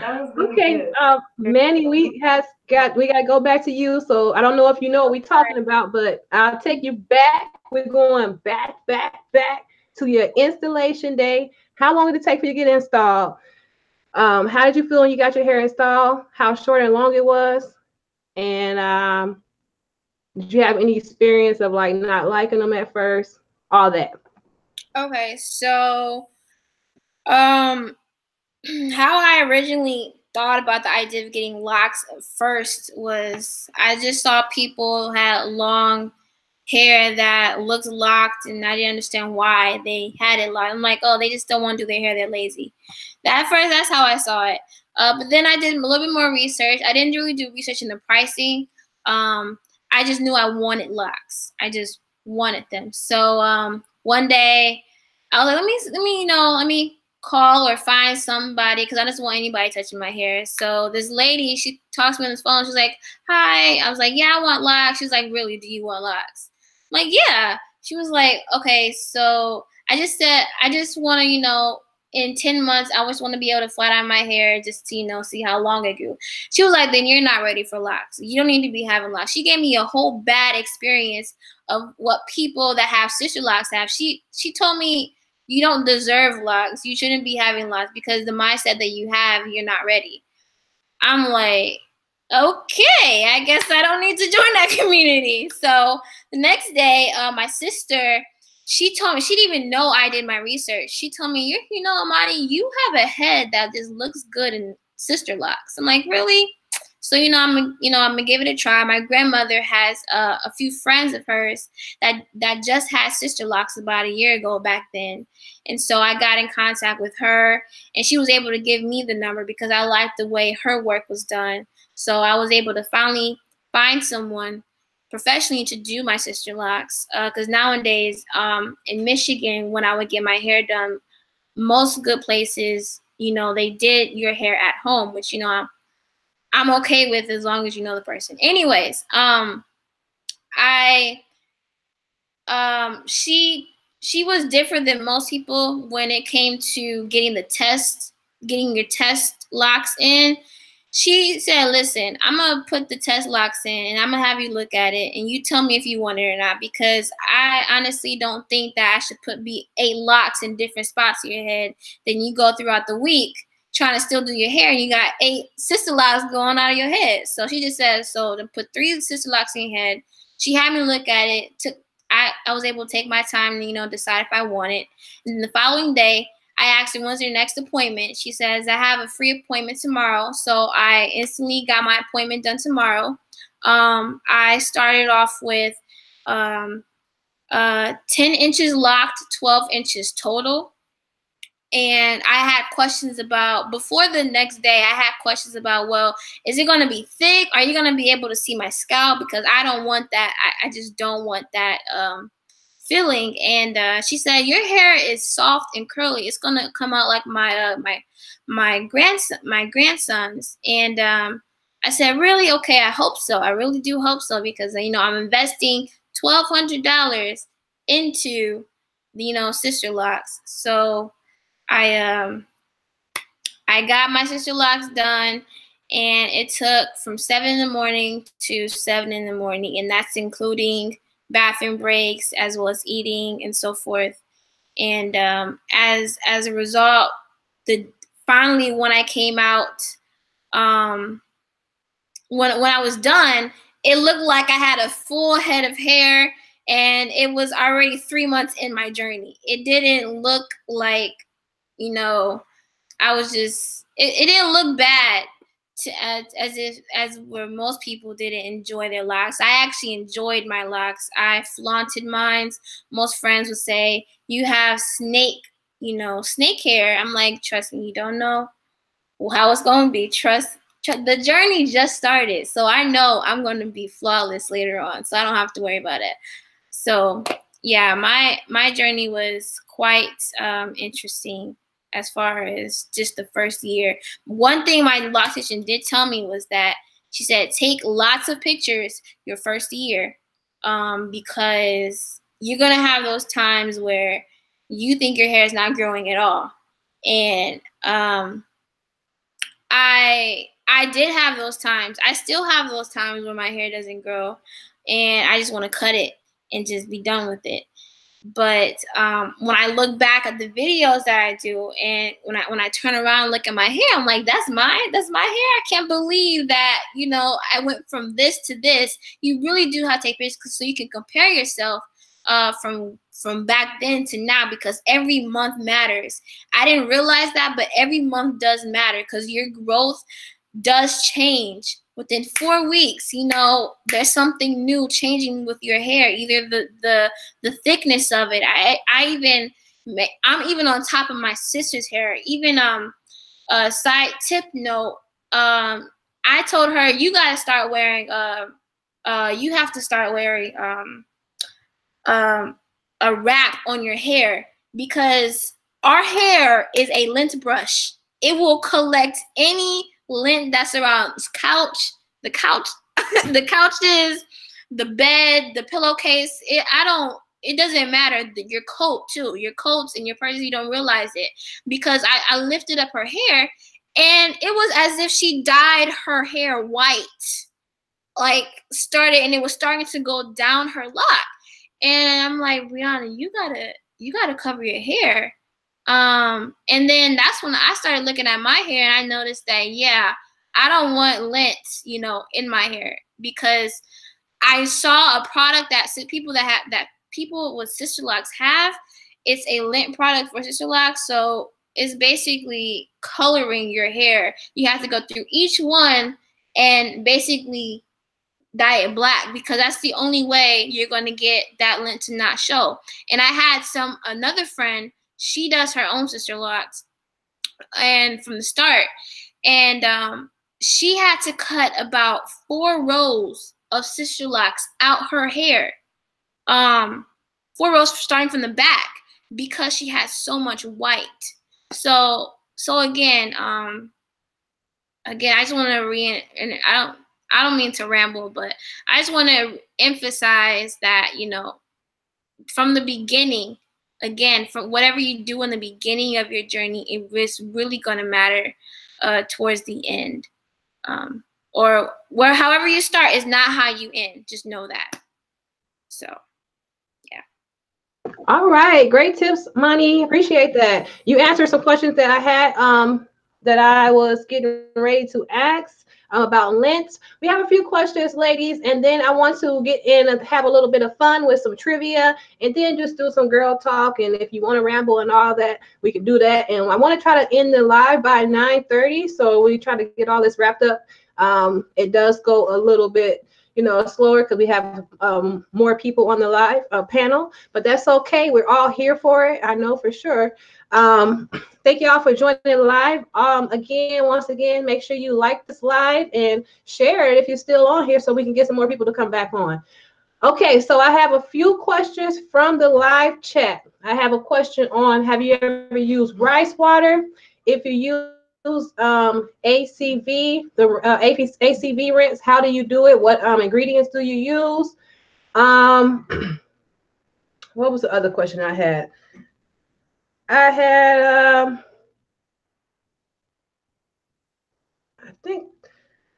that was really Okay, good. Manny, we gotta go back to you. So I don't know if you know what we're talking about, but I'll take you back. We're going back to your installation day. How long did it take for you to get installed? How did you feel when you got your hair installed? How short and long it was? And did you have any experience of like not liking them at first? All that. Okay, so how I originally thought about the idea of getting locks at first was I just saw people had long hair that looked locked, and I didn't understand why they had it locked. I'm like, oh, they just don't want to do their hair, they're lazy. At first, that's how I saw it. But then I did a little bit more research. I didn't really do research in the pricing. I just knew I wanted locks. I just wanted them. So one day I was like, let me call or find somebody because I just want anybody touching my hair. So this lady, she talks to me on the phone. She's like, hi. I was like, yeah, I want locks. She's like, really? Do you want locks? I'm like, yeah. She was like, okay. So I just said, I just want to, in 10 months, I just want to be able to flat iron my hair just to, see how long it grew. She was like, then you're not ready for locks. You don't need to be having locks. She gave me a whole bad experience of what people that have sister locks have. She told me, you don't deserve locks. You shouldn't be having locks because the mindset that you have, you're not ready. I'm like, okay, I guess I don't need to join that community. So the next day, my sister, she told me, she didn't even know I did my research. She told me, Amani, you have a head that just looks good in sister locks. I'm like, really? So, I'm gonna give it a try. My grandmother has a few friends of hers that just had sister locks about a year ago back then. And so I got in contact with her, and she was able to give me the number because I liked the way her work was done. So I was able to finally find someone professionally to do my sister locks. Because nowadays, in Michigan, when I would get my hair done, most good places, they did your hair at home, which, I'm okay with as long as you know the person. Anyways, she was different than most people when it came to getting your test locks in. She said, listen, I'm going to put the test locks in and I'm going to have you look at it and you tell me if you want it or not, because I honestly don't think that I should be 8 locks in different spots of your head. Then you go throughout the week trying to still do your hair and you got 8 sister locks going out of your head. So she just said, so to put 3 sister locks in your head. She had me look at it. I was able to take my time and, you know, decide if I wanted. And the following day, I asked her, when's your next appointment? She says, I have a free appointment tomorrow. So I instantly got my appointment done tomorrow. I started off with 10 inches locked, 12 inches total. And I had questions about, before the next day, I had questions about, well, is it going to be thick? Are you going to be able to see my scalp? Because I don't want that. I just don't want that feeling. And she said, your hair is soft and curly. It's going to come out like my grandson's. And I said, really? Okay, I hope so. I really do hope so, because, you know, I'm investing $1,200 into, you know, Sisterlocks. So I got my Sisterlocks done, and it took from 7 in the morning to 7 in the morning, and that's including bathroom breaks as well as eating and so forth. And as a result, finally when I came out, when I was done, it looked like I had a full head of hair, and it was already 3 months in my journey. It didn't look like, you know, I was just, it didn't look bad as where most people didn't enjoy their locks. I actually enjoyed my locks. I flaunted mine. Most friends would say, you have snake hair. I'm like, trust me, you don't know how it's going to be. Trust, the journey just started. So I know I'm going to be flawless later on. So I don't have to worry about it. So yeah, my journey was quite interesting as far as just the first year. One thing my loctician did tell me was that she said, take lots of pictures your first year, because you're going to have those times where you think your hair is not growing at all. And I did have those times. I still have those times where my hair doesn't grow, and I just want to cut it and just be done with it. But when I look back at the videos that I do, and when I turn around and look at my hair, I'm like, that's my hair. I can't believe that, you know, I went from this to this. You really do have to take pictures so you can compare yourself from back then to now, because every month matters. I didn't realize that, but every month does matter, because your growth does change. Within 4 weeks, you know, there's something new changing with your hair, either the thickness of it. I'm even on top of my sister's hair. Even a side tip note, I told her, you gotta start wearing you have to start wearing a wrap on your hair, because our hair is a lint brush. It will collect any lint that's around the couches, the bed, the pillowcase. It doesn't matter. Your coat too, your coats and your purses, you don't realize it, because I lifted up her hair, and it was as if she dyed her hair white, and it was starting to go down her lock. And I'm like, Brianna, you gotta cover your hair. And then that's when I started looking at my hair, and I noticed that, yeah, I don't want lint, you know, in my hair, because I saw a product that people with Sisterlocks have. It's a lint product for Sisterlocks, so it's basically coloring your hair. You have to go through each one and basically dye it black, because that's the only way you're going to get that lint to not show. And I had another friend, she does her own Sisterlocks, and from the start, and she had to cut about 4 rows of Sisterlocks out her hair, 4 rows starting from the back, because she has so much white. So again, I just want to I don't mean to ramble, but I just want to emphasize that, you know, from the beginning, again, from whatever you do in the beginning of your journey, it is really going to matter towards the end. Or however you start is not how you end. Just know that. So, yeah. All right. Great tips, Money. Appreciate that. You answered some questions that I had that I was getting ready to ask. about lengths. We have a few questions, ladies, and then I want to get in and have a little bit of fun with some trivia, and then just do some girl talk. And if you want to ramble and all that, we can do that. And I want to try to end the live by 9:30, so we try to get all this wrapped up. It does go a little bit, slower because we have more people on the live panel, but that's okay. We're all here for it. I know for sure. Thank you all for joining the live. Once again, make sure you like this live and share it if you're still on here so we can get some more people to come back on. Okay, so I have a few questions from the live chat. I have a question on, have you ever used rice water? If you use ACV, ACV rinse, how do you do it? What ingredients do you use? What was the other question I had? I think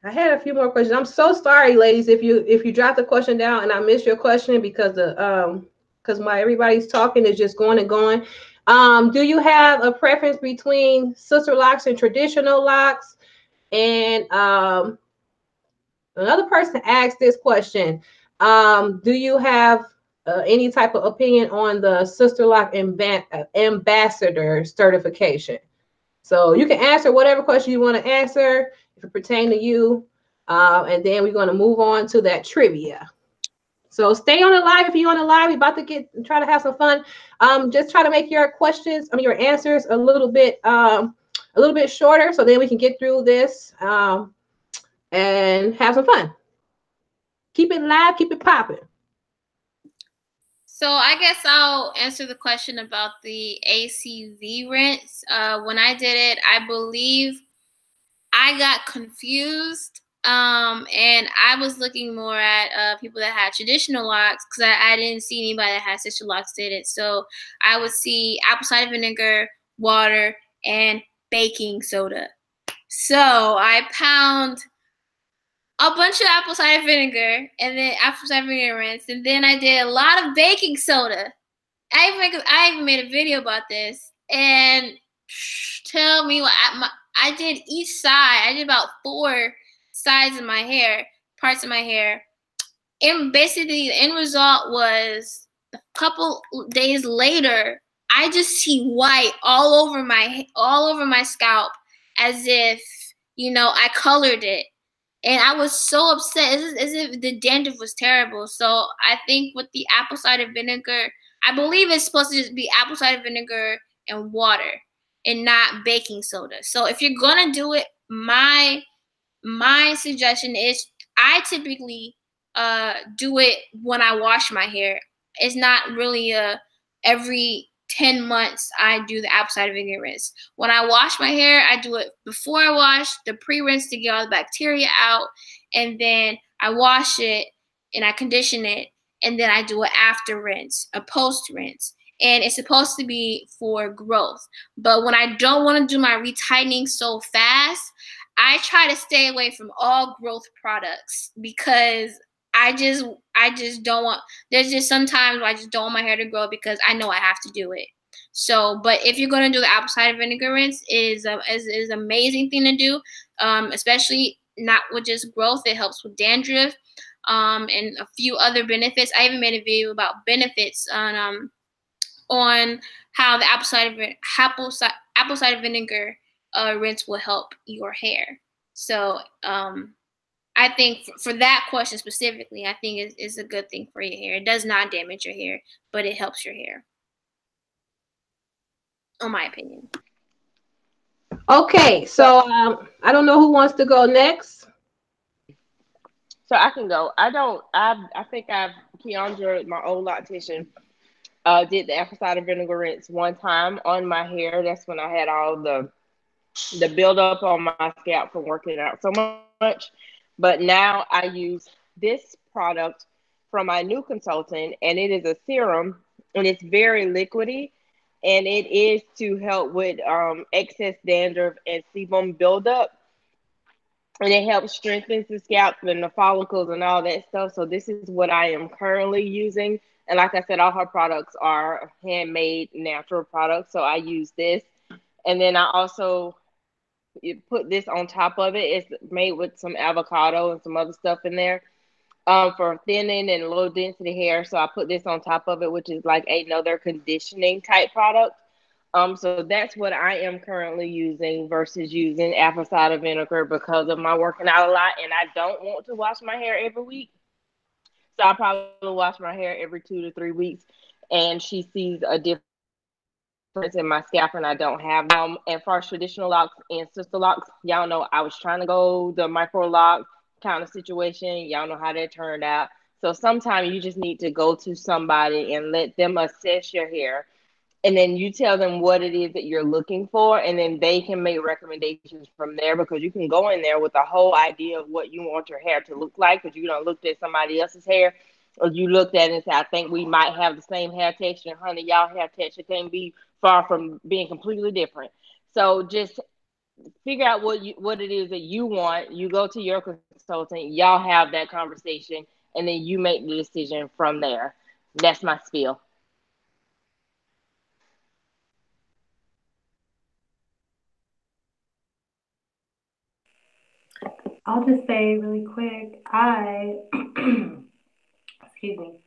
I had a few more questions. I'm so sorry, ladies, if you dropped the question down and I missed your question because while everybody's talking, it's just going and going. Do you have a preference between sister locks and traditional locks? And another person asked this question. Do you have any type of opinion on the SisterLock ambassador certification? So you can answer whatever question you want to answer if it pertains to you. And then we're going to move on to that trivia. So stay on the live if you're on the live. We're about to try to have some fun. Just try to make your questions, your answers a little bit shorter, so then we can get through this and have some fun. Keep it live, keep it popping. So I guess I'll answer the question about the ACV rinse. When I did it, I believe I got confused. And I was looking more at people that had traditional locks because I didn't see anybody that had sister locks did it. So I would see apple cider vinegar, water, and baking soda. So I pound a bunch of apple cider vinegar and then apple cider vinegar rinse, and then I did a lot of baking soda. I even made a video about this, and tell me what I did each side. I did about 4 sides of my hair, parts of my hair, and basically the end result was a couple days later, I just see white all over my scalp, as if I colored it. And I was so upset, as if the dandruff was terrible. So I think with the apple cider vinegar, I believe it's supposed to just be apple cider vinegar and water and not baking soda. So if you're going to do it, my suggestion is I typically do it when I wash my hair. It's not really every 10 months I do the apple cider vinegar rinse. When I wash my hair, I do it before I wash, the pre-rinse to get all the bacteria out, and then I wash it and I condition it, and then I do an after rinse, a post rinse. And it's supposed to be for growth. But when I don't want to do my retightening so fast, I try to stay away from all growth products because I just don't want, there's just sometimes I just don't want my hair to grow because I know I have to do it. So, but if you're going to do the apple cider vinegar rinse, is an amazing thing to do, especially not with just growth. It helps with dandruff and a few other benefits. I even made a video about benefits on how the apple cider vinegar rinse will help your hair. So I think for that question specifically, I think is a good thing for your hair. It does not damage your hair, but it helps your hair, in my opinion. Okay, so I don't know who wants to go next. So I can go. I think Keandra, my old loctician, did the apple cider vinegar rinse one time on my hair. That's when I had all the buildup on my scalp from working out so much. But now I use this product from my new consultant, and it is a serum, and it's very liquidy, and it is to help with excess dandruff and sebum buildup. And it helps strengthen the scalp and the follicles and all that stuff. So this is what I am currently using. And like I said, all her products are handmade natural products. So I use this. And then I also put this on top of it. It's made with some avocado and some other stuff in there for thinning and low density hair. So I put this on top of it, which is like another conditioning type product. So that's what I am currently using versus using apple cider vinegar because of my working out a lot, and I don't want to wash my hair every week. So I probably wash my hair every 2 to 3 weeks, and she sees a difference in my scalp, and I don't have them. And for traditional locks and sister locks, y'all know I was trying to go the micro lock kind of situation. Y'all know how that turned out. So sometimes you just need to go to somebody and let them assess your hair, and then you tell them what it is that you're looking for, and then they can make recommendations from there, because you can go in there with a whole idea of what you want your hair to look like, because you don't looked at somebody else's hair, or you looked at it and said, I think we might have the same hair texture, and honey, y'all hair texture can be far from being completely different. So just figure out what it is that you want. You go to your consultant, y'all have that conversation, and then you make the decision from there. That's my spiel. I'll just say really quick, excuse me,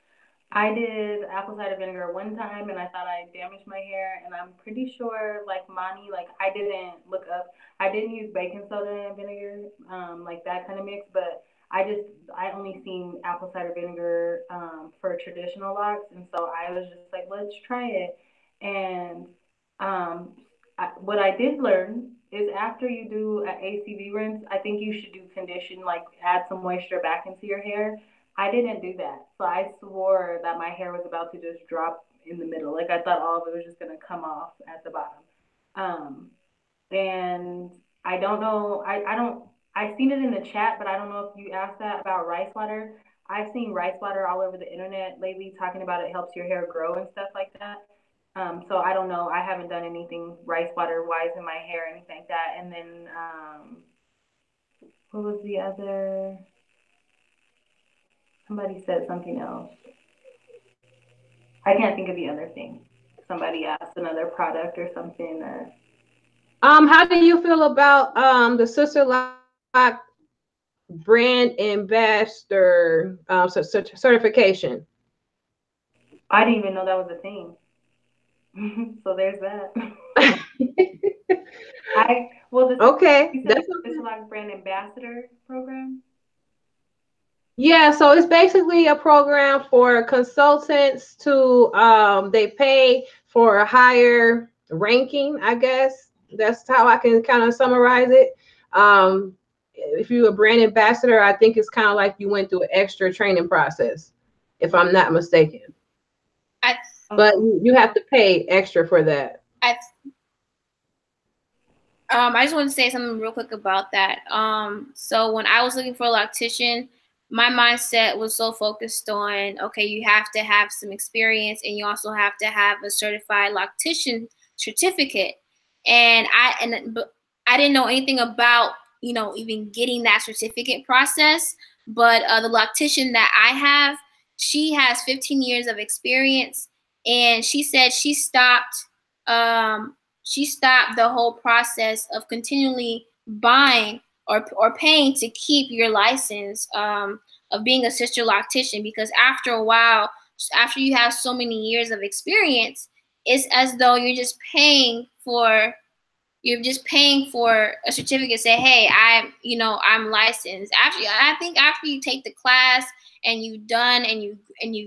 I did apple cider vinegar one time and I thought I damaged my hair, and I'm pretty sure like Mani, like I didn't look up, I didn't use baking soda and vinegar, like that kind of mix, but I only seen apple cider vinegar for traditional locks, and so I was just like, let's try it. And what I did learn is after you do an ACV rinse, I think you should do condition, like add some moisture back into your hair. I didn't do that. So I swore that my hair was about to just drop in the middle. Like I thought all of it was just going to come off at the bottom. And I don't know, I've seen it in the chat, but I don't know if you asked that about rice water. I've seen rice water all over the internet lately talking about it helps your hair grow and stuff like that. So I don't know. I haven't done anything rice water wise in my hair or anything like that. And then what was the other? Somebody said something else. I can't think of the other thing. Somebody asked another product or something. Or how do you feel about the Sisterlock brand ambassador certification? I didn't even know that was a thing. So there's that. Okay. That's the Sisterlock brand ambassador program. Yeah, so it's basically a program for consultants to they pay for a higher ranking, I guess. That's how I can kind of summarize it. If you're a brand ambassador, I think it's kind of like you went through an extra training process, if I'm not mistaken. But you have to pay extra for that. I just want to say something real quick about that. So when I was looking for a loctician, my mindset was so focused on, okay, you have to have some experience and you also have to have a certified loctician certificate. And I didn't know anything about, even getting that certificate process. But the loctician that I have, she has 15 years of experience, and she said she stopped the whole process of continually buying or paying to keep your license of being a sister loctician, because after a while, after you have so many years of experience, it's as though you're just paying for a certificate. Say, hey, I'm licensed. I think after you take the class and you've done and you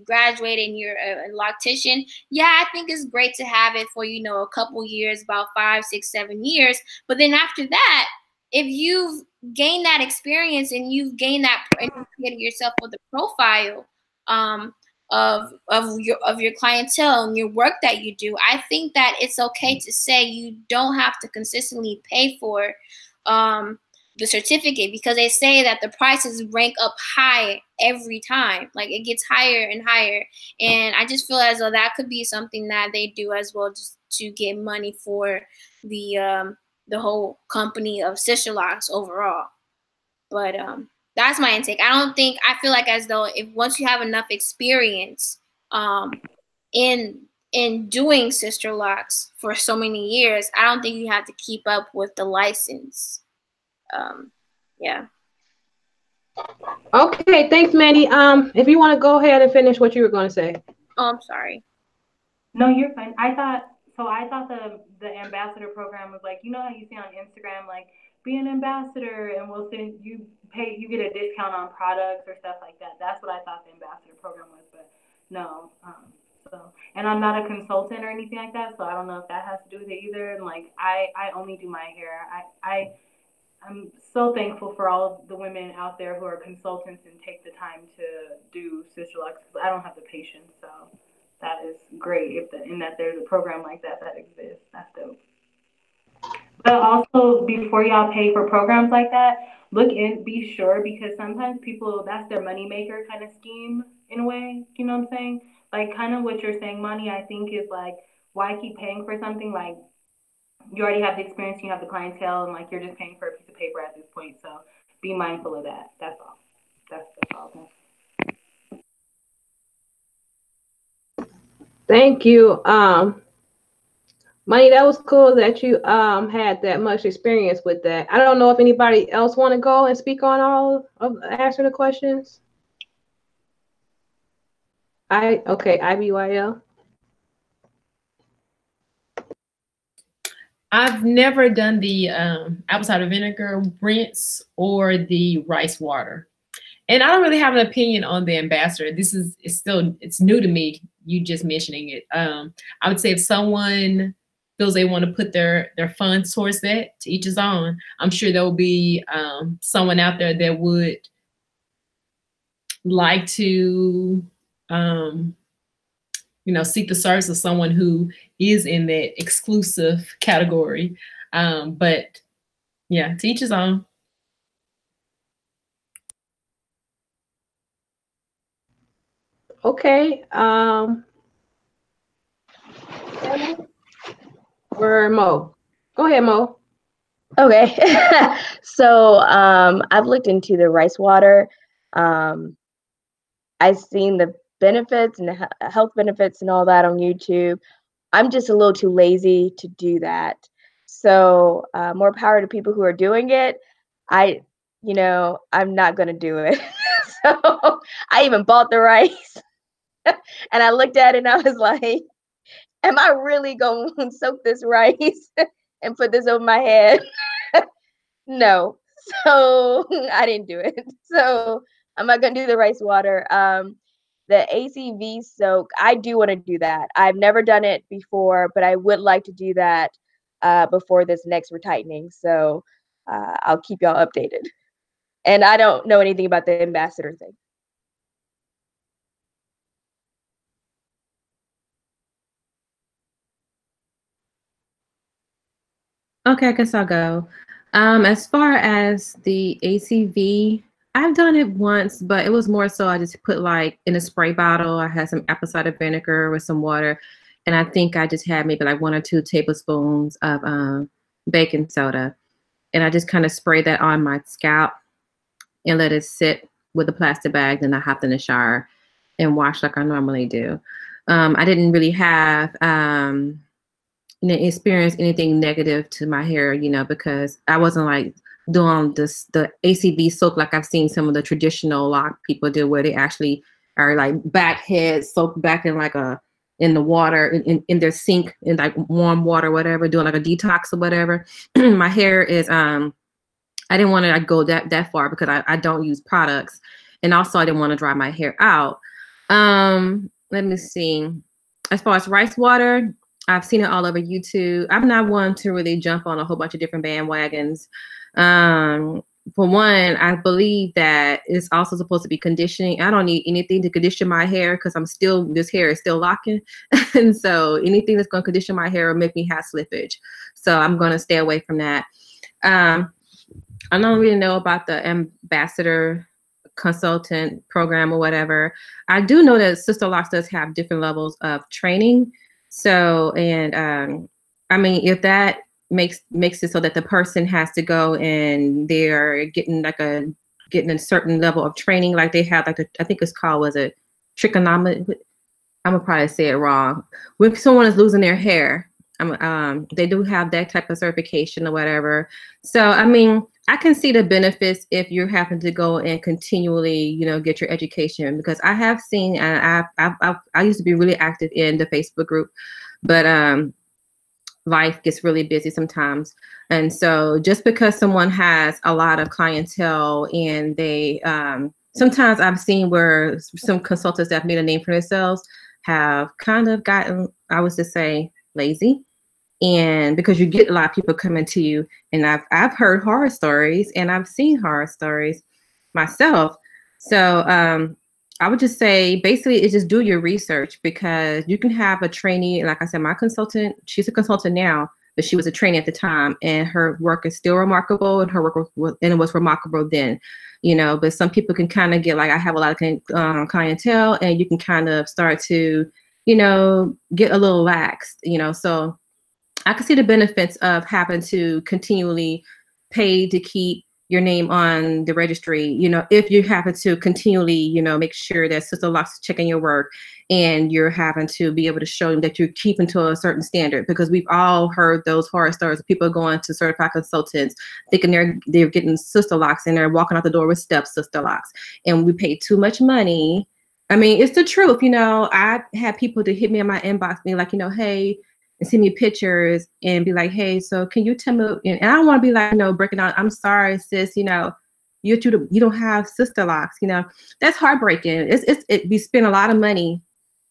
graduate and you're a loctician, yeah, I think it's great to have it for a couple years, about 5, 6, 7 years. But then after that, if you've gained that experience and you've gained that and you created yourself with a profile of your clientele and your work that you do, I think that it's okay to say you don't have to consistently pay for the certificate, because they say that the prices rank up high every time. Like, it gets higher and higher. And I just feel as though that could be something that they do as well, just to get money for the whole company of Sisterlocks overall. But that's my intake. I feel like as though if once you have enough experience in in doing Sister Locks for so many years, I don't think you have to keep up with the license. Yeah. Okay, thanks, Mandy. If you want to go ahead and finish what you were going to say. Oh, I'm sorry. No, you're fine. I thought the ambassador program was like, you know how you see on Instagram, like, be an ambassador and we'll send you you get a discount on products or stuff like that. That's what I thought the ambassador program was, but no. And I'm not a consultant or anything like that, so I don't know if that has to do with it either. And like I only do my hair. I'm so thankful for all of the women out there who are consultants and take the time to do Sisterlocks, because I don't have the patience. So that is great in that there's a program like that exists. That's dope. But also, before y'all pay for programs like that, be sure, because sometimes people, that's their moneymaker kind of scheme in a way. You know what I'm saying? Like, kind of what you're saying, Money, I think is like, why keep paying for something? Like, you already have the experience, you have the clientele, and like, you're just paying for a piece of paper at this point. So be mindful of that. That's all. That's all. Thank you. Money, that was cool that you had that much experience with that. I don't know if anybody else want to go and speak on answer the questions. Okay, IBYL. I've never done the apple cider vinegar rinse or the rice water. And I don't really have an opinion on the ambassador. It's new to me, you just mentioning it. I would say if someone feels they want to put their funds towards that, to each his own. I'm sure there will be someone out there that would like to seek the service of someone who is in that exclusive category. But yeah, to each his own. Okay. Or Mo. Go ahead, Mo. Okay. So I've looked into the rice water. I've seen the benefits and the health benefits and all that on YouTube. I'm just a little too lazy to do that. So more power to people who are doing it. I'm not going to do it. So I even bought the rice and I looked at it and I was like, am I really going to soak this rice and put this over my head? No. So I didn't do it. So I'm not going to do the rice water. The ACV soak, I do want to do that. I've never done it before, but I would like to do that before this next retightening. So I'll keep y'all updated. And I don't know anything about the ambassador thing. Okay, I guess I'll go. As far as the ACV, I've done it once, but it was more so I just put like in a spray bottle. I had some apple cider vinegar with some water, and I think I just had maybe like 1 or 2 tablespoons of baking soda, and I just kind of sprayed that on my scalp and let it sit with a plastic bag. Then I hopped in the shower and washed like I normally do. I didn't really have experience anything negative to my hair, because I wasn't like doing the ACV soak like I've seen some of the traditional lock people do, where they actually are like back head soaked back in like in the water in their sink in like warm water, whatever, doing like a detox or whatever. My hair is I didn't want to like go that far because I don't use products, and also I didn't want to dry my hair out. Let me see. As far as rice water, I've seen it all over YouTube. I'm not one to really jump on a whole bunch of different bandwagons. For one, I believe that it's also supposed to be conditioning. I don't need anything to condition my hair because this hair is still locking. And so anything that's going to condition my hair will make me have slippage. So I'm going to stay away from that. I don't really know about the ambassador consultant program or whatever. I do know that Sisterlocks does have different levels of training. So, and I mean, if that makes it so that the person has to go and they're getting a certain level of training, like they have like I think it's called, was it trigonometry? I'm gonna probably say it wrong. When someone is losing their hair, they do have that type of certification or whatever. So, I mean, I can see the benefits if you're having to go and continually, you know, get your education, because I have seen, and I used to be really active in the Facebook group, but life gets really busy sometimes. And so just because someone has a lot of clientele and they, sometimes I've seen where some consultants that have made a name for themselves have kind of gotten, I would just say, lazy. And because you get a lot of people coming to you, and I've heard horror stories and I've seen horror stories myself. So I would just say basically it's just do your research, because you can have a trainee. Like I said, my consultant, she's a consultant now, but she was a trainee at the time, and her work is still remarkable, and her work was, and it was remarkable then, you know. But some people can kind of get like, I have a lot of clientele, and you can kind of start to, you know, get a little lax, you know. So I can see the benefits of having to continually pay to keep your name on the registry, you know, if you happen to continually, you know, make sure that SisterLocks is checking your work, and you're having to be able to show them that you're keeping to a certain standard, because we've all heard those horror stories of people going to certified consultants thinking they're getting SisterLocks, and they're walking out the door with step SisterLocks, and we pay too much money. I mean, it's the truth. You know, I had people to hit me in my inbox, being like, you know, hey, and send me pictures and be like, hey, so can you tell me? And I don't want to be like, you know, breaking down, I'm sorry, sis, you know, you don't have SisterLocks, you know. That's heartbreaking. We spend a lot of money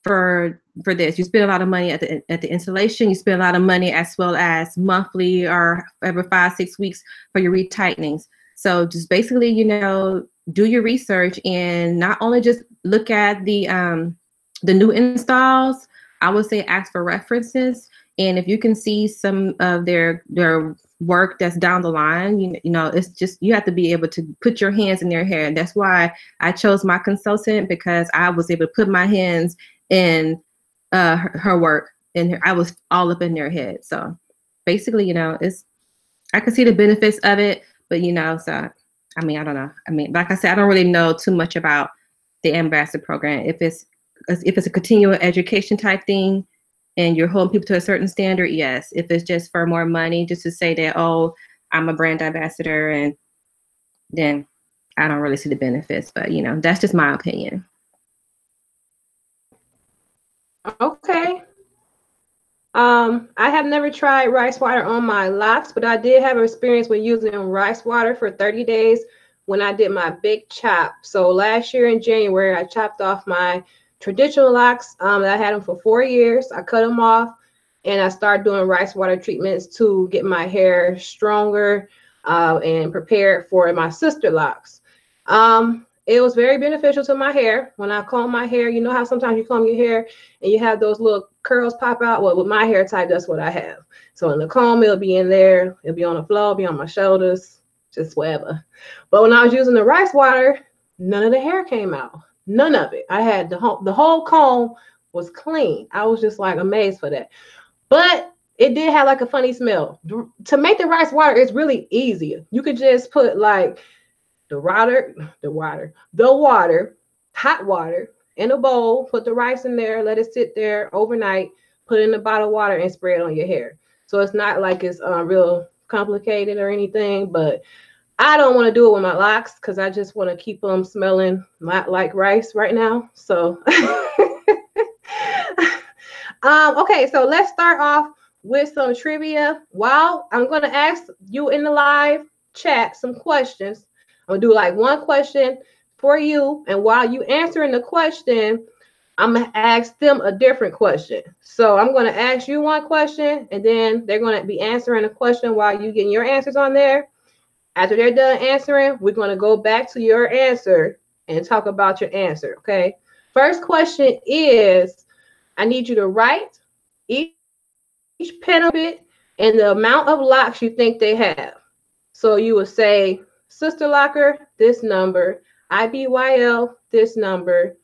for this. You spend a lot of money at the installation. You spend a lot of money as well as monthly or every 5-6 weeks for your retightenings. So just basically, you know, do your research, and not only just look at the new installs. I would say ask for references. And if you can see some of their work that's down the line, you know, it's just, you have to be able to put your hands in their hair. And that's why I chose my consultant, because I was able to put my hands in her work, and I was all up in their head. So basically, you know, I can see the benefits of it, but, you know, so, I mean, I don't know. I mean, like I said, I don't really know too much about the ambassador program. If it's a continual education type thing, and you're holding people to a certain standard, yes. If it's just for more money, just to say that, oh, I'm a brand ambassador, and then I don't really see the benefits. But, you know, that's just my opinion. Okay. I have never tried rice water on my locks, but I did have experience with using rice water for 30 days when I did my big chop. So last year in January, I chopped off my traditional locks. I had them for 4 years. I cut them off, and I started doing rice water treatments to get my hair stronger and prepared for my SisterLocks. It was very beneficial to my hair. When I comb my hair, you know how sometimes you comb your hair and you have those little curls pop out? Well, with my hair type, that's what I have. So in the comb, it'll be in there. It'll be on the floor, be on my shoulders, just wherever. But when I was using the rice water, none of the hair came out. None of it. I had the whole comb was clean. I was just like amazed for that. But it did have like a funny smell. To make the rice water, it's really easy. You could just put like the water, hot water in a bowl, put the rice in there, let it sit there overnight, put it in a bottle of water, and spray it on your hair. So it's not like it's real complicated or anything, but I don't want to do it with my locks because I just want to keep them smelling not like rice right now. So, okay, so let's start off with some trivia. While I'm going to ask you in the live chat some questions. I'm going to do like one question for you. And while you answering the question, I'm going to ask them a different question. So I'm going to ask you one question, and then they're going to be answering a question while you getting your answers on there. After they're done answering, we're going to go back to your answer and talk about your answer, okay? First question is, I need you to write each panel bit and the amount of locks you think they have. So you will say, SisterLocker, this number, IBYL, this number,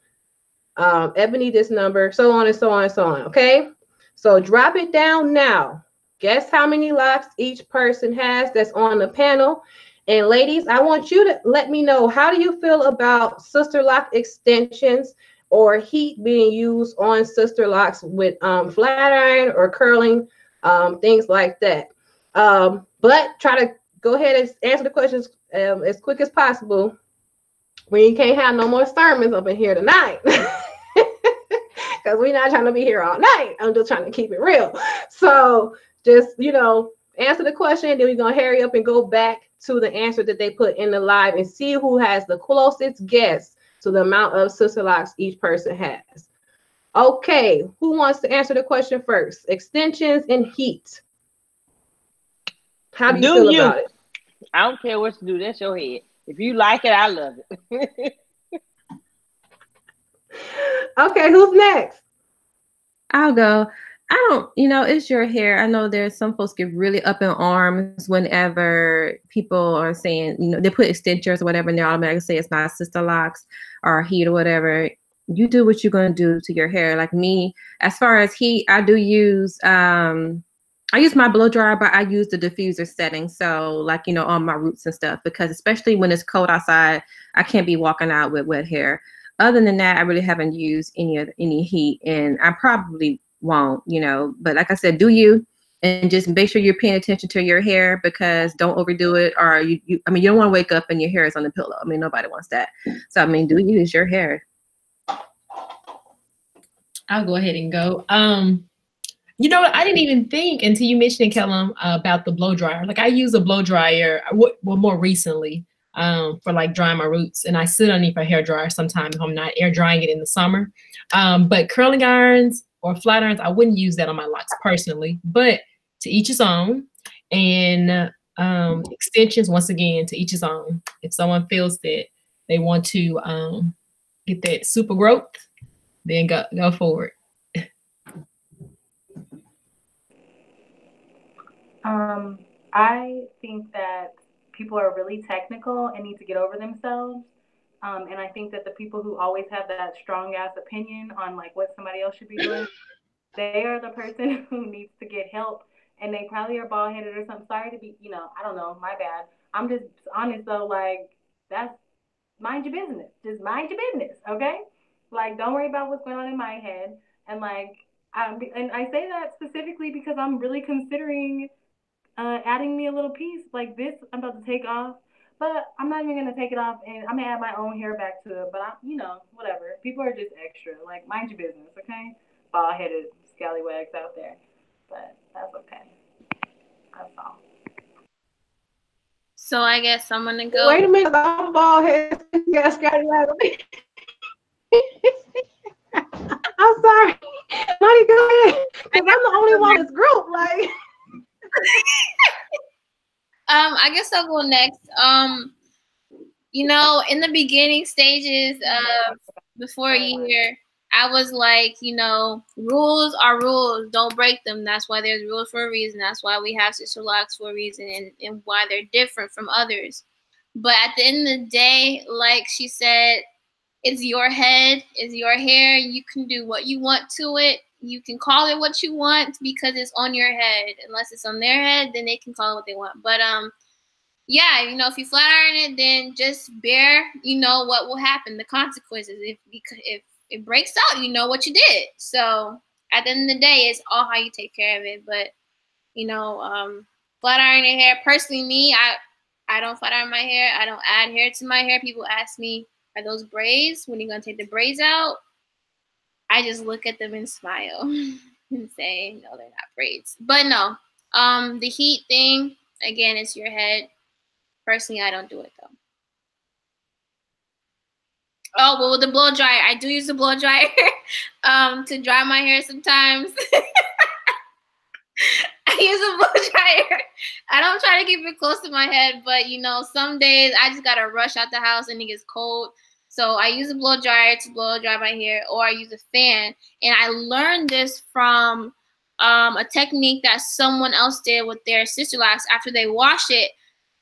Ebony, this number, so on and so on and so on, okay? So drop it down now. Guess how many locks each person has that's on the panel. And ladies, I want you to let me know, how do you feel about SisterLock extensions? or heat being used on sister locks with flat iron or curling, things like that. But try to go ahead and answer the questions as quick as possible. We can't have no more sermons up in here tonight. Because we're not trying to be here all night. I'm just trying to keep it real. So just, answer the question. Then we're going to hurry up and go back to the answer that they put in the live and see who has the closest guess to the amount of sister locks each person has. Okay, who wants to answer the question first? Extensions and heat. How do you feel about it? I don't care what you do. That's your head. If you like it, I love it. Okay, who's next? I'll go. I don't, it's your hair. I know there's some folks get really up in arms whenever people are saying, they put extensions or whatever, and they automatically say it's not sister locks or heat or whatever. You do what you're going to do to your hair. Like me, as far as heat, I do use, I use my blow dryer, but I use the diffuser setting. So like, on my roots and stuff, because especially when it's cold outside, I can't be walking out with wet hair. Other than that, I really haven't used any heat, and I probably won't, but like I said, do you, and just make sure you're paying attention to your hair, because don't overdo it, or you don't want to wake up and your hair is on the pillow. Nobody wants that. So do you use your hair? I'll go ahead and go. You know what? I didn't even think until you mentioned it, Kellum, about the blow dryer. Like I use a blow dryer, more recently, for like drying my roots, and I sit underneath a hair dryer sometimes if I'm not air drying it in the summer. But curling irons or flat irons, I wouldn't use that on my locks personally, but to each his own. And extensions, once again, to each his own. If someone feels that they want to get that super growth, then go forward. I think that people are really technical and need to get over themselves. And I think that the people who always have that strong ass opinion on like what somebody else should be doing, they are the person who needs to get help. And they probably are bald headed or something. Sorry to be, I don't know, my bad. I'm just honest though, like that's mind your business. Just mind your business, okay? Like don't worry about what's going on in my head. And like and I say that specifically because I'm really considering adding me a little piece like this. I'm about to take off, but I'm not even gonna take it off, and I'm gonna add my own hair back to it. But whatever. People are just extra. Like, mind your business, okay? Bald-headed scallywags out there, but that's okay. That's all. So I guess I'm gonna go. Wait a minute, I'm bald-headed. You got scallywags. I'm sorry. Money, go ahead, because I'm the only one in this group. Like. I guess I'll go next. In the beginning stages of before a year, I was like, rules are rules. Don't break them. That's why there's rules for a reason. That's why we have sister locks for a reason, and why they're different from others. But at the end of the day, like she said, it's your head, it's your hair. You can do what you want to it. You can call it what you want because it's on your head. Unless it's on their head, then they can call it what they want. But yeah, if you flat iron it, then just bear, what will happen, the consequences. If it breaks out, you know what you did. So at the end of the day, it's all how you take care of it. But flat iron your hair. Personally, me, I don't flat iron my hair. I don't add hair to my hair. People ask me, are those braids? When are you gonna take the braids out? I just look at them and smile and say, no, they're not braids. But no, the heat thing, again, it's your head. Personally, I don't do it though. Oh, well, with the blow dryer, I do use the blow dryer to dry my hair sometimes. I use a blow dryer. I don't try to keep it close to my head, but some days I just gotta rush out the house and it gets cold. So I use a blow dryer to blow dry my hair, or I use a fan. And I learned this from a technique that someone else did with their sister locks after they wash it.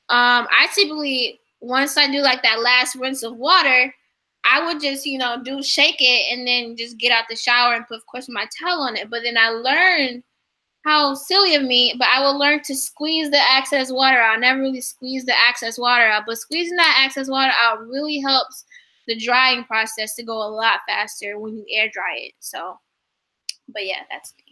I typically, once I do like that last rinse of water, I would just, shake it and then just get out the shower and put, of course, my towel on it. But then I learned, how silly of me, but I will learn to squeeze the excess water out. I never really squeeze the excess water out, but squeezing that excess water out really helps the drying process to go a lot faster when you air dry it. So, but yeah, that's me.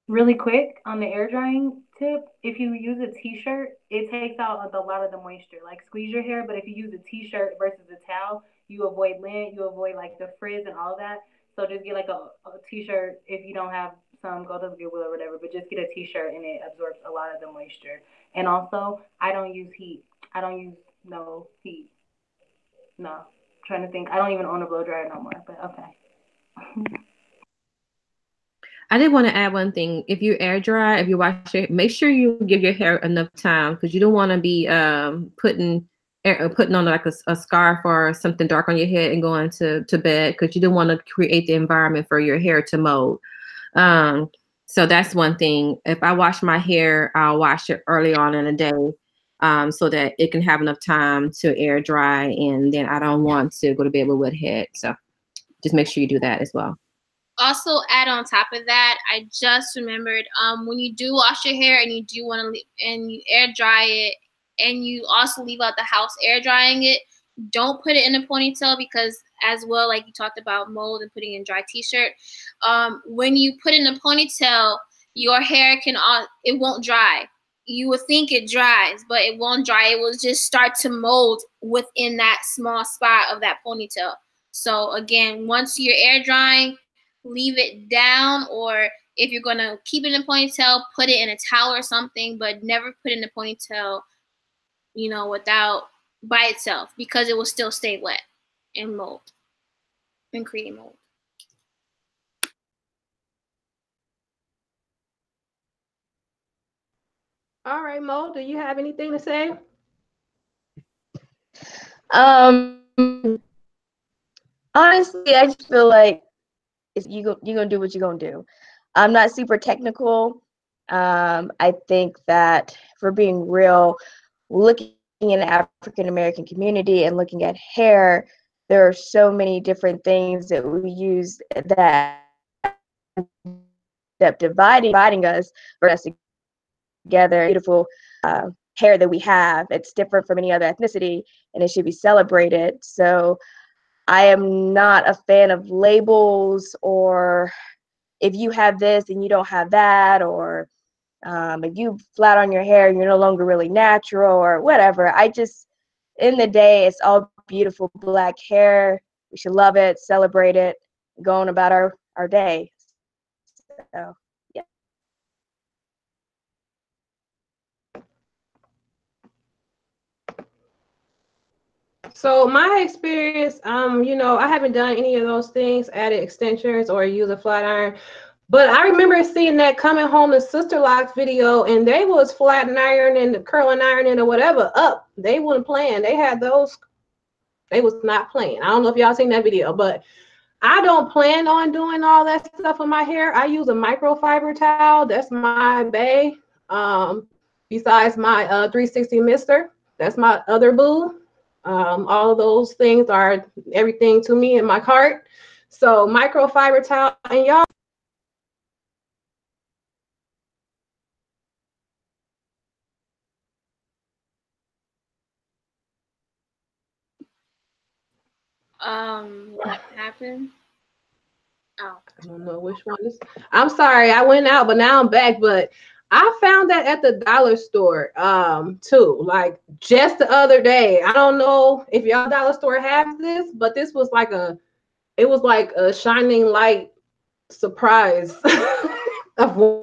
Really quick on the air drying tip, if you use a t-shirt, it takes out a lot of the moisture. Like squeeze your hair, but if you use a t-shirt versus a towel, you avoid lint, you avoid like the frizz and all of that. So just get like a t-shirt. If you don't have some, go to the Goodwill or whatever, but just get a t-shirt and it absorbs a lot of the moisture. And also, I don't use heat. I don't use no heat. No. I'm trying to think. I don't even own a blow dryer no more, but okay. I did want to add one thing. If you air dry, if you wash it, make sure you give your hair enough time, because you don't want to be putting on like a scarf or something dark on your head and going to bed, because you don't want to create the environment for your hair to mold. So that's one thing. If I wash my hair, I'll wash it early on in the day, so that it can have enough time to air dry, and then I don't want to go to bed with wet head. So just make sure you do that as well. Also, add on top of that, I just remembered, when you do wash your hair and you do want to and you air dry it, and you also leave out the house air drying it, don't put it in a ponytail, because as well, like you talked about mold and putting in dry t-shirt, when you put in a ponytail, your hair it won't dry. You would think it dries, but it won't dry. It will just start to mold within that small spot of that ponytail. So again, once you're air drying, leave it down, or if you're going to keep it in a ponytail, put it in a towel or something, but never put it in a ponytail, by itself, because it will still stay wet and mold and create mold. All right, Mo, do you have anything to say? Honestly, I just feel like you're gonna do what you're gonna do. I'm not super technical. I think that, for being real, looking in the African American community and looking at hair, there are so many different things that we use that dividing us, bring us together. Beautiful hair that we have. It's different from any other ethnicity, and it should be celebrated. So I am not a fan of labels, or if you have this and you don't have that, or if you flat on your hair, you're no longer really natural, or whatever. In the day, it's all beautiful black hair. We should love it, celebrate it, go on about our day. So, yeah. So my experience, I haven't done any of those things, added extensions or use a flat iron. But I remember seeing that Coming Home to Sisterlocks video, and they was flat iron and curling iron or whatever up. They weren't playing. They had those. They was not playing. I don't know if y'all seen that video, but I don't plan on doing all that stuff with my hair. I use a microfiber towel. That's my bae. Besides my 360 mister, that's my other boo. All of those things are everything to me in my cart. So microfiber towel, and y'all. What happened? Oh. I don't know which one is. I'm sorry, I went out, but now I'm back. But I found that at the dollar store, too. Like just the other day. I don't know if y'all dollar store have this, but this was like it was like a shining light surprise of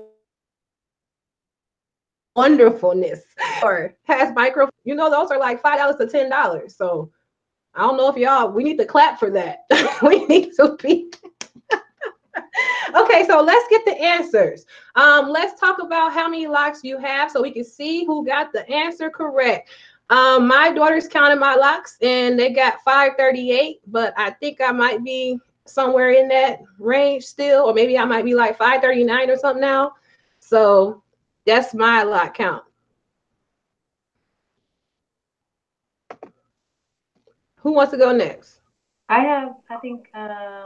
wonderfulness. Or has micro, those are like $5 to $10. So I don't know if we need to clap for that. We need to be. Okay, so let's get the answers. Let's talk about how many locks you have so we can see who got the answer correct. My daughters counted my locks and they got 538, but I think I might be somewhere in that range still, or maybe I might be like 539 or something now. So that's my lock count. Who wants to go next? I think I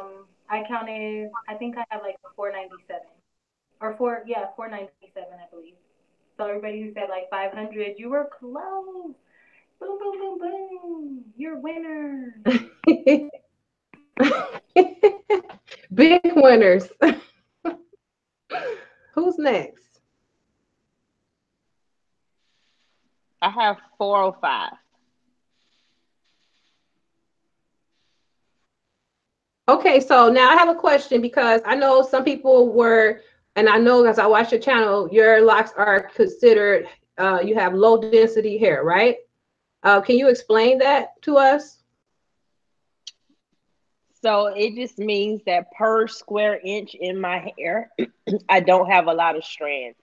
think I have like 497 or 497, I believe. So everybody who said like 500, you were close. Boom, boom, boom, boom. You're a winner. Big winners. Who's next? I have 405. Okay, so now I have a question because I know some people were, and I know as I watch your channel, your locks are considered, you have low density hair, right? Can you explain that to us? So it just means that per square inch in my hair, I don't have a lot of strands.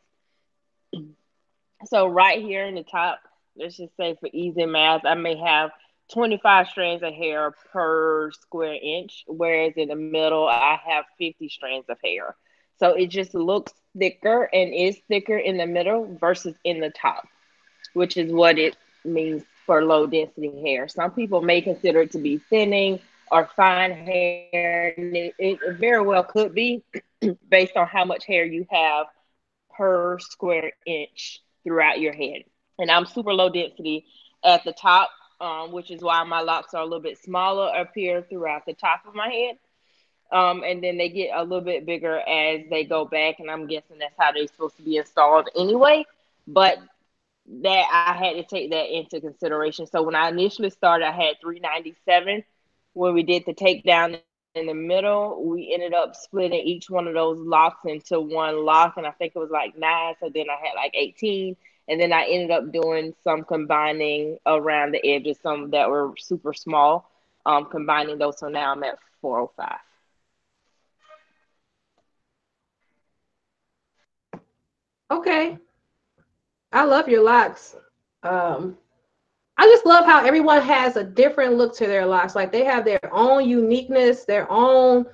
So right here in the top, let's just say for easy math, I may have 25 strands of hair per square inch, whereas in the middle, I have 50 strands of hair. So it just looks thicker and is thicker in the middle versus in the top, which is what it means for low density hair. Some people may consider it to be thinning or fine hair. It very well could be based on how much hair you have per square inch throughout your head. And I'm super low density at the top, which is why my locks are a little bit smaller up here throughout the top of my head. And then they get a little bit bigger as they go back, and I'm guessing that's how they're supposed to be installed anyway. But that I had to take that into consideration. So when I initially started, I had 397. When we did the takedown in the middle, we ended up splitting each one of those locks into one lock, and I think it was like 9. So then I had like 18, and then I ended up doing some combining around the edges, some that were super small, combining those. So now I'm at 405. Okay, I love your locks. I just love how everyone has a different look to their locks. Like they have their own uniqueness, their own,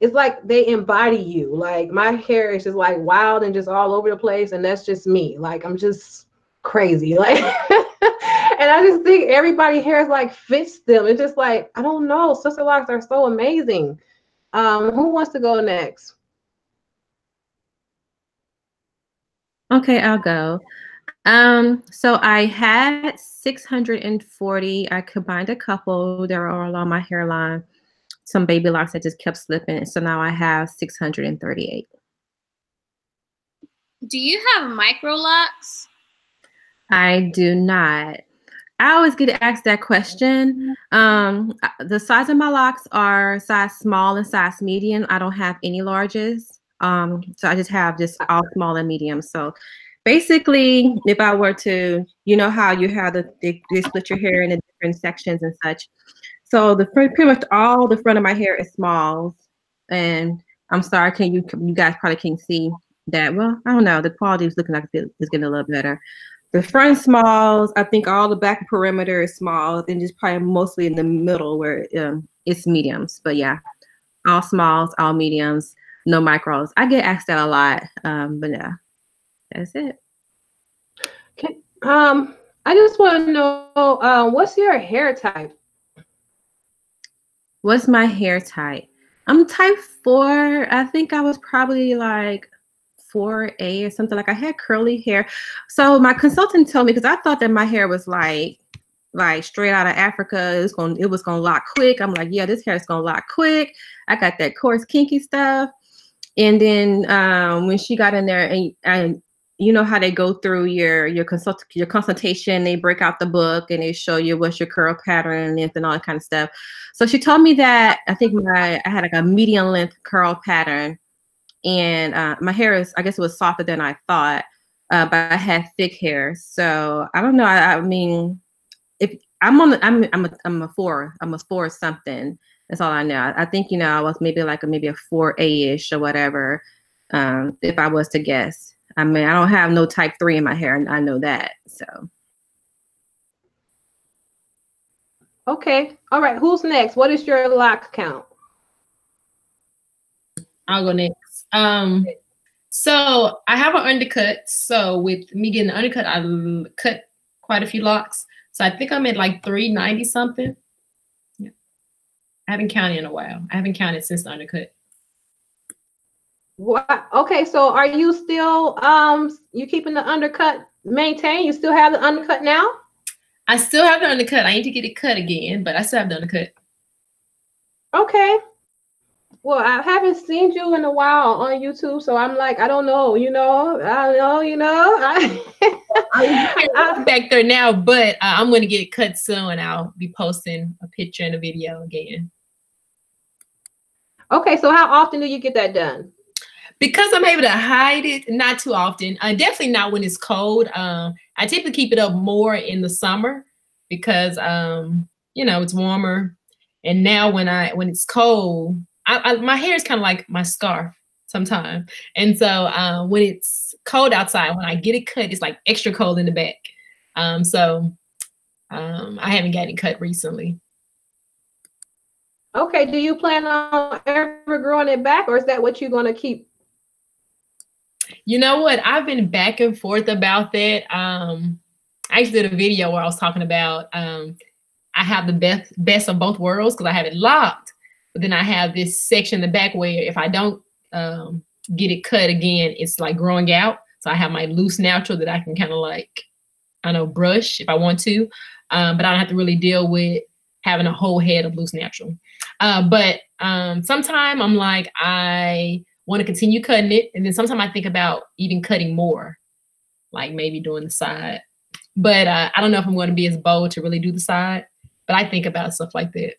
it's like they embody you. Like my hair is just like wild and just all over the place. And that's just me. Like I'm just crazy. Like, and I just think everybody hair is like fits them. It's just like, I don't know. Sister locks are so amazing. Who wants to go next? Okay, I'll go. So I had 640. I combined a couple that were all on my hairline. Some baby locks that just kept slipping. So now I have 638. Do you have micro locks? I do not. I always get asked that question. The size of my locks are size small and size medium. I don't have any larges. So I just have just all small and medium. So basically, if I were to, you know how you have they split your hair into different sections and such. So pretty much all the front of my hair is smalls. And I'm sorry, you guys probably can't see that. Well, I don't know. The quality is looking like it's getting a little better. The front smalls, I think all the back perimeter is small, and just probably mostly in the middle where it's mediums. But yeah, all smalls, all mediums, no micros. I get asked that a lot, but yeah, that's it. I just want to know, what's your hair type? What's my hair type? I'm type 4. I think I was probably like 4A or something. Like I had curly hair. So my consultant told me, because I thought that my hair was like straight out of Africa. It was gonna lock quick. I'm like, yeah, this hair is gonna lock quick. I got that coarse kinky stuff. And then when she got in there, and you know how they go through your consultation, they break out the book and they show you what's your curl pattern length and all that kind of stuff. So she told me that I think I had like a medium length curl pattern, and my hair is, I guess it was softer than I thought, but I had thick hair. So I don't know. I mean, if I'm a 4. I'm a 4 something. That's all I know. I think, you know, I was maybe a 4A-ish or whatever, if I was to guess. I mean, I don't have no type 3 in my hair, and I know that. So. Okay. All right. Who's next? What is your lock count? I'll go next. So I have an undercut. So with me getting an undercut, I cut quite a few locks. So I think I'm at like 390 something. Yeah. I haven't counted in a while. I haven't counted since the undercut. What? Okay, so are you still you keeping the undercut maintained? You still have the undercut now? I still have the undercut. I need to get it cut again, but I still have the undercut. Okay. Well, I haven't seen you in a while on YouTube, so I'm like, I don't know, I don't know, I'm back there now, but I'm going to get it cut soon. I'll be posting a picture and a video again. Okay, so how often do you get that done? Because I'm able to hide it, not too often. Definitely not when it's cold. I typically keep it up more in the summer because, it's warmer. And now when it's cold, my hair is kind of like my scarf sometimes. And so when it's cold outside, when I get it cut, it's like extra cold in the back. So I haven't gotten it cut recently. Okay, do you plan on ever growing it back, or is that what you're going to keep? You know what? I've been back and forth about that. I actually did a video where I was talking about I have the best of both worlds because I have it locked. But then I have this section in the back where if I don't get it cut again, it's like growing out. So I have my loose natural that I can kind of like, brush if I want to. But I don't have to really deal with having a whole head of loose natural. But sometime I'm like, I want to continue cutting it. And then sometimes I think about even cutting more, like maybe doing the side. But I don't know if I'm going to be as bold to really do the side. But I think about stuff like that.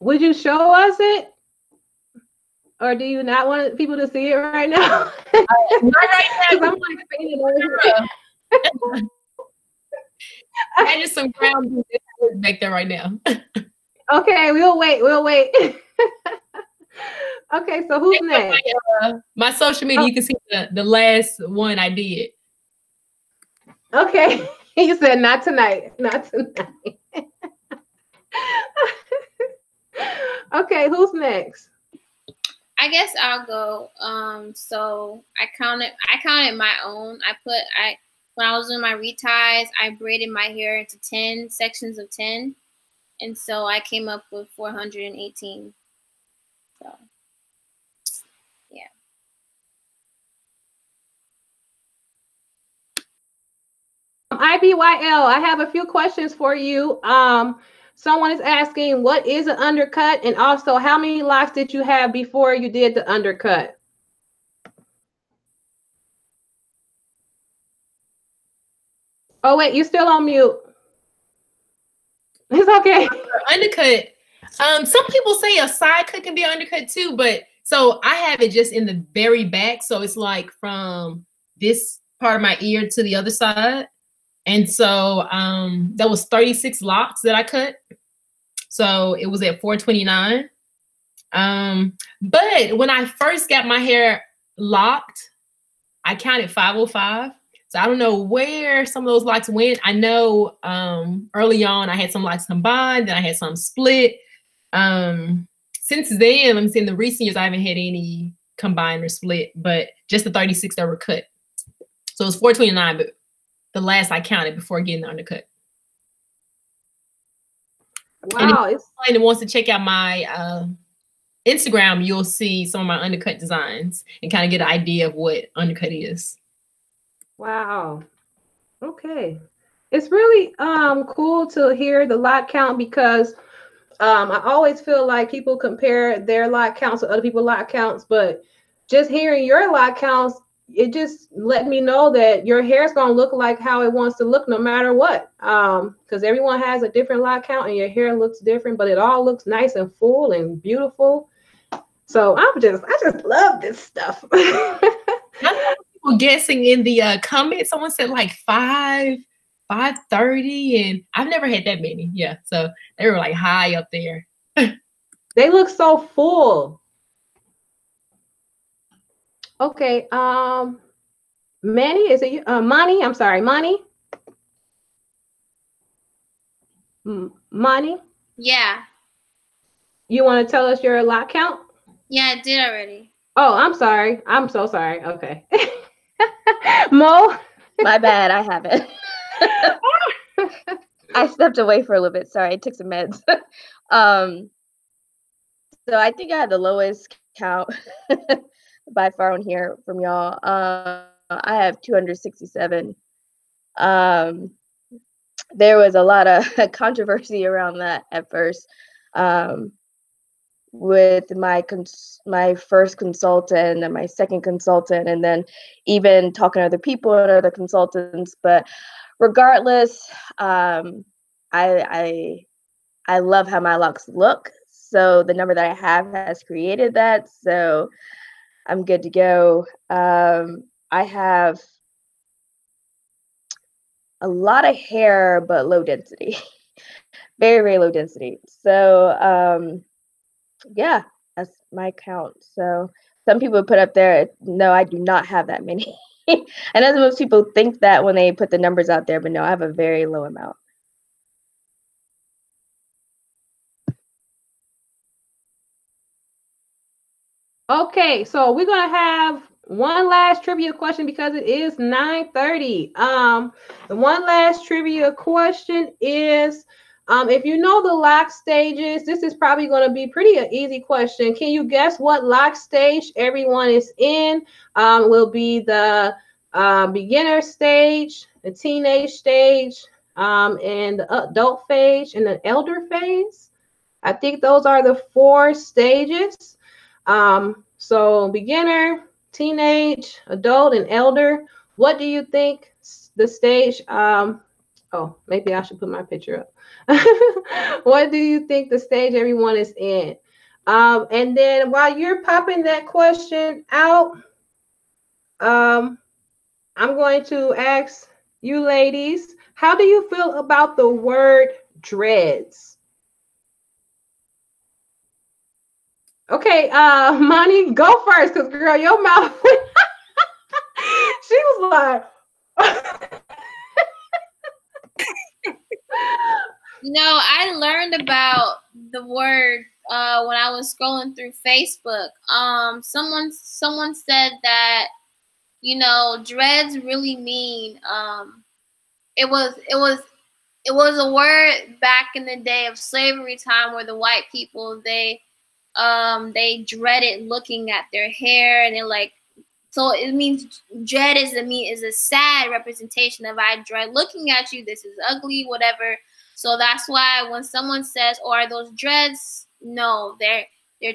Would you show us it? Or do you not want people to see it right now? Not right now. I'm like fainting over here. I just some ground back there right now. Okay, we'll wait. Okay, so who's next? My social media, you can see the last one I did. Okay, you said not tonight. Not tonight. Okay, who's next? I guess I'll go. So I counted my own. When I was doing my reties, I braided my hair into 10 sections of 10. And so I came up with 418. So, yeah. IBYL, I have a few questions for you. Someone is asking, what is an undercut? And also, how many locks did you have before you did the undercut? Oh, wait, you're still on mute. It's okay. Undercut. Some people say a side cut can be an undercut too, but so I have it just in the very back. So it's like from this part of my ear to the other side. And so that was 36 locks that I cut. So it was at 429. But when I first got my hair locked, I counted 505. So I don't know where some of those locks went. I know early on I had some locks combined, then I had some split. Since then, let me see, in the recent years, I haven't had any combined or split, but just the 36 that were cut. So it was 429, but the last I counted before getting the undercut. Wow. And if anyone wants to check out my Instagram, you'll see some of my undercut designs and kind of get an idea of what undercut is. Wow. Okay. It's really cool to hear the lot count because I always feel like people compare their lot counts to other people's lot counts, but just hearing your lot counts, it just let me know that your hair is going to look like how it wants to look no matter what. Because everyone has a different lot count and your hair looks different, but it all looks nice and full and beautiful. So I just love this stuff. People guessing in the comments, someone said like 530, and I've never had that many. Yeah, so they were like high up there. They look so full. Okay, Manny, is it you? Money? I'm sorry, Money. Money. Yeah. You want to tell us your lot count? Yeah, I did already. Oh, I'm sorry. I'm so sorry. Okay. Mo? My bad. I haven't. I stepped away for a little bit. Sorry, I took some meds. So I think I had the lowest count by far on here from y'all. I have 267. There was a lot of controversy around that at first, with my first consultant and my second consultant, and then even talking to other people and other consultants. But regardless, I love how my locks look. So the number that I have has created that. So I'm good to go. I have a lot of hair, but low density, very, very low density. So yeah, that's my count. So some people put up there, no, I do not have that many. And as most people think that when they put the numbers out there, but no, I have a very low amount. Okay, so we're gonna have one last trivia question because it is 9:30. The one last trivia question is, if you know the lock stages, this is probably going to be pretty an easy question. Can you guess what lock stage everyone is in? Will be the beginner stage, the teenage stage, and the adult phase, and the elder phase. I think those are the 4 stages. So beginner, teenage, adult, and elder. What do you think the stage? Oh, maybe I should put my picture up. What do you think the stage everyone is in? And then while you're popping that question out, I'm going to ask you ladies, how do you feel about the word dreads? Okay, Monty, go first, because girl, your mouth. She was like. No, I learned about the word when I was scrolling through Facebook. Someone said that, you know, dreads really mean it was a word back in the day of slavery time where the white people they dreaded looking at their hair, and so it means dread is a sad representation of I dread looking at you, this is ugly, whatever. So that's why when someone says, "Oh, are those dreads?" No, they're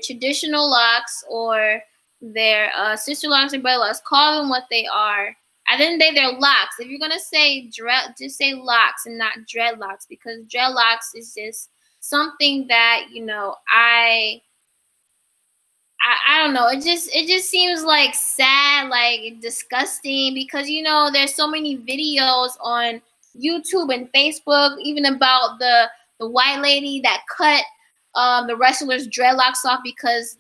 traditional locks, or they're sister locks and brother locks. Call them what they are. At the end of the day, they're locks. If you're gonna say dread, just say locks and not dreadlocks, because dreadlocks is just something that, you know, I don't know. It just seems like sad, like disgusting, because, you know, there's so many videos on YouTube and Facebook, even about the white lady that cut the wrestlers' dreadlocks off because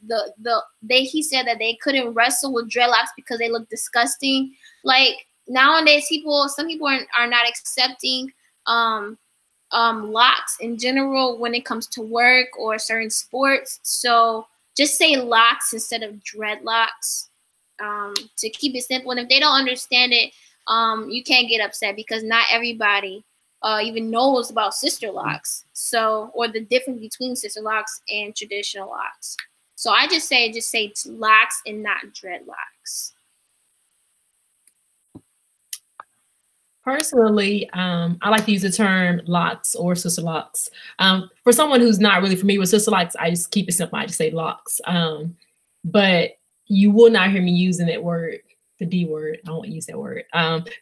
he said that they couldn't wrestle with dreadlocks because they look disgusting. Like nowadays, some people are not accepting locks in general when it comes to work or certain sports. So just say locks instead of dreadlocks, to keep it simple. And if they don't understand it, you can't get upset, because not everybody even knows about sister locks. So, or the difference between sister locks and traditional locks. So I just say locks and not dreadlocks. Personally, I like to use the term locks or sister locks. For someone who's not really familiar with sister locks, I just keep it simple. I just say locks. But you will not hear me using that word, the D word. I won't use that word,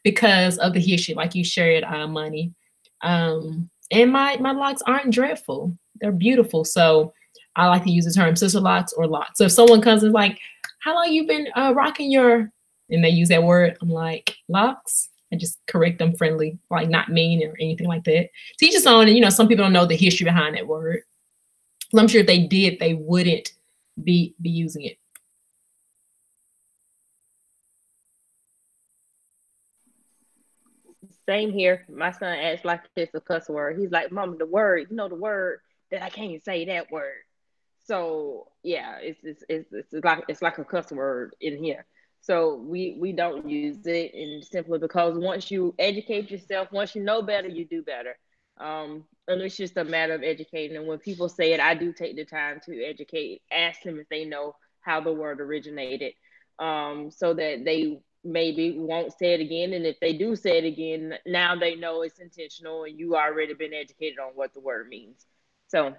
because of the history, like you shared, Money. And my locks aren't dreadful. They're beautiful. So I like to use the term sister locks or locks. So if someone comes and is like, how long you been rocking your, and they use that word, I'm like, locks. And just correct them friendly, like not mean or anything like that. Teach us on, and you know, some people don't know the history behind that word. So I'm sure if they did, they wouldn't be using it. Same here. My son acts like it's a cuss word. He's like, "Mama, the word, you know, the word that I can't say that word." So yeah, it's like a cuss word in here. So we don't use it, and simply because once you educate yourself, once you know better, you do better. And it's just a matter of educating. And when people say it, I do take the time to educate, ask them if they know how the word originated, so that they maybe won't say it again. And if they do say it again, now they know it's intentional and you already been educated on what the word means. So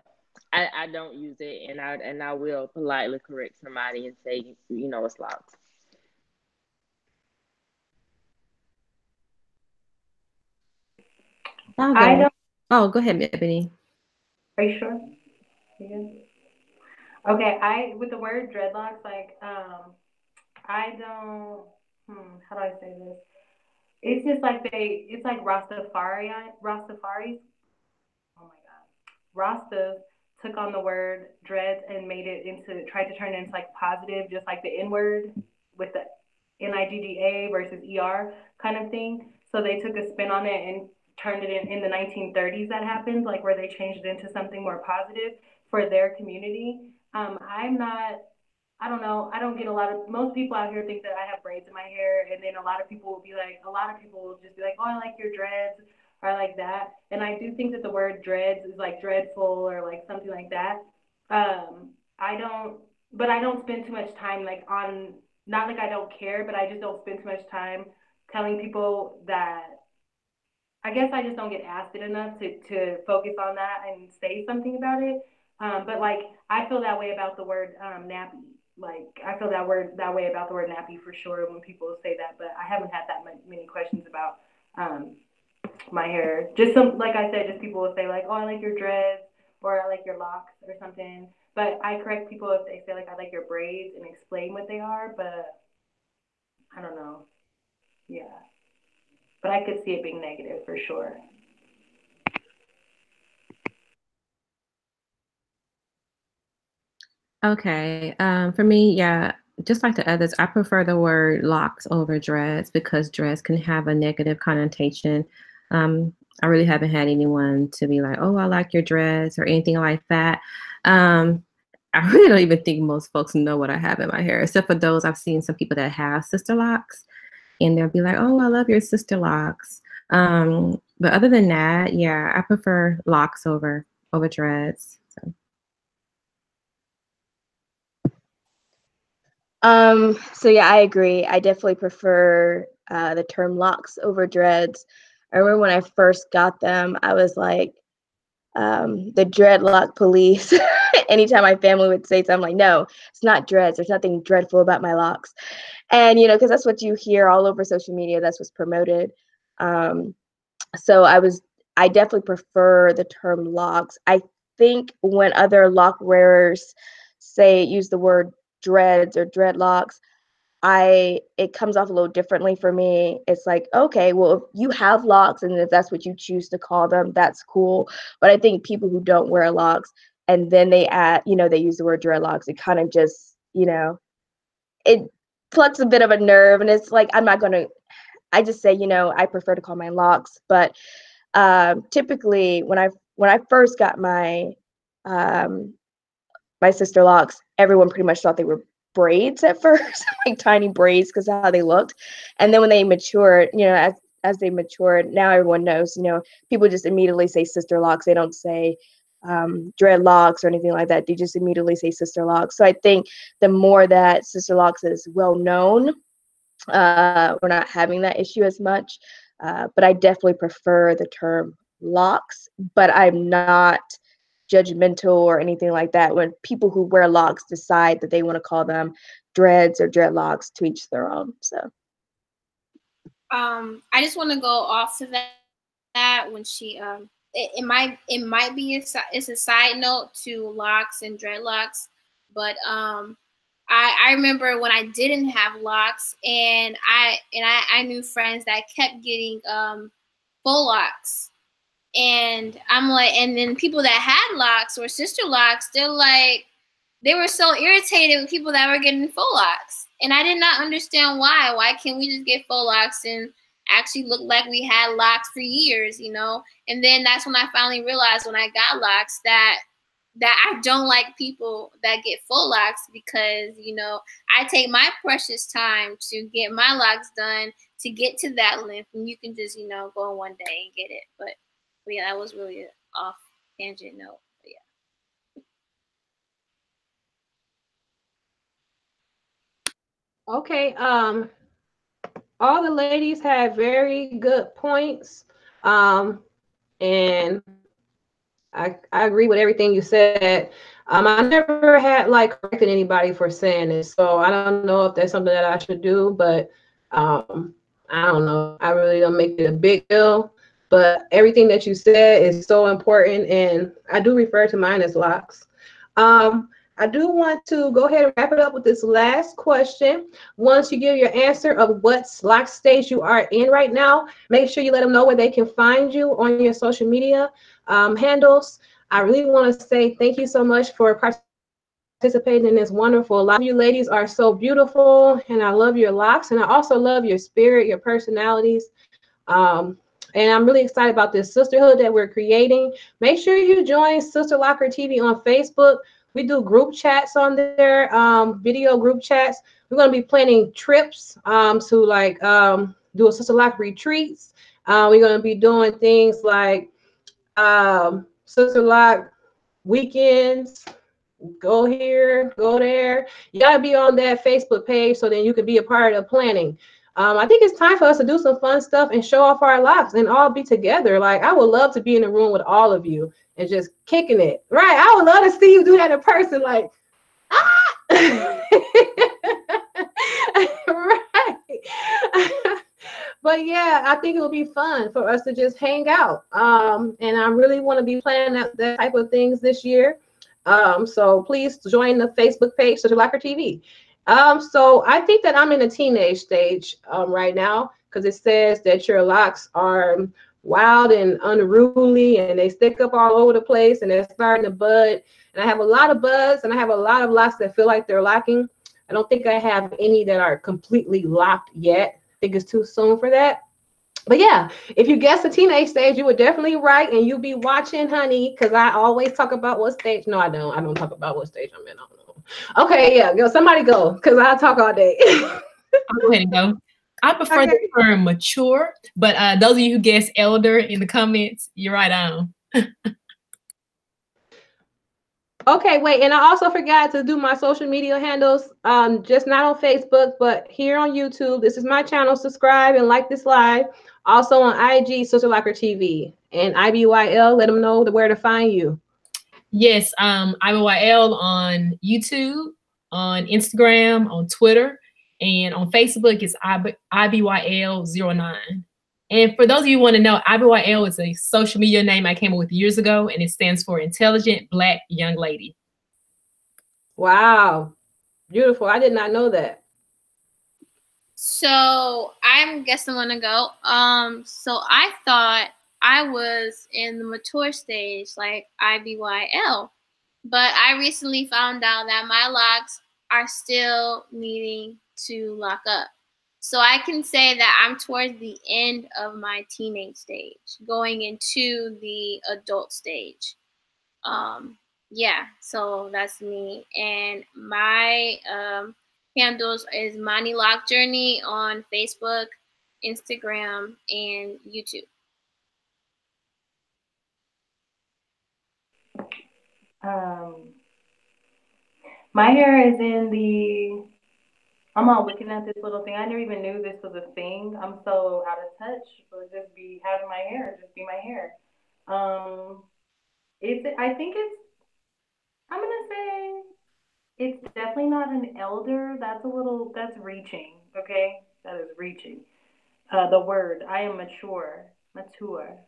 I don't use it, and I will politely correct somebody and say, you know, it's locked. I don't. Oh, go ahead, Ebony. Are you sure? Yeah. Okay, I with the word dreadlocks, like I don't. How do I say this? It's just like it's like Rastafaris. Oh my God. Rastas took on the word dreads and tried to turn it into like positive, just like the N word with the NIGGA versus ER kind of thing. So they took a spin on it and turned it in the 1930s. That happened, like where they changed it into something more positive for their community. I'm not. I don't know. I don't get a lot of. Most people out here think that I have braids in my hair, and then a lot of people will be like, a lot of people will just be like, oh, I like your dreads, or I like that. And I do think that the word dreads is like dreadful or like something like that. I don't, but I don't spend too much time like on. Not like I don't care, but I just don't spend too much time telling people that. I guess I just don't get asked it enough to focus on that and say something about it. But like I feel that way about the word nappy. Like I feel that way about the word nappy for sure when people say that. But I haven't had that many questions about um, my hair. Just some, like I said, just people will say like, oh, I like your dreads or I like your locks or something. But I correct people if they say like I like your braids and explain what they are. But I don't know. Yeah. But I could see it being negative for sure. Okay. For me, yeah, just like the others, I prefer the word locks over dreads because dreads can have a negative connotation. I really haven't had anyone to be like, oh, I like your dreads or anything like that. I really don't even think most folks know what I have in my hair, except for those I've seen some people that have sister locks and they'll be like, oh, I love your sister locks. But other than that, yeah, I prefer locks over dreads. So. So yeah, I agree. I definitely prefer the term locks over dreads. I remember when I first got them, I was like, the dreadlock police. Anytime my family would say something, I'm like, no, it's not dreads. There's nothing dreadful about my locks. And, you know, because that's what you hear all over social media. That's what's promoted. So I definitely prefer the term locks. I think when other lock wearers use the word dreads or dreadlocks, it comes off a little differently for me. It's like, okay, well, if you have locks and if that's what you choose to call them, that's cool. But I think people who don't wear locks and then they use the word dreadlocks, it kind of just, it plucks a bit of a nerve. And it's like, I just say, I prefer to call mine locks. But typically when I first got my sister locks, everyone pretty much thought they were braids at first, like tiny braids because of how they looked. And then when they matured, as they matured, now everyone knows, people just immediately say sister locks. They don't say dreadlocks or anything like that. They just immediately say sister locks. So I think the more that sister locks is well known, we're not having that issue as much. But I definitely prefer the term locks, but I'm not judgmental or anything like that when people who wear locks decide that they want to call them dreads or dreadlocks, to each their own. So I just want to go off to that when she it might be it's a side note to locks and dreadlocks, but I remember when I didn't have locks and I knew friends that kept getting full locks. And I'm like, and then people that had locks or sister locks, they were so irritated with people that were getting full locks. And I did not understand why. Why can't we just get full locks and actually look like we had locks for years, And then that's when I finally realized when I got locks that I don't like people that get full locks because, I take my precious time to get my locks done to get to that length. And you can just, go in one day and get it. But yeah, that was really an off tangent note. But yeah. Okay. All the ladies had very good points. And I agree with everything you said. I never had like corrected anybody for saying it, so I don't know if that's something that I should do, but I don't know. I really don't make it a big deal, but everything that you said is so important, and I do refer to mine as locks. I do want to go ahead and wrap it up with this last question. Once you give your answer of what lock stage you are in right now, make sure you let them know where they can find you on your social media handles. I really want to say thank you so much for participating in this wonderful live. You ladies are so beautiful, and I love your locks, and I also love your spirit, your personalities. Um, and I'm really excited about this sisterhood that we're creating. Make sure you join Sister Locker TV on Facebook. We do group chats on there, video group chats. We're going to be planning trips to like do a Sister Locker retreats. We're going to be doing things like Sister Lock weekends, go here, go there. You got to be on that Facebook page so then you can be a part of the planning. I think it's time for us to do some fun stuff and show off our locks and all be together. Like, I would love to be in the room with all of you and just kicking it. Right. I would love to see you do that in person. Like, ah! Right. But yeah, I think it would be fun for us to just hang out. And I really want to be planning that type of things this year. So please join the Facebook page, Sister Locker TV. So I think that I'm in a teenage stage right now because it says that your locks are wild and unruly and they stick up all over the place and they're starting to bud. And I have a lot of buds and I have a lot of locks that feel like they're locking. I don't think I have any that are completely locked yet. I think it's too soon for that. But yeah, if you guess the teenage stage, you were definitely right, and you be watching, honey, because I always talk about what stage. No, I don't. I don't talk about what stage I'm in. I don't know. Okay, yeah, go. Somebody go, because I talk all day. I'll go ahead and go. I prefer the term mature, but those of you who guess elder in the comments, you're right on. Okay, wait, and I also forgot to do my social media handles, just not on Facebook, but here on YouTube. This is my channel. Subscribe and like this live. Also on IG, Sister Locker TV, and IBYL. Let them know where to find you. Yes, IBYL on YouTube, on Instagram, on Twitter, and on Facebook it's IBYL09. And for those of you who want to know, IBYL is a social media name I came up with years ago, and it stands for Intelligent Black Young Lady. Wow, beautiful. I did not know that. So I'm guessing I'm gonna go. So I thought I was in the mature stage, like IBYL, but I recently found out that my locks are still needing to lock up. So I can say that I'm towards the end of my teenage stage, going into the adult stage. Yeah, so that's me. And my handles is Money Lock Journey on Facebook, Instagram, and YouTube. My hair is in the. I'm all looking at this little thing. I never even knew this was a thing. I'm so out of touch with just be having my hair, just be my hair. Um, it's. I think it's. I'm gonna say it's definitely not an elder. That's a little. That's reaching. Okay, that is reaching. The word. I am mature. Mature.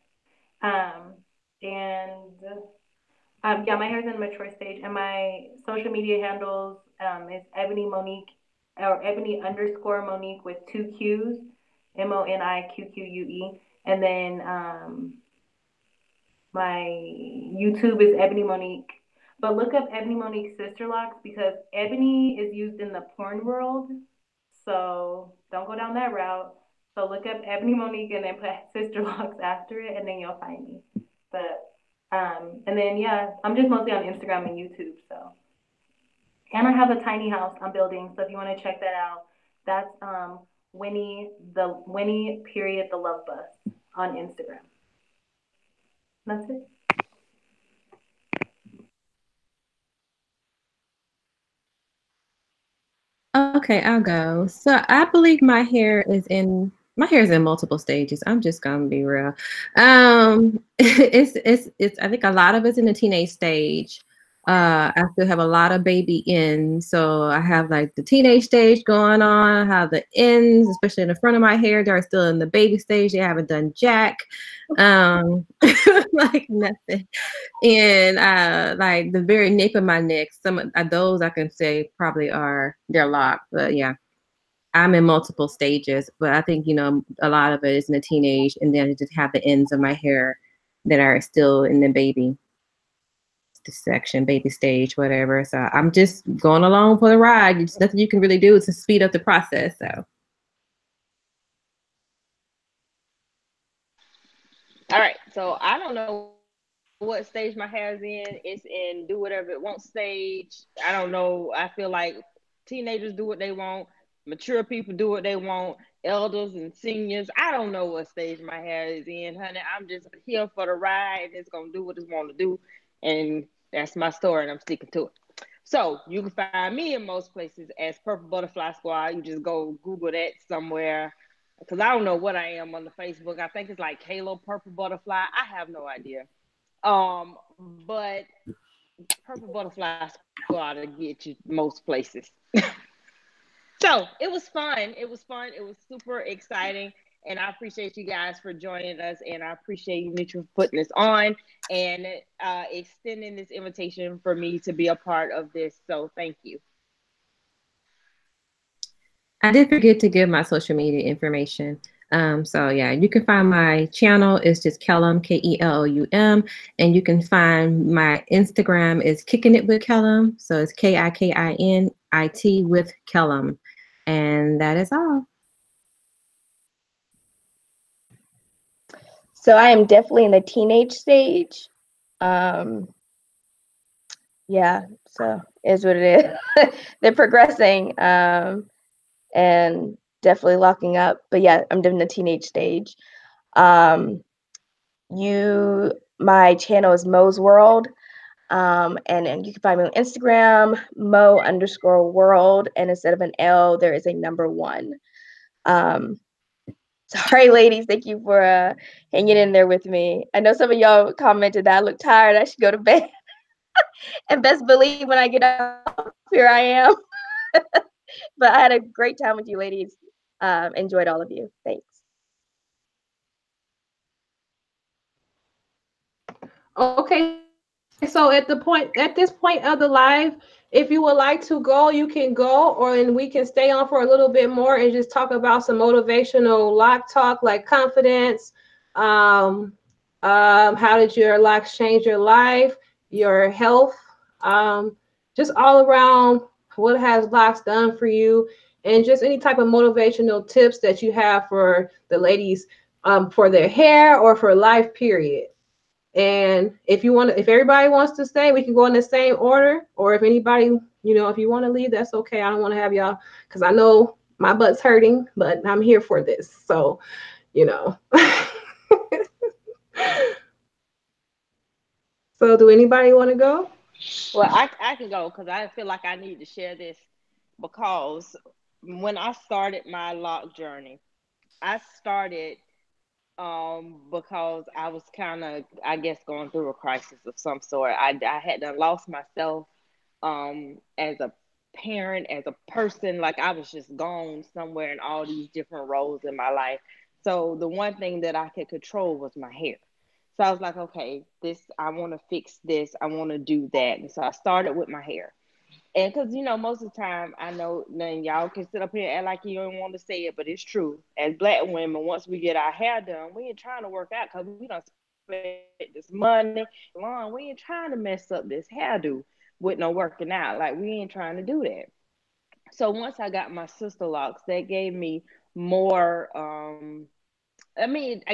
Um, and yeah, my hair's in a mature stage, and my social media handles is Ebony Monique or Ebony underscore Monique with two Q's, MONIQQUE, and then my YouTube is Ebony Monique. But look up Ebony Monique Sisterlocks because ebony is used in the porn world, so don't go down that route. So look up Ebony Monique and then put Sisterlocks after it, and then you'll find me. But and then yeah, I'm just mostly on Instagram and YouTube. So, and I have a tiny house I'm building. So if you want to check that out, that's Winnie period the love bus on Instagram. That's it. Okay. Okay, I'll go. So I believe my hair is in multiple stages. I'm just gonna be real. It's I think a lot of it's in the teenage stage. I still have a lot of baby ends. So I have like the teenage stage going on, I have the ends, especially in the front of my hair, they're still in the baby stage. They haven't done jack. Like nothing. And like the very nape of my neck, some of those I can say probably they're locked. But yeah, I'm in multiple stages. But I think, a lot of it is in the teenage, and then I just have the ends of my hair that are still in the baby section, baby stage, whatever. So I'm just going along for the ride. There's nothing you can really do to speed up the process. So All right. So I don't know what stage my hair's in. It's in do whatever it wants stage. I don't know. I feel like teenagers do what they want. Mature people do what they want. Elders and seniors. I don't know what stage my hair is in, honey. I'm just here for the ride. It's gonna do what it's want to do, and that's my story, and I'm sticking to it. So you can find me in most places as Purple Butterfly Squad. You just go Google that somewhere, because I don't know what I am on the Facebook. I think it's like Halo Purple Butterfly. I have no idea. But Purple Butterfly Squad to get you most places. So it was fun. It was fun. It was super exciting. And I appreciate you guys for joining us. And I appreciate you, Mitchell, for putting this on and extending this invitation for me to be a part of this. So thank you. I did forget to give my social media information. So yeah, you can find my channel. It's just Kellum, Keloum, and you can find my Instagram is Kicking It with Kellum. So it's KIKINIT with Kellum, and that is all. So I am definitely in the teenage stage. Yeah, so it is what it is. They're progressing, and definitely locking up. But yeah, I'm in the teenage stage. My channel is Mo's World. And you can find me on Instagram, Mo_world, and instead of an L, there is a number 1. Sorry, ladies, thank you for hanging in there with me. I know some of y'all commented that I look tired, I should go to bed. And best believe when I get up, here I am. But I had a great time with you, ladies. Enjoyed all of you. Thanks. Okay, so at this point of the live, if you would like to go, you can go, and we can stay on for a little bit more and just talk about some motivational lock talk, like confidence. How did your locks change your life, your health, just all around what has locks done for you, and just any type of motivational tips that you have for the ladies, for their hair or for life, period. And if everybody wants to stay, we can go in the same order. Or if anybody, if you want to leave, that's okay. I don't want to have y'all, because I know my butt's hurting, but I'm here for this. So, So do anybody want to go? Well, I can go because I feel like I need to share this, because when I started my lock journey, I started because I was kind of, I guess, going through a crisis of some sort. I had done lost myself as a parent, as a person. Like, I was just gone somewhere in all these different roles in my life. So the one thing that I could control was my hair. So I was like, okay, I want to fix this. I want to do that. And so I started with my hair. And because, most of the time, I know then y'all can sit up here and act like you don't want to say it, but it's true. As Black women, once we get our hair done, we ain't trying to work out because we don't spend this money long. We ain't trying to mess up this hairdo with no working out. Like, we ain't trying to do that. So once I got my sister locks, that gave me more, I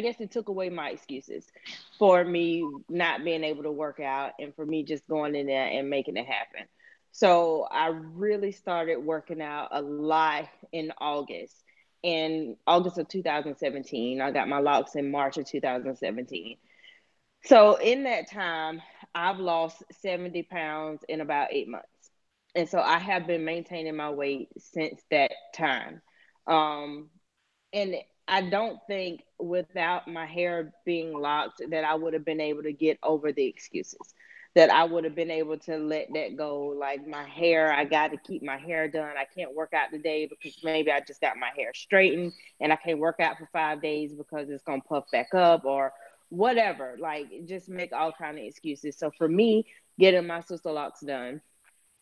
guess it took away my excuses for me not being able to work out and for me just going in there and making it happen. So I really started working out a lot in August. In August of 2017, I got my locks in March of 2017. So in that time, I've lost 70 pounds in about 8 months. And so I have been maintaining my weight since that time. Um, and I don't think without my hair being locked that I would have been able to get over the excuses. That I would have been able to let that go. Like my hair, I got to keep my hair done. I can't work out today because maybe I just got my hair straightened, and I can't work out for 5 days because it's gonna puff back up or whatever. Like just make all kind of excuses. So for me, getting my sister locks done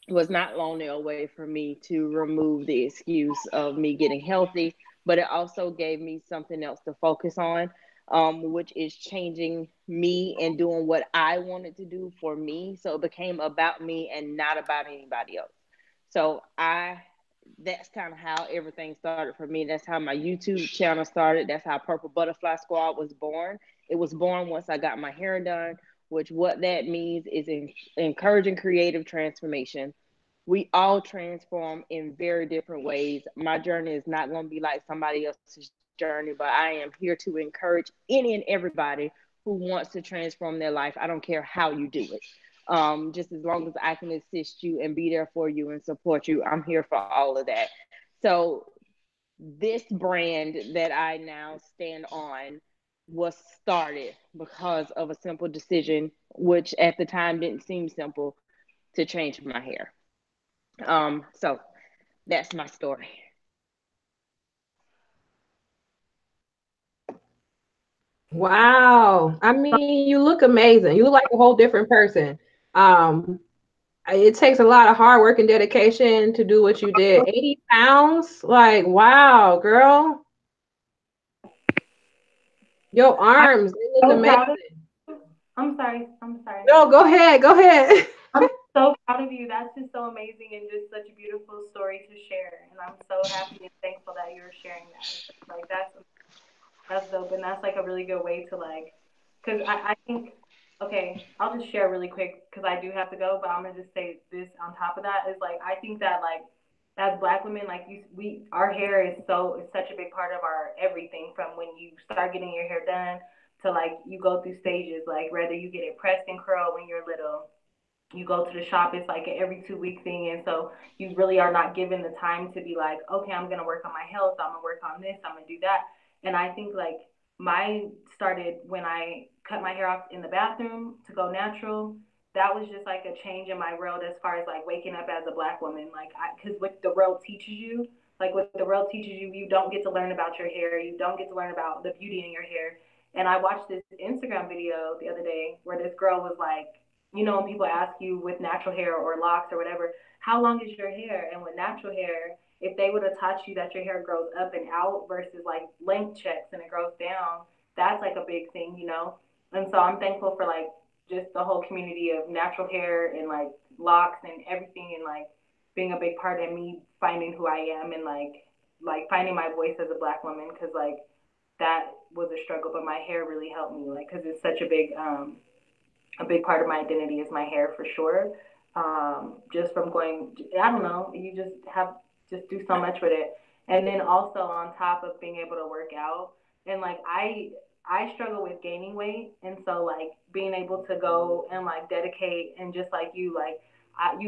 was not only a way for me to remove the excuse of me getting healthy, but it also gave me something else to focus on, which is changing me and doing what I wanted to do for me. So it became about me and not about anybody else. So that's kind of how everything started for me. That's how my YouTube channel started. That's how Purple Butterfly Squad was born. It was born once I got my hair done, which what that means is encouraging creative transformation. We all transform in very different ways. My journey is not going to be like somebody else's journey, but I am here to encourage any and everybody who wants to transform their life. I don't care how you do it. Just as long as I can assist you and be there for you and support you, I'm here for all of that. So this brand that I now stand on was started because of a simple decision, which at the time didn't seem simple, to change my hair. So that's my story. Wow. I mean, you look amazing. You look like a whole different person. Um, it takes a lot of hard work and dedication to do what you did. 80 pounds? Like, wow, girl. Your I'm arms, they look so proud of amazing. you. I'm sorry. I'm sorry. No, go ahead. Go ahead. I'm so proud of you. That's just so amazing and just such a beautiful story to share. And I'm so happy and thankful that you're sharing that. Like that's dope, and that's like a really good way to like, cause I think, okay, I'll just share really quick because I do have to go, but I'm gonna just say this on top of that is like I think that like as Black women, like our hair is such a big part of our everything from when you start getting your hair done to like you go through stages like whether you get it pressed and curled when you're little, you go to the shop, it's like an every 2 week thing. And so you really are not given the time to be like, okay, I'm going to work on my health. I'm going to work on this. I'm going to do that. And I think like mine started when I cut my hair off in the bathroom to go natural. That was just like a change in my world as far as like waking up as a Black woman. Like, because what the world teaches you, like what the world teaches you, you don't get to learn about your hair. You don't get to learn about the beauty in your hair. And I watched this Instagram video the other day where this girl was like, you know, when people ask you with natural hair or locks or whatever, how long is your hair? And with natural hair, if they would have taught you that your hair grows up and out versus like length checks and it grows down, that's like a big thing, you know? And so I'm thankful for like just the whole community of natural hair and like locks and everything and like being a big part of me finding who I am and like finding my voice as a Black woman because like that was a struggle, but my hair really helped me like because it's such a big part of my identity is my hair for sure. Just from going, I don't know, you just have just do so much with it, and then also on top of being able to work out, and like I struggle with gaining weight, and so like being able to go and like dedicate and just like you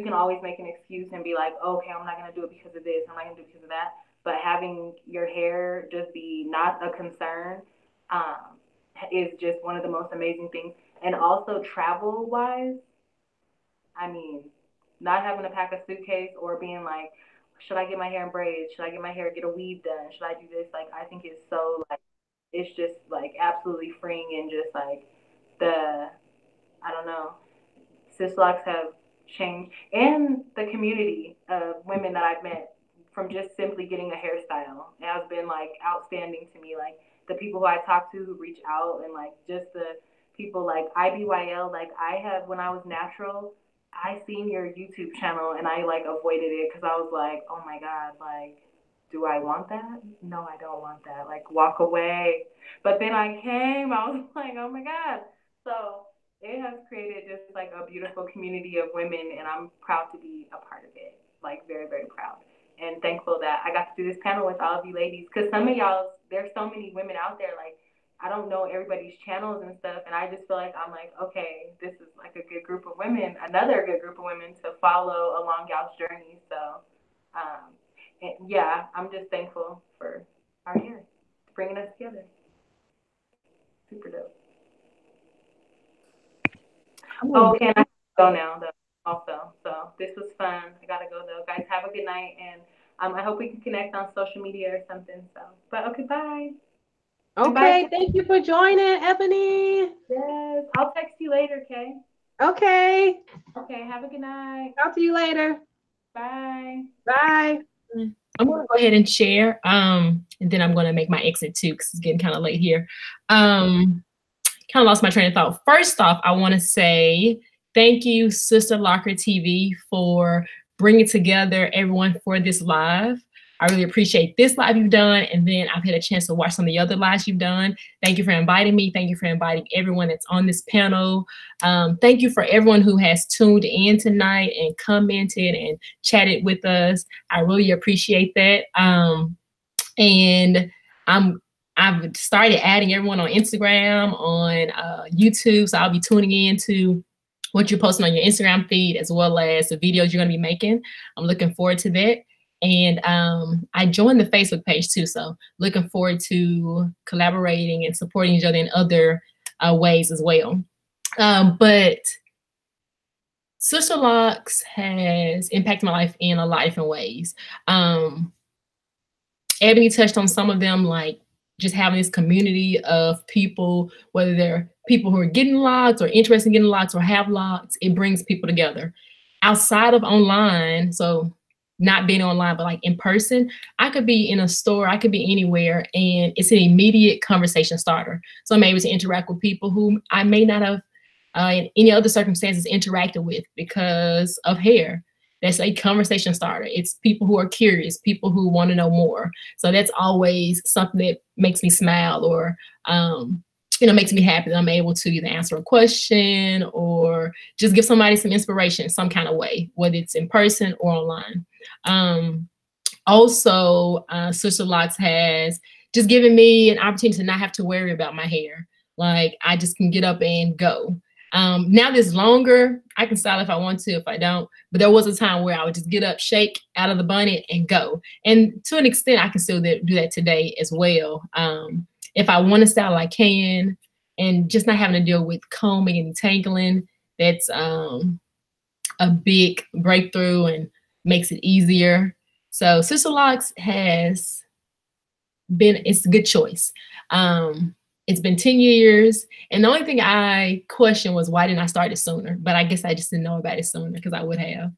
can always make an excuse and be like, okay, I'm not gonna do it because of this, I'm not gonna do it because of that, but having your hair just be not a concern is just one of the most amazing things. And also travel wise, I mean, not having to pack a suitcase or being like, should I get my hair in braids? Should I get my hair get a weave done? Should I do this? Like I think it's so like it's just like absolutely freeing and just like the I don't know Sisterlocks have changed, and the community of women that I've met from just simply getting a hairstyle has been like outstanding to me. Like the people who I talk to who reach out, and like just the people like IBYL. Like I have when I was natural, I seen your YouTube channel and I like avoided it because I was like, oh my god, like do I want that? No, I don't want that. Like walk away. But then I came, I was like, oh my god. So it has created just like a beautiful community of women, and I'm proud to be a part of it. Like very, very proud, and thankful that I got to do this panel with all of you ladies. Because some of y'all, there's so many women out there. Like I don't know everybody's channels and stuff, and I just feel like I'm like, okay, this is like a good group of women, another good group of women to follow along y'all's journey. So, and yeah, I'm just thankful for our hair bringing us together. Super dope. Oh, okay, and I have to go now though. Also, so this was fun. I gotta go though, guys. Have a good night, and I hope we can connect on social media or something. So, but okay, bye. Okay, thank you for joining, Ebony. Yes, I'll text you later, okay? Okay. Okay, have a good night. Talk to you later. Bye. Bye. I'm gonna go ahead and share, and then I'm gonna make my exit too, because it's getting kind of late here. Kind of lost my train of thought. First off, I want to say thank you, SisterlockerTV, for bringing together everyone for this live. I really appreciate this live you've done, and then I've had a chance to watch some of the other lives you've done. Thank you for inviting me. Thank you for inviting everyone that's on this panel. Thank you for everyone who has tuned in tonight and commented and chatted with us. I really appreciate that. And I've started adding everyone on Instagram, on YouTube, so I'll be tuning in to what you're posting on your Instagram feed, as well as the videos you're gonna be making. I'm looking forward to that. And I joined the Facebook page too, so looking forward to collaborating and supporting each other in other ways as well. But Sisterlocks has impacted my life in a lot of different ways. Ebony touched on some of them, like just having this community of people, whether they're people who are getting locks or interested in getting locks or have locks, it brings people together. Outside of online, so not being online, but like in person, I could be in a store, I could be anywhere, and it's an immediate conversation starter. So I'm able to interact with people who I may not have in any other circumstances interacted with because of hair. That's a conversation starter. It's people who are curious, people who want to know more. So that's always something that makes me smile, or makes me happy that I'm able to either answer a question or just give somebody some inspiration in some kind of way, whether it's in person or online. Also, Sisterlocks has just given me an opportunity to not have to worry about my hair. Like, I just can get up and go. Now that it's longer, I can style if I want to, if I don't. But there was a time where I would just get up, shake out of the bonnet, and go. And to an extent, I can still do that today as well. If I want to style, I can. And just not having to deal with combing and detangling, that's a big breakthrough and makes it easier. So Sisterlocks has been, it's a good choice. It's been 10 years. And the only thing I questioned was, why didn't I start it sooner? But I guess I just didn't know about it sooner, because I would have.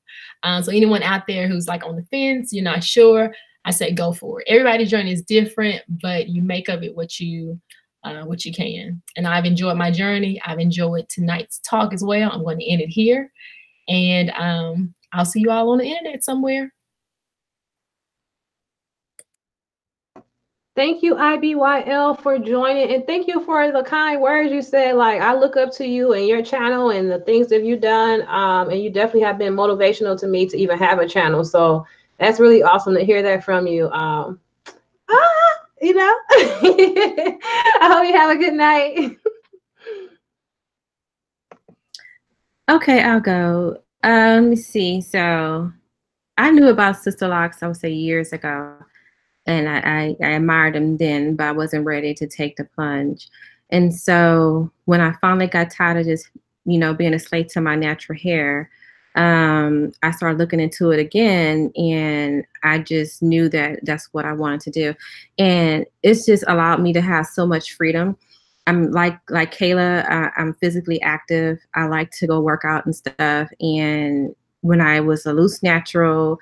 So anyone out there who's like on the fence, you're not sure, I say go for it. Everybody's journey is different, but you make of it what you can. And I've enjoyed my journey. I've enjoyed tonight's talk as well. I'm going to end it here. And I'll see you all on the internet somewhere. Thank you, IBYL, for joining, and thank you for the kind words you said. Like, I look up to you and your channel and the things that you've done, and you definitely have been motivational to me to even have a channel. So that's really awesome to hear that from you. I hope you have a good night. Okay, I'll go. Let me see. So I knew about Sisterlocks, I would say, years ago. And I admired them then, but I wasn't ready to take the plunge. And so when I finally got tired of just, being a slave to my natural hair, I started looking into it again, and I just knew that that's what I wanted to do. And it's just allowed me to have so much freedom. I'm like Kayla, I'm physically active. I like to go work out and stuff. And when I was a loose natural,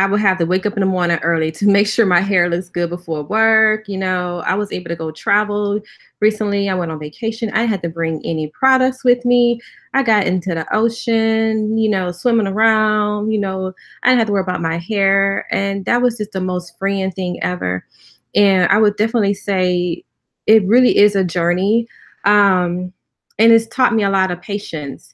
I would have to wake up in the morning early to make sure my hair looks good before work. I was able to go travel recently. I went on vacation. I had to bring any products with me. I got into the ocean, swimming around, I didn't have to worry about my hair. And that was just the most freeing thing ever. And I would definitely say it really is a journey. And it's taught me a lot of patience,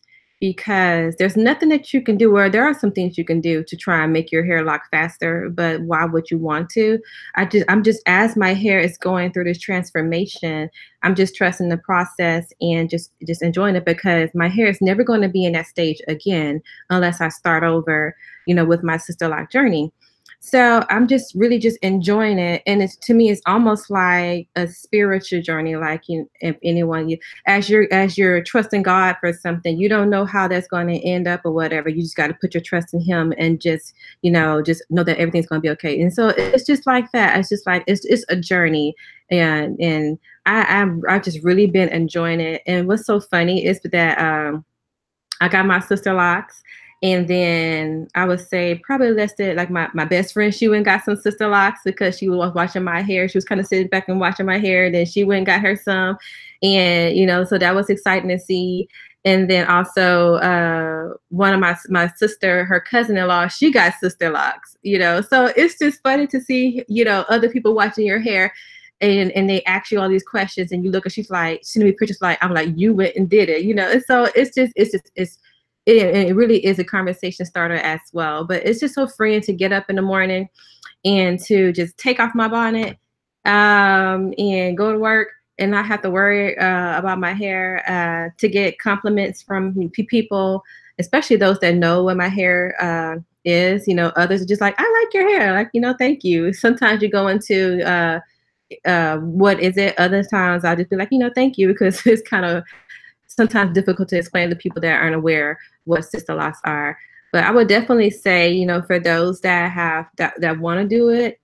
because there's nothing that you can do, or there are some things you can do to try and make your hair lock faster, but why would you want to? I'm just, as my hair is going through this transformation, I'm just trusting the process and just enjoying it, because my hair is never going to be in that stage again unless I start over, with my sister lock journey. So I'm just really just enjoying it. And it's, to me, it's almost like a spiritual journey. Like, if anyone, as you're trusting God for something, you don't know how that's going to end up or whatever. You just got to put your trust in Him and just know that everything's going to be okay. And so it's just like that. It's just like, it's a journey. And I've just really been enjoying it. And what's so funny is that I got my Sisterlocks. And then I would say probably less than, like, my best friend, she went and got some Sisterlocks because she was watching my hair. She was kind of sitting back and watching my hair. And then she went and got her some. And, so that was exciting to see. And then also one of my sister, her cousin-in-law, she got Sisterlocks, So it's just funny to see, other people watching your hair. And they ask you all these questions, and you look, and she's like, sending me pictures like, I'm like, you went and did it, And so it really is a conversation starter as well. But it's just so freeing to get up in the morning and to just take off my bonnet and go to work and not have to worry about my hair, to get compliments from people, especially those that know what my hair is. Others are just like, I like your hair. Like, thank you. Sometimes you go into what is it? Other times I'll just be like, thank you, because it's kind of sometimes difficult to explain to people that aren't aware what Sisterlocks are. But I would definitely say, for those that want to do it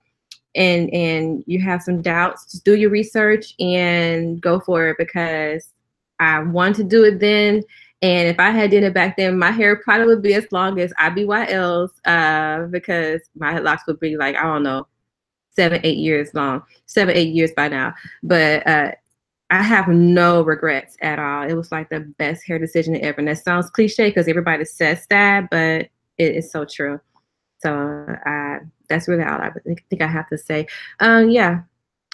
and you have some doubts, just do your research and go for it, because I want to do it then. And if I had did it back then, my hair probably would be as long as IBYL's, because my locks would be like, I don't know, 7-8 years long, 7-8 years by now. But I have no regrets at all. It was like the best hair decision ever. And that sounds cliche because everybody says that, but it is so true. So that's really all I think I have to say. Yeah.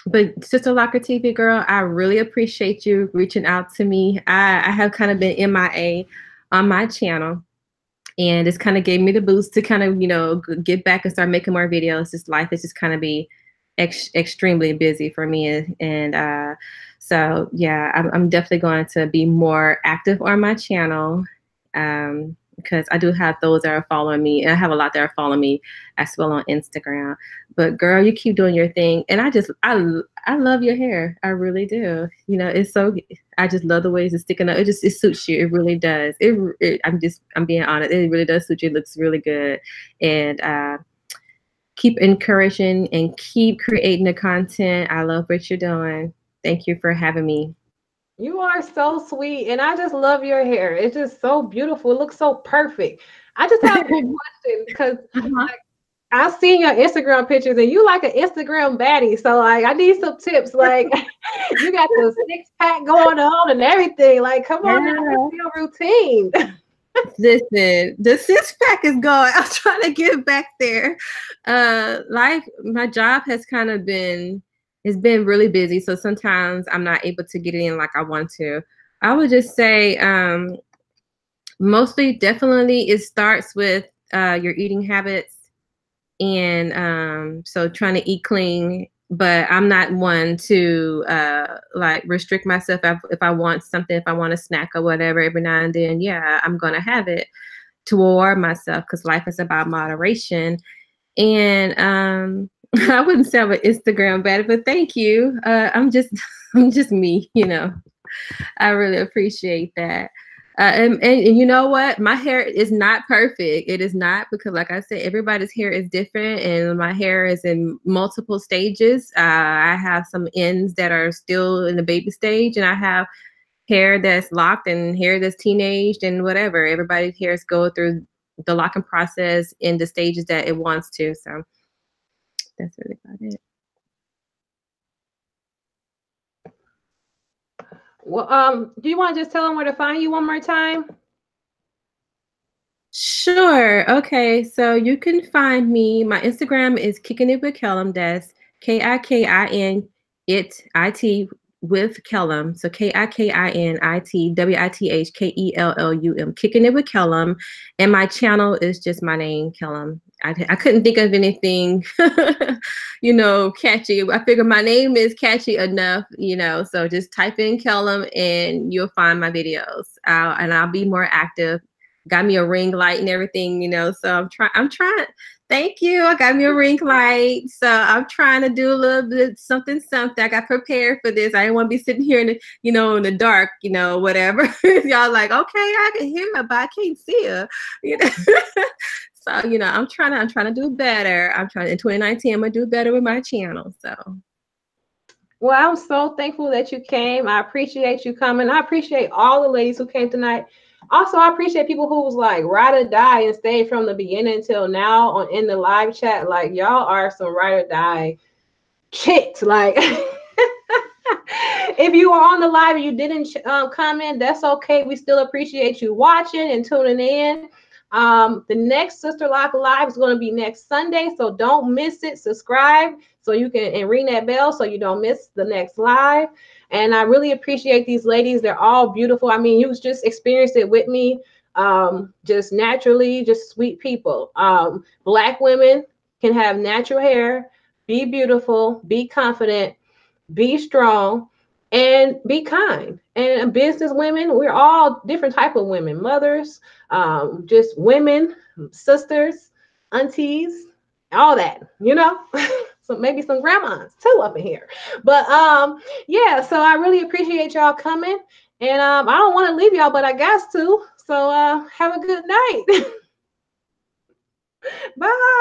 But SisterlockerTV girl, I really appreciate you reaching out to me. I have kind of been MIA on my channel, and it's kind of gave me the boost to kind of, get back and start making more videos. Just life is just kind of be extremely busy for me. And so, yeah, I'm definitely going to be more active on my channel, because I do have those that are following me, and I have a lot that are following me as well on Instagram. But girl, you keep doing your thing, and I love your hair. I really do. It's so, I just love the ways it's sticking up. It suits you. It really does. I'm being honest. It really does suit you. It looks really good. And keep encouraging and keep creating the content. I love what you're doing. Thank you for having me. You are so sweet, and I just love your hair. It's just so beautiful. It looks so perfect. I just have a question, because I've seen your Instagram pictures, and you like an Instagram baddie. So like, I need some tips. Like, you got the 6-pack going on and everything. Like, come on, now, your routine. Listen, the 6-pack is going. I'm trying to get back there. My job has kind of been, it's been really busy. So sometimes I'm not able to get it in like I want to. I would just say mostly, definitely, it starts with your eating habits. And so trying to eat clean, but I'm not one to like restrict myself. If I want something, if I want a snack or whatever, every now and then, yeah, I'm going to have it to reward myself, because life is about moderation. And I wouldn't say I'm an Instagram baddie, but thank you. I'm just me, I really appreciate that. And you know what? My hair is not perfect. It is not, because like I said, everybody's hair is different, and my hair is in multiple stages. I have some ends that are still in the baby stage, and I have hair that's locked and hair that's teenaged and whatever. Everybody's hairs go through the locking process in the stages that it wants to. So that's really about it. Well, do you want to just tell them where to find you one more time? Sure. Okay. So you can find me. My Instagram is Kicking It with Kellum. That's KIKIN with Kellum. So KIKINITWITHKELLUM, Kicking It with Kellum. And my channel is just my name, Kellum. I couldn't think of anything, you know, catchy. I figured my name is catchy enough, you know, so just type in Kellum and you'll find my videos. And I'll be more active. Got me a ring light and everything, you know, so I'm trying. Thank you. I got me a ring light. So I'm trying to do a little bit something. I got prepared for this. I didn't want to be sitting here in the, you know, in the dark, you know, whatever. Y'all like, okay, I can hear her, but I can't see her. You know? So, you know, I'm trying to do better. In 2019, I'm gonna do better with my channel. So well, I'm so thankful that you came. I appreciate you coming. I appreciate all the ladies who came tonight. Also, I appreciate people who was like ride or die and stayed from the beginning till now in the live chat. Like, y'all are some ride or die chicks. Like, if you were on the live and you didn't comment, that's okay. We still appreciate you watching and tuning in. The next Sister Lock Live is going to be next Sunday, so don't miss it. Subscribe so you can and ring that bell so you don't miss the next live. And I really appreciate these ladies. They're all beautiful. I mean, you just experienced it with me, just naturally, just sweet people. Black women can have natural hair, be beautiful, be confident, be strong, and be kind. And business women, we're all different type of women, mothers, just women, sisters, aunties, all that, you know. So maybe some grandmas too up in here. But yeah, so I really appreciate y'all coming. And I don't want to leave y'all, but I got to. So have a good night. Bye.